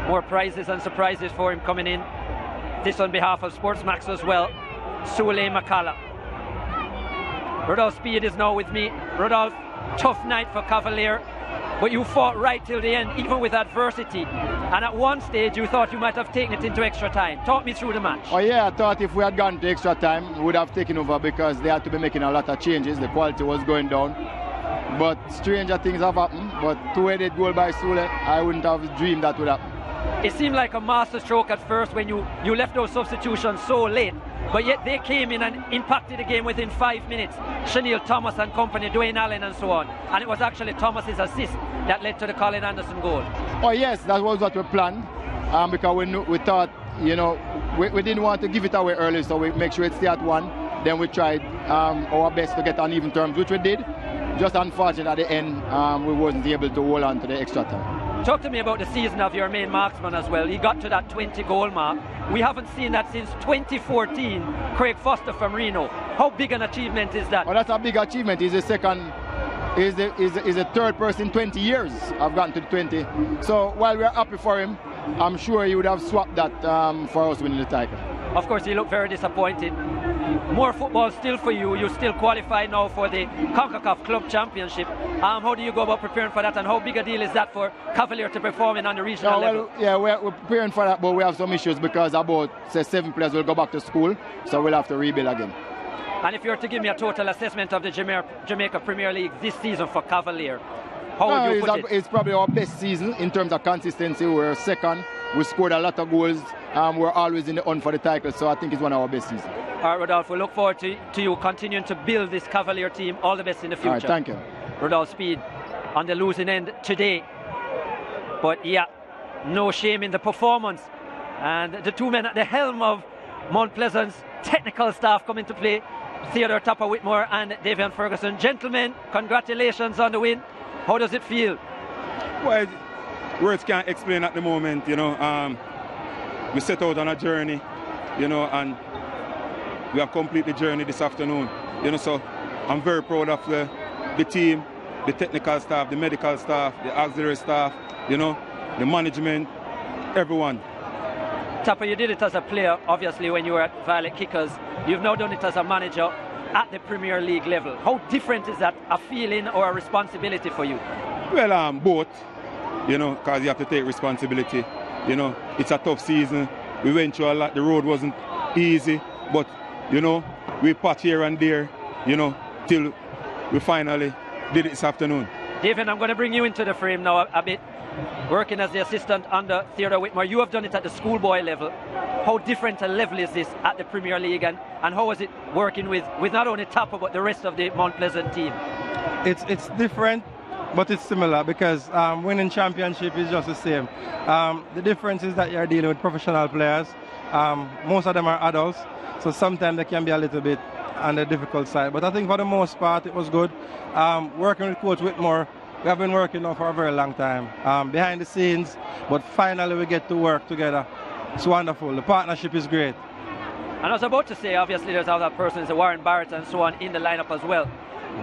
Speaker 4: More prizes and surprises for him coming in. This on behalf of Sportsmax as well. Sule McCalla. Rudolph Speed is now with me. Rudolph, tough night for Cavalier, but you fought right till the end, even with adversity. And at one stage, you thought you might have taken it into extra time. Talk me through the match.
Speaker 7: Oh yeah, I thought if we had gone to extra time, we would have taken over because they had to be making a lot of changes. The quality was going down. But stranger things have happened. But two-headed goal by Sule, I wouldn't have dreamed that would happen.
Speaker 4: It seemed like a masterstroke at first when you left those substitutions so late. But yet they came in and impacted the game within 5 minutes. Chanel Thomas and company, Dwayne Allen and so on. And it was actually Thomas's assist that led to the Colin Anderson goal.
Speaker 7: Oh yes, that was what we planned. Because we thought, you know, we didn't want to give it away early, so we make sure it stay at 1. Then we tried our best to get on even terms, which we did. Just unfortunate at the end, we wasn't able to hold on to the extra time.
Speaker 4: Talk to me about the season of your main marksman as well. He got to that 20 goal mark. We haven't seen that since 2014, Craig Foster from Reno. How big an achievement is that?
Speaker 7: Well, that's a big achievement. He's the second, he's the third person in 20 years I've gotten to the 20. So while we're happy for him, I'm sure he would have swapped that for us winning the title.
Speaker 4: Of course, he looked very disappointed. More football still for you. You still qualify now for the CONCACAF Club Championship. How do you go about preparing for that, and how big a deal is that for Cavalier to perform in on the regional level?
Speaker 7: Yeah, we're preparing for that, but we have some issues because about, say, 7 players will go back to school, so we'll have to rebuild again.
Speaker 4: And if you were to give me a total assessment of the Jamaica Premier League this season for Cavalier, how would you put it?
Speaker 7: It's probably our best season in terms of consistency. We're second. We scored a lot of goals. We're always in the hunt for the title, so I think it's one of our best seasons.
Speaker 4: All right, Rodolphe, we look forward to you continuing to build this Cavalier team. All the best in the future.
Speaker 7: All right, thank you.
Speaker 4: Rodolphe Speed on the losing end today. But yeah, no shame in the performance. And the two men at the helm of Mount Pleasant's technical staff come into play, Theodore Tapper-Whitmore and Davian Ferguson. Gentlemen, congratulations on the win. How does it feel?
Speaker 8: Well, words can't explain at the moment, you know. We set out on a journey, you know, and we have completed the journey this afternoon, you know, so I'm very proud of the team, the technical staff, the medical staff, the auxiliary staff, you know, the management, everyone.
Speaker 4: Tapper, you did it as a player, obviously, when you were at Violet Kickers. You've now done it as a manager at the Premier League level. How different is that, a feeling or a responsibility for you?
Speaker 8: Well, both, you know, because you have to take responsibility. You know, it's a tough season. We went through a lot. The road wasn't easy, but, you know, we patched here and there, you know, till we finally did it this afternoon.
Speaker 4: David, I'm going to bring you into the frame now a bit. Working as the assistant under Theodore Whitmore, you have done it at the schoolboy level. How different a level is this at the Premier League, and how is it working with not only Tapper but the rest of the Mount Pleasant team?
Speaker 9: It's different, but it's similar because winning championship is just the same. The difference is that you're dealing with professional players. Most of them are adults, so sometimes they can be a little bit on the difficult side. But I think for the most part it was good. Working with Coach Whitmore, we have been working now for a very long time, behind the scenes, but finally we get to work together. It's wonderful. The partnership is great.
Speaker 4: And I was about to say, obviously there's other persons, Warren Barrett and so on, in the lineup as well.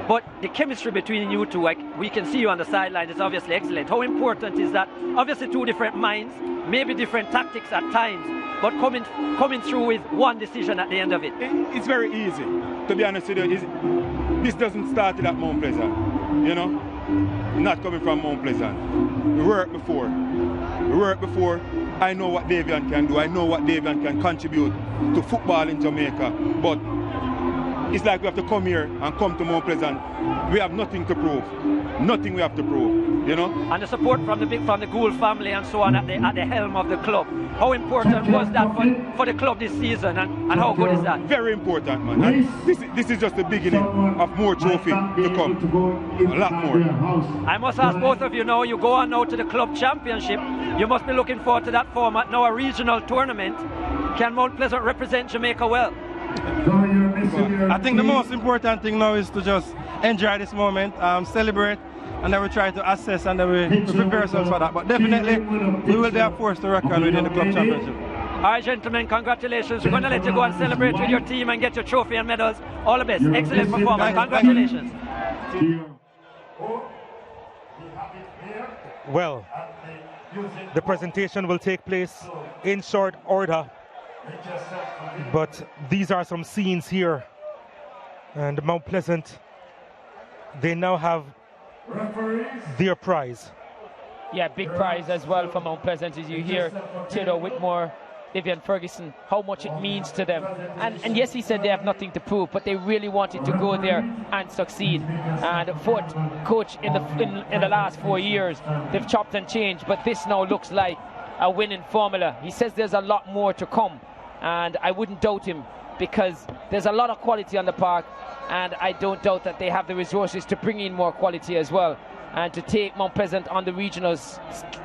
Speaker 4: But the chemistry between you two, like we can see you on the sideline, is obviously excellent. How important is that? Obviously two different minds, maybe different tactics at times, but coming through with one decision at the end of it.
Speaker 8: It's very easy, to be honest with you. This doesn't start at Mount Pleasant, you know? Not coming from Mount Pleasant. We worked before. I know what Davian can do. I know what Davian can contribute to football in Jamaica. But it's like we have to come here and come to Mount Pleasant. We have nothing to prove. Nothing we have to prove, you know?
Speaker 4: And the support from the Gould family and so on at the helm of the club. How important was that for the club this season, and how good is that?
Speaker 8: Very important, man. And this is just the beginning of more trophy to come. A lot more.
Speaker 4: I must ask both of you now, you go on now to the club championship. You must be looking forward to that format, now a regional tournament. Can Mount Pleasant represent Jamaica well?
Speaker 9: I think the most important thing now is to just enjoy this moment, celebrate, and then we try to assess and then we prepare ourselves for that. But definitely, we will be a force to reckon within the club championship.
Speaker 4: All right, gentlemen, congratulations. We're going to let you go and celebrate with your team and get your trophy and medals. All the best. Excellent performance. Congratulations.
Speaker 1: Well, the presentation will take place in short order. But these are some scenes here. And Mount Pleasant, they now have their prize.
Speaker 2: Yeah, big prize as well for Mount Pleasant, as you hear Theodore Whitmore, Vivian Ferguson, how much it means to them. And yes, he said they have nothing to prove, but they really wanted to go there and succeed. And fourth coach in the last 4 years, they've chopped and changed, but this now looks like a winning formula. He says there's a lot more to come, and I wouldn't doubt him, because there's a lot of quality on the park, and I don't doubt that they have the resources to bring in more quality as well. And to take Mount Pleasant on the regional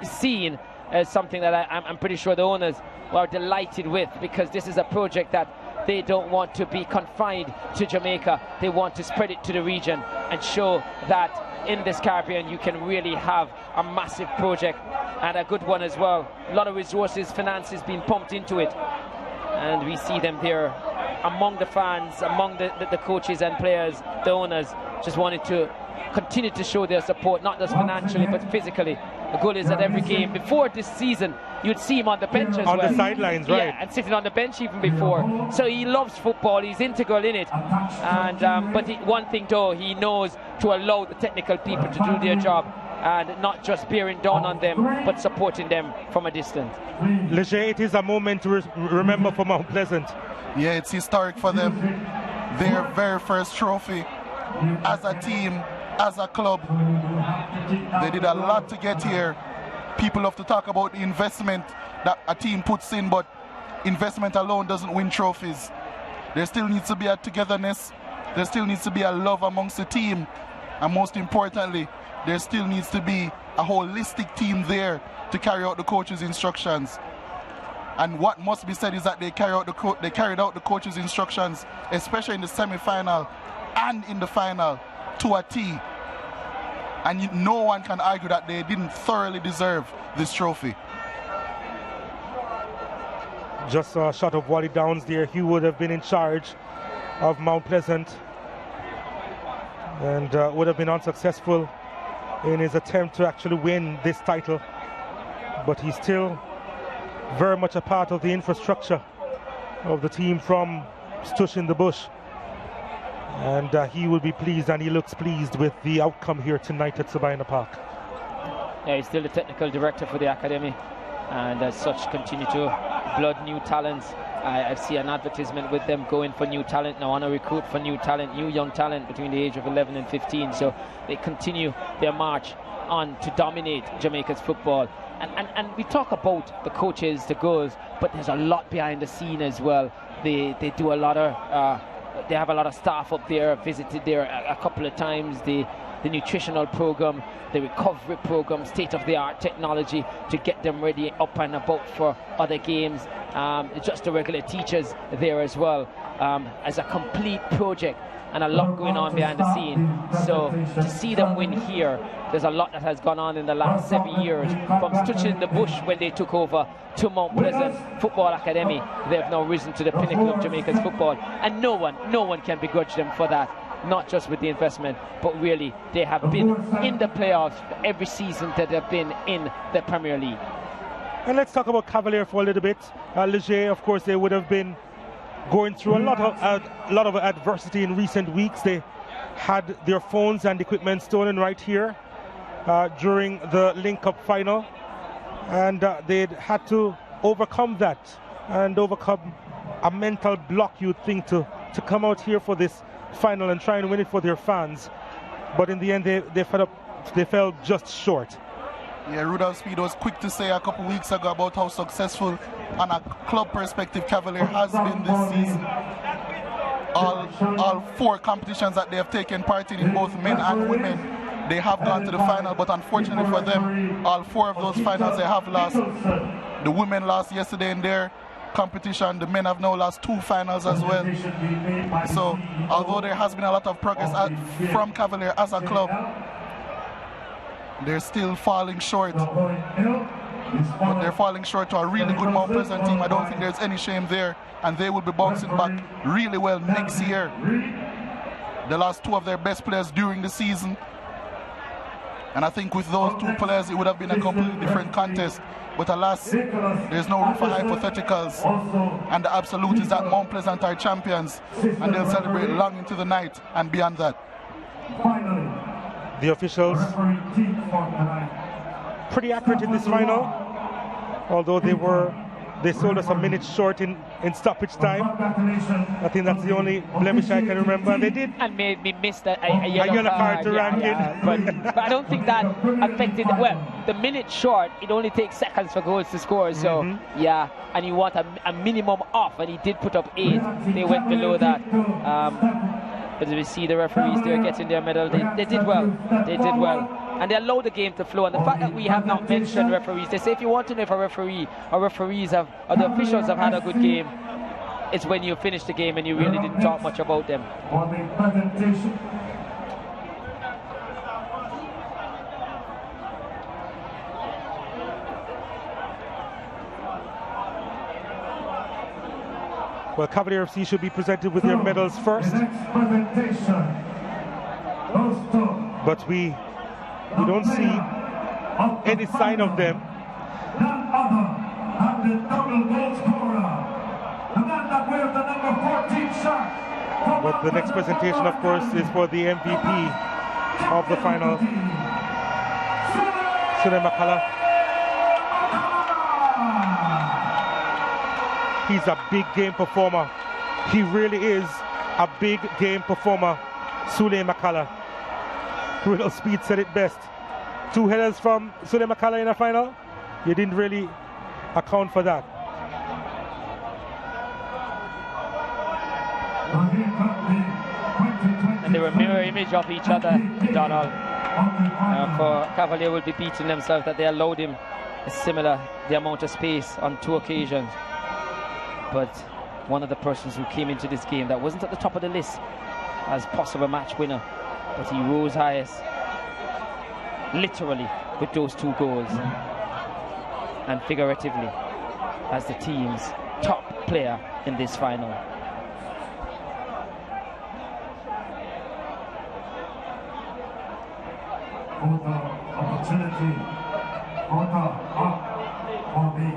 Speaker 2: scene is something that I'm pretty sure the owners are delighted with, because this is a project that they don't want to be confined to Jamaica. They want to spread it to the region and show that in this Caribbean you can really have a massive project, and a good one as well. A lot of resources, finances being pumped into it, and we see them there among the fans, among the coaches and players, the owners, just wanted to continue to show their support, not just financially but physically. The goal is that every game before this season you'd see him on the bench as well.
Speaker 1: On the sidelines, right?
Speaker 2: Yeah, and sitting on the bench even before. So he loves football, he's integral in it. And but one thing though, he knows to allow the technical people to do their job and not just bearing down on them, but supporting them from a distance.
Speaker 1: Leger, it is a moment to remember for Mount Pleasant.
Speaker 3: Yeah, it's historic for them. Their very first trophy as a team, as a club. They did a lot to get here. People love to talk about the investment that a team puts in, but investment alone doesn't win trophies. There still needs to be a togetherness. There still needs to be a love amongst the team. And most importantly, there still needs to be a holistic team there to carry out the coach's instructions. And what must be said is that they carried out the coach's instructions, especially in the semi-final and in the final, to a T. And no one can argue that they didn't thoroughly deserve this trophy.
Speaker 1: Just a shot of Wally Downs there. He would have been in charge of Mount Pleasant and would have been unsuccessful in his attempt to actually win this title. But he's still very much a part of the infrastructure of the team from Stush in the Bush. And he will be pleased, and he looks pleased with the outcome here tonight at Sabina Park.
Speaker 2: Yeah, he's still the technical director for the academy, and as such continue to blood new talents. I see an advertisement with them going for new talent now, on a recruit for new talent, new young talent between the age of 11 and 15. So they continue their march on to dominate Jamaica's football. And we talk about the coaches, the goals, but there's a lot behind the scene as well. They do a lot of they have a lot of staff up there. Visited there a couple of times. The nutritional program, the recovery program, state-of-the-art technology to get them ready up and about for other games. Just the regular teachers there as well, as a complete project, and a lot going on behind the scene. So to see them win here, there's a lot that has gone on in the last 7 years, from Stush in the Bush when they took over to Mount Pleasant Football Academy. They have now risen to the pinnacle of Jamaica's football, and no one can begrudge them for that. Not just with the investment, but really they have been in the playoffs for every season that they've been in the Premier League.
Speaker 1: And let's talk about Cavalier for a little bit. Leger, of course, they would have been going through a lot of adversity in recent weeks. They had their phones and equipment stolen right here during the link-up final, and they'd had to overcome that and overcome a mental block, you'd think, to come out here for this final and try and win it for their fans. But in the end, they fell just short.
Speaker 3: Yeah, Rudolph Speed was quick to say a couple weeks ago about how successful on a club perspective Cavalier has been this season. All 4 competitions that they have taken part in both men and women, they have gone to the final, but unfortunately for them, all 4 of those finals they have lost. The women lost yesterday in their competition. The men have now lost 2 finals as well. So although there has been a lot of progress from Cavalier as a club, they're still falling short. But they're falling short to a really good Mount Pleasant team. I don't think there's any shame there, and they will be bouncing back really well next year. They lost 2 of their best players during the season. And I think with those two players, it would have been a completely different contest. But alas, there's no room for hypotheticals. And the absolute is that Mount Pleasant are champions, and they'll celebrate long into the night and beyond that.
Speaker 1: The officials pretty accurate in this final, although they sold us a minute short in stoppage time. I think that's the only blemish I can remember. And they did.
Speaker 2: And made me miss a yellow card
Speaker 1: to ranking.
Speaker 2: But I don't think that affected. Well, the minute short, it only takes seconds for goals to score. So yeah, and you want a minimum off, and he did put up 8. They went below that. But as we see the referees, they're getting their medal. They did well. They did well. And they allow the game to flow. And the fact that we have not mentioned referees, they say if you want to know if a referee or referees have, or the officials have had a good game, it's when you finish the game and you really didn't talk much about them.
Speaker 1: Well, Cavalier FC should be presented with their medals first. But we don't see any sign of them.
Speaker 5: None other than the double goal scorer, the man that wears the number 14 shirt.
Speaker 1: But the next presentation, of course, is for the MVP of the final, Sule Makala. He's a big game performer. He really is a big game performer, Sule Makala. Real Speed said it best. 2 headers from Sule Makala in the final. You didn't really account for that.
Speaker 2: And they were mirror image of each other, Donald. For Cavalier will be beating themselves that they allowed him the amount of space on 2 occasions. But one of the persons who came into this game that wasn't at the top of the list as possible match winner, but he rose highest, literally, with those 2 goals, and figuratively as the team's top player in this final.
Speaker 5: Opportunity for the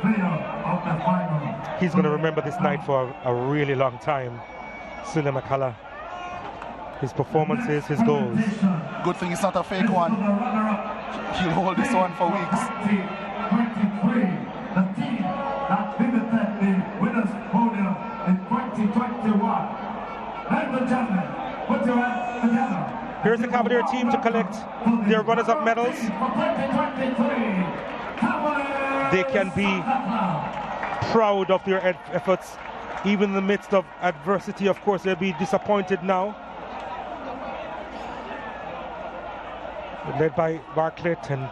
Speaker 5: player of the final.
Speaker 1: He's going to remember this night for a really long time, Sule Makala. His performances, his goals.
Speaker 3: Good thing it's not a fake one. He'll hold this one for weeks.
Speaker 5: 23, the team that visited the winners' podium in 2021. Ladies and gentlemen, put your hands together.
Speaker 1: Here's the Cavalier team to collect their runners-up medals. They can be proud of their efforts, even in the midst of adversity. Of course, they'll be disappointed now. Led by Bartlett and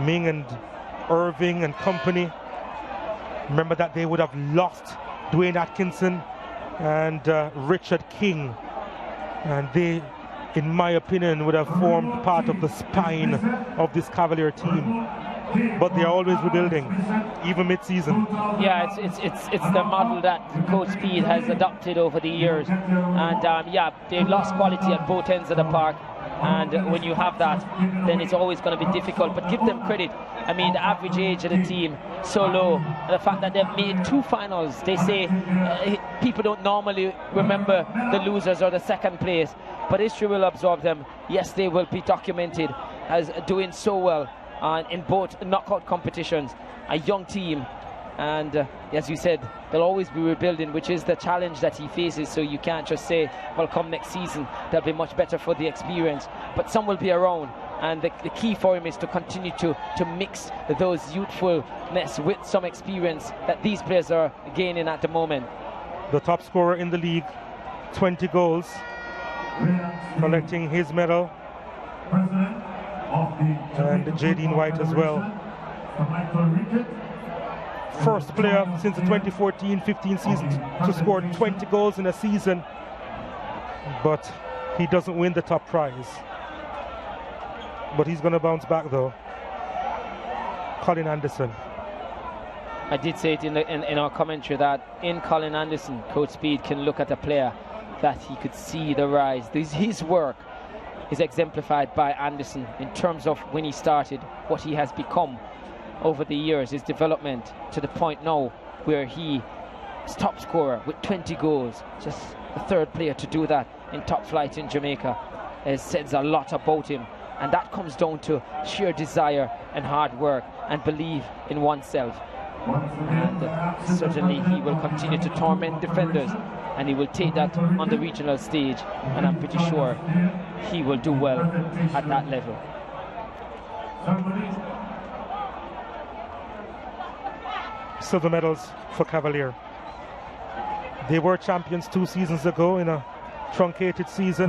Speaker 1: Ming and Irving and company. Remember that they would have lost Dwayne Atkinson and Richard King, and they, in my opinion, would have formed part of the spine of this Cavalier team. But they're always rebuilding, even mid-season.
Speaker 2: Yeah, it's the model that Coach Speed has adopted over the years, and yeah, they've lost quality at both ends of the park. And when you have that, then it's always going to be difficult. But give them credit. I mean, the average age of the team so low. And the fact that they've made 2 finals. They say people don't normally remember the losers or the second place, but history will absorb them. Yes, they will be documented as doing so well in both knockout competitions. A young team. And as you said, they'll always be rebuilding, which is the challenge that he faces. So you can't just say, well, come next season, they'll be much better for the experience. But some will be around. And the key for him is to continue to mix those youthfulness with some experience that these players are gaining at the moment.
Speaker 1: The top scorer in the league, 20 goals, collecting his medal. And Jadine White as well. First player since the 2014-15 season to score 20 goals in a season, but he doesn't win the top prize. But he's going to bounce back though. Colin Anderson.
Speaker 2: I did say it in our commentary that in Colin Anderson, Coach Speed can look at a player that he could see the rise. His work is exemplified by Anderson in terms of when he started, what he has become over the years, his development to the point now where he is top scorer with 20 goals, just the third player to do that in top flight in Jamaica. It says a lot about him, and that comes down to sheer desire and hard work and believe in oneself. And certainly he will continue to torment defenders, and he will take that on the regional stage, and I'm pretty sure he will do well at that level.
Speaker 1: Silver medals for Cavalier. They were champions 2 seasons ago in a truncated season,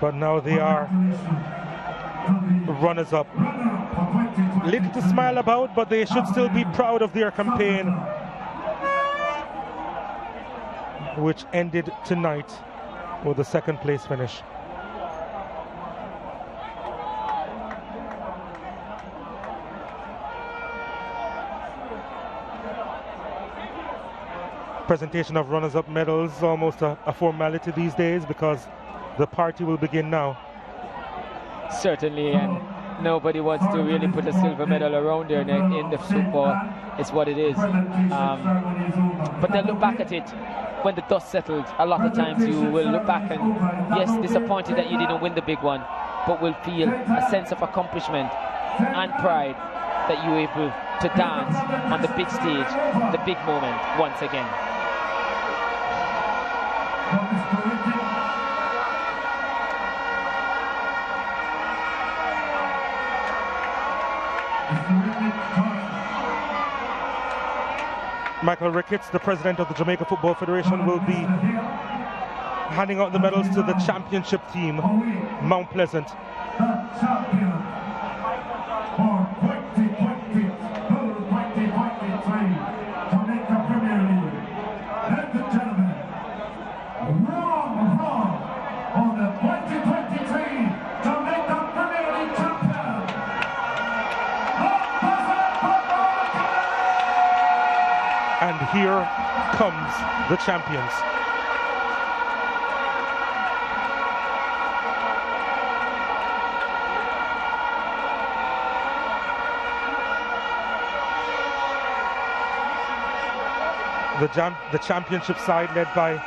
Speaker 1: but now they are runners-up. Little to smile about, but they should still be proud of their campaign, which ended tonight with a second-place finish. Presentation of runners-up medals, almost a formality these days, because the party will begin now.
Speaker 2: Certainly, and nobody wants to really put a silver medal around their neck in the football. It's what it is. But they'll look back at it when the dust settles. A lot of times you will look back and, yes, disappointed that you didn't win the big one, but will feel a sense of accomplishment and pride that you were able to dance on the big stage, the big moment once again.
Speaker 1: Michael Ricketts, the president of the Jamaica Football Federation, will be handing out the medals to the championship team, Mount Pleasant.
Speaker 5: Jamaica Premier League. Ladies and gentlemen, on the 2023 Jamaica Premier League champion,
Speaker 1: And here comes the champions. The championship side led by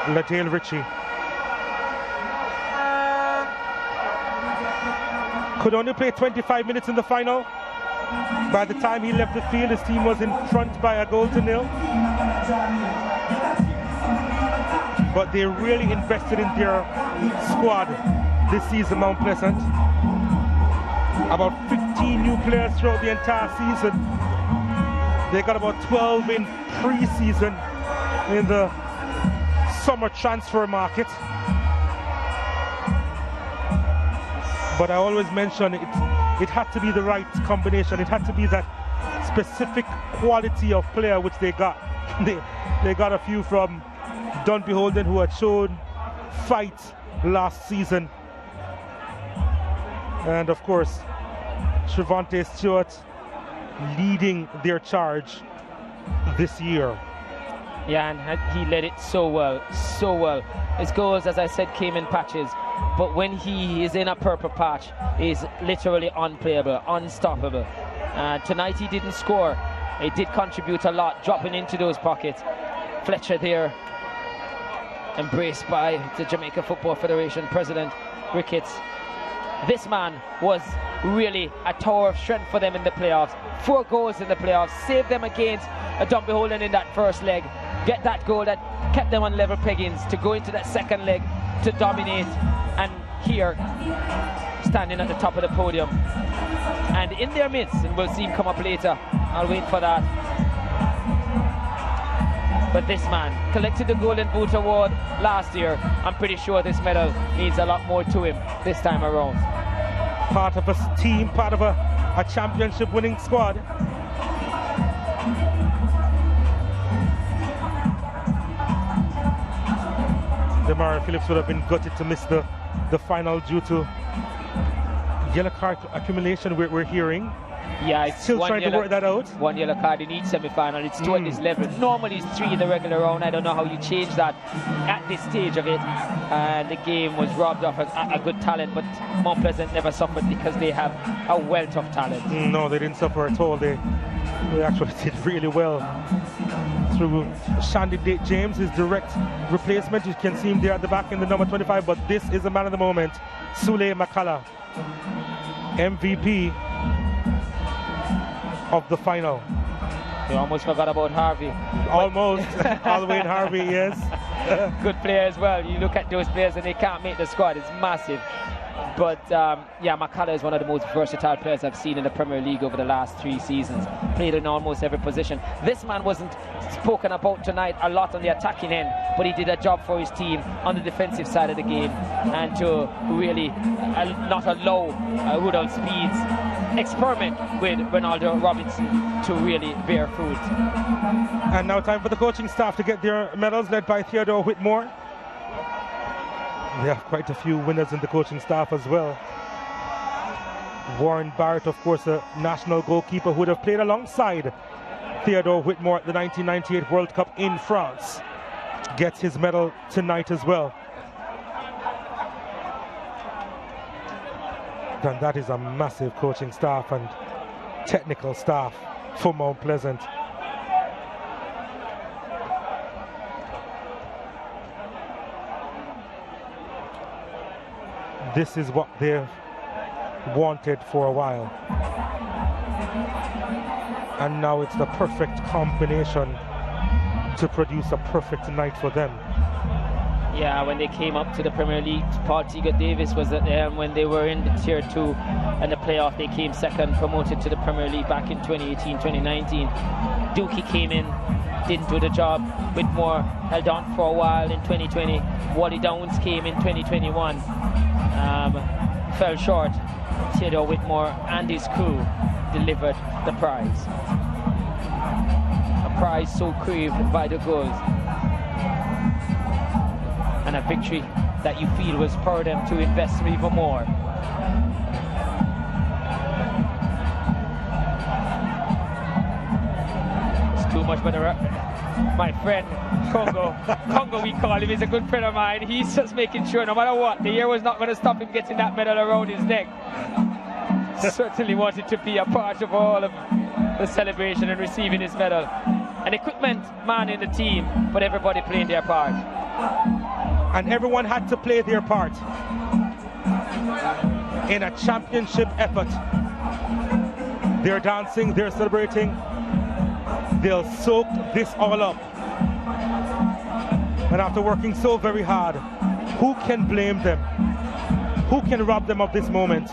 Speaker 1: Ladale Ritchie. Could only play 25 minutes in the final. By the time he left the field, his team was in front by a goal to nil. But they really invested in their squad this season, Mount Pleasant. About 15 new players throughout the entire season. They got about 12 in pre-season in the summer transfer market. But I always mention it had to be the right combination. It had to be that specific quality of player which they got. They got a few from Dunby Holden who had shown fight last season. And of course, Trevante Stewart leading their charge this year.
Speaker 2: Yeah, and he led it so well, so well. His goals, as I said, came in patches, but when he is in a purple patch, is literally unplayable, unstoppable. Tonight he didn't score. He did contribute a lot, dropping into those pockets. Fletcher there, embraced by the Jamaica Football Federation President Ricketts. This man was really a tower of strength for them in the playoffs. 4 goals in the playoffs, saved them against a Dunby Holden in that first leg. Get that goal that kept them on level peggings to go into that second leg to dominate. And here, standing at the top of the podium. And in their midst, and we'll see him come up later, I'll wait for that. But this man collected the Golden Boot Award last year. I'm pretty sure this medal means a lot more to him this time around.
Speaker 1: Part of a team, part of a championship winning squad. Demario Phillips would have been gutted to miss the final due to yellow card accumulation we're hearing.
Speaker 2: Yeah, it's
Speaker 1: still trying to work that out.
Speaker 2: 1 yellow card in each semi-final. It's two at this level. Normally it's 3 in the regular round. I don't know how you change that at this stage of it. And the game was robbed of a good talent, but Mount Pleasant never suffered because they have a wealth of talent.
Speaker 1: No, they didn't suffer at all. They actually did really well through Shandy James, his direct replacement. You can see him there at the back in the number 25, but this is the man of the moment, Sule Makala, MVP of the final.
Speaker 2: You almost forgot about Harvey.
Speaker 1: Almost. Alwyn Harvey, yes.
Speaker 2: Good player as well. You look at those players and they can't make the squad. It's massive. But yeah, Makala is one of the most versatile players I've seen in the Premier League over the last 3 seasons. Played in almost every position. This man wasn't spoken about tonight a lot on the attacking end, but he did a job for his team on the defensive side of the game, and to really not allow Woodall Speed's experiment with Ronaldo Robinson to really bear fruit.
Speaker 1: And now time for the coaching staff to get their medals, led by Theodore Whitmore. They have quite a few winners in the coaching staff as well. Warren Barrett, of course, a national goalkeeper who would have played alongside Theodore Whitmore at the 1998 World Cup in France, gets his medal tonight as well. And that is a massive coaching staff and technical staff for Mount Pleasant. This is what they've wanted for a while. And now it's the perfect combination to produce a perfect night for them.
Speaker 2: Yeah, when they came up to the Premier League, Paul Teagut Davis was at them when they were in the Tier 2 and the playoff. They came second, promoted to the Premier League back in 2018-2019. Dookie came in, didn't do the job. Whitmore held on for a while in 2020. Wally Downs came in 2021. Fell short. Theodore Whitmore and his crew delivered the prize. A prize so craved by the goals. And a victory that you feel will spur them to invest even more. It's too much, but my friend Congo we call him, is a good friend of mine. He's just making sure no matter what, the year was not going to stop him getting that medal around his neck. Certainly wanted to be a part of all of the celebration and receiving his medal. An equipment man in the team, but everybody playing their part.
Speaker 1: And everyone had to play their part in a championship effort. They're dancing, they're celebrating. They'll soak this all up. And after working so very hard, who can blame them? Who can rob them of this moment?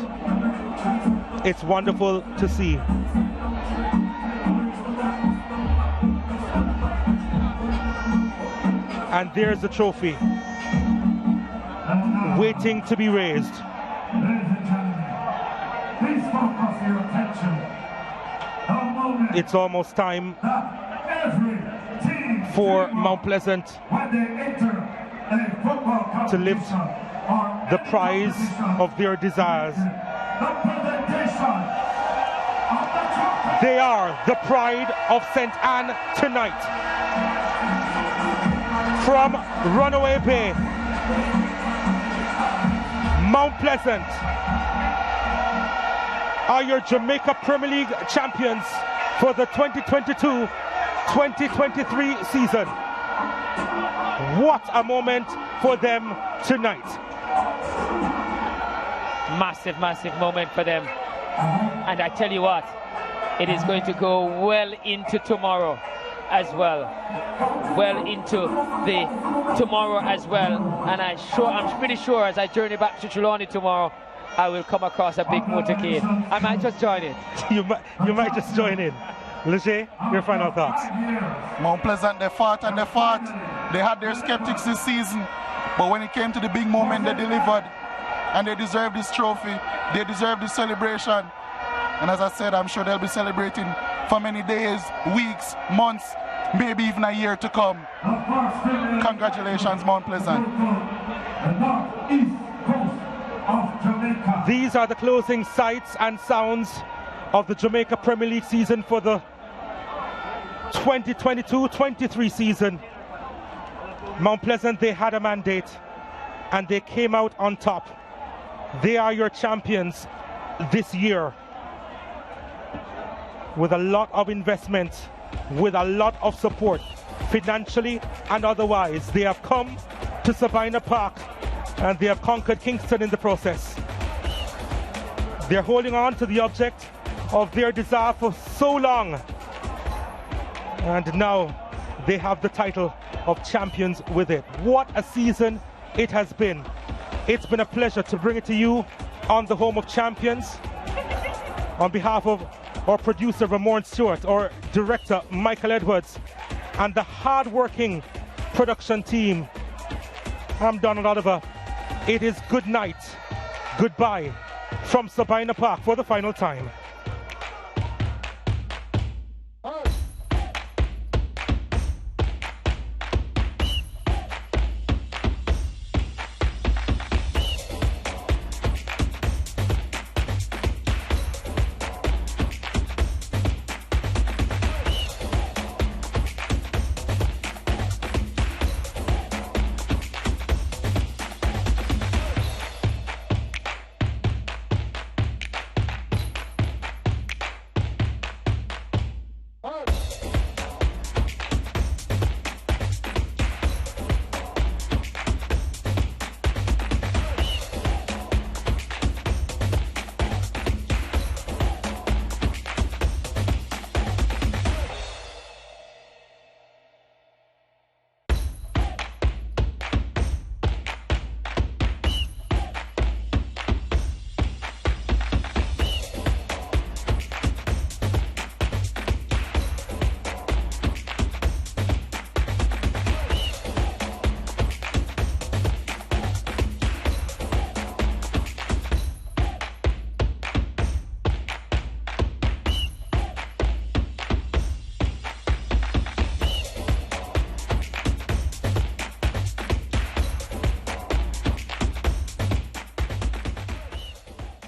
Speaker 1: It's wonderful to see. And there's the trophy, waiting to be raised.
Speaker 5: Ladies and gentlemen, please focus your attention. The moment
Speaker 1: It's almost time
Speaker 5: that every team
Speaker 1: for Mount Pleasant
Speaker 5: when they enter a football
Speaker 1: to lift
Speaker 5: competition or
Speaker 1: the
Speaker 5: any
Speaker 1: prize
Speaker 5: competition,
Speaker 1: of their desires.
Speaker 5: the presentation of the trophy.
Speaker 1: They are the pride of St. Anne tonight. From Runaway Bay, Mount Pleasant are your Jamaica Premier League champions for the 2022-2023 season. What a moment for them tonight.
Speaker 2: Massive, massive moment for them. And I tell you what, it is going to go well into tomorrow as well. Well into the tomorrow as well. And I'm pretty sure as I journey back to Trelawney tomorrow, I will come across a big motorcade. I might just join it.
Speaker 1: You might just join in. Leger, your final thoughts.
Speaker 3: Mount Pleasant, they fought and they fought. They had their skeptics this season, but when it came to the big moment, they delivered. And they deserve this trophy. They deserve this celebration. And as I said, I'm sure they'll be celebrating for many days, weeks, months, maybe even a year to come. Congratulations, Mount Pleasant.
Speaker 1: These are the closing sights and sounds of the Jamaica Premier League season for the 2022-23 season. Mount Pleasant, they had a mandate and they came out on top. They are your champions this year, with a lot of investment, with a lot of support, financially and otherwise. They have come to Sabina Park and they have conquered Kingston in the process. They're holding on to the object of their desire for so long, and now they have the title of champions with it. What a season it has been. It's been a pleasure to bring it to you on the Home of Champions. On behalf of our producer Ramon Stewart, our director Michael Edwards, and the hard-working production team, I'm Donald Oliver. It is good night, goodbye from Sabina Park for the final time.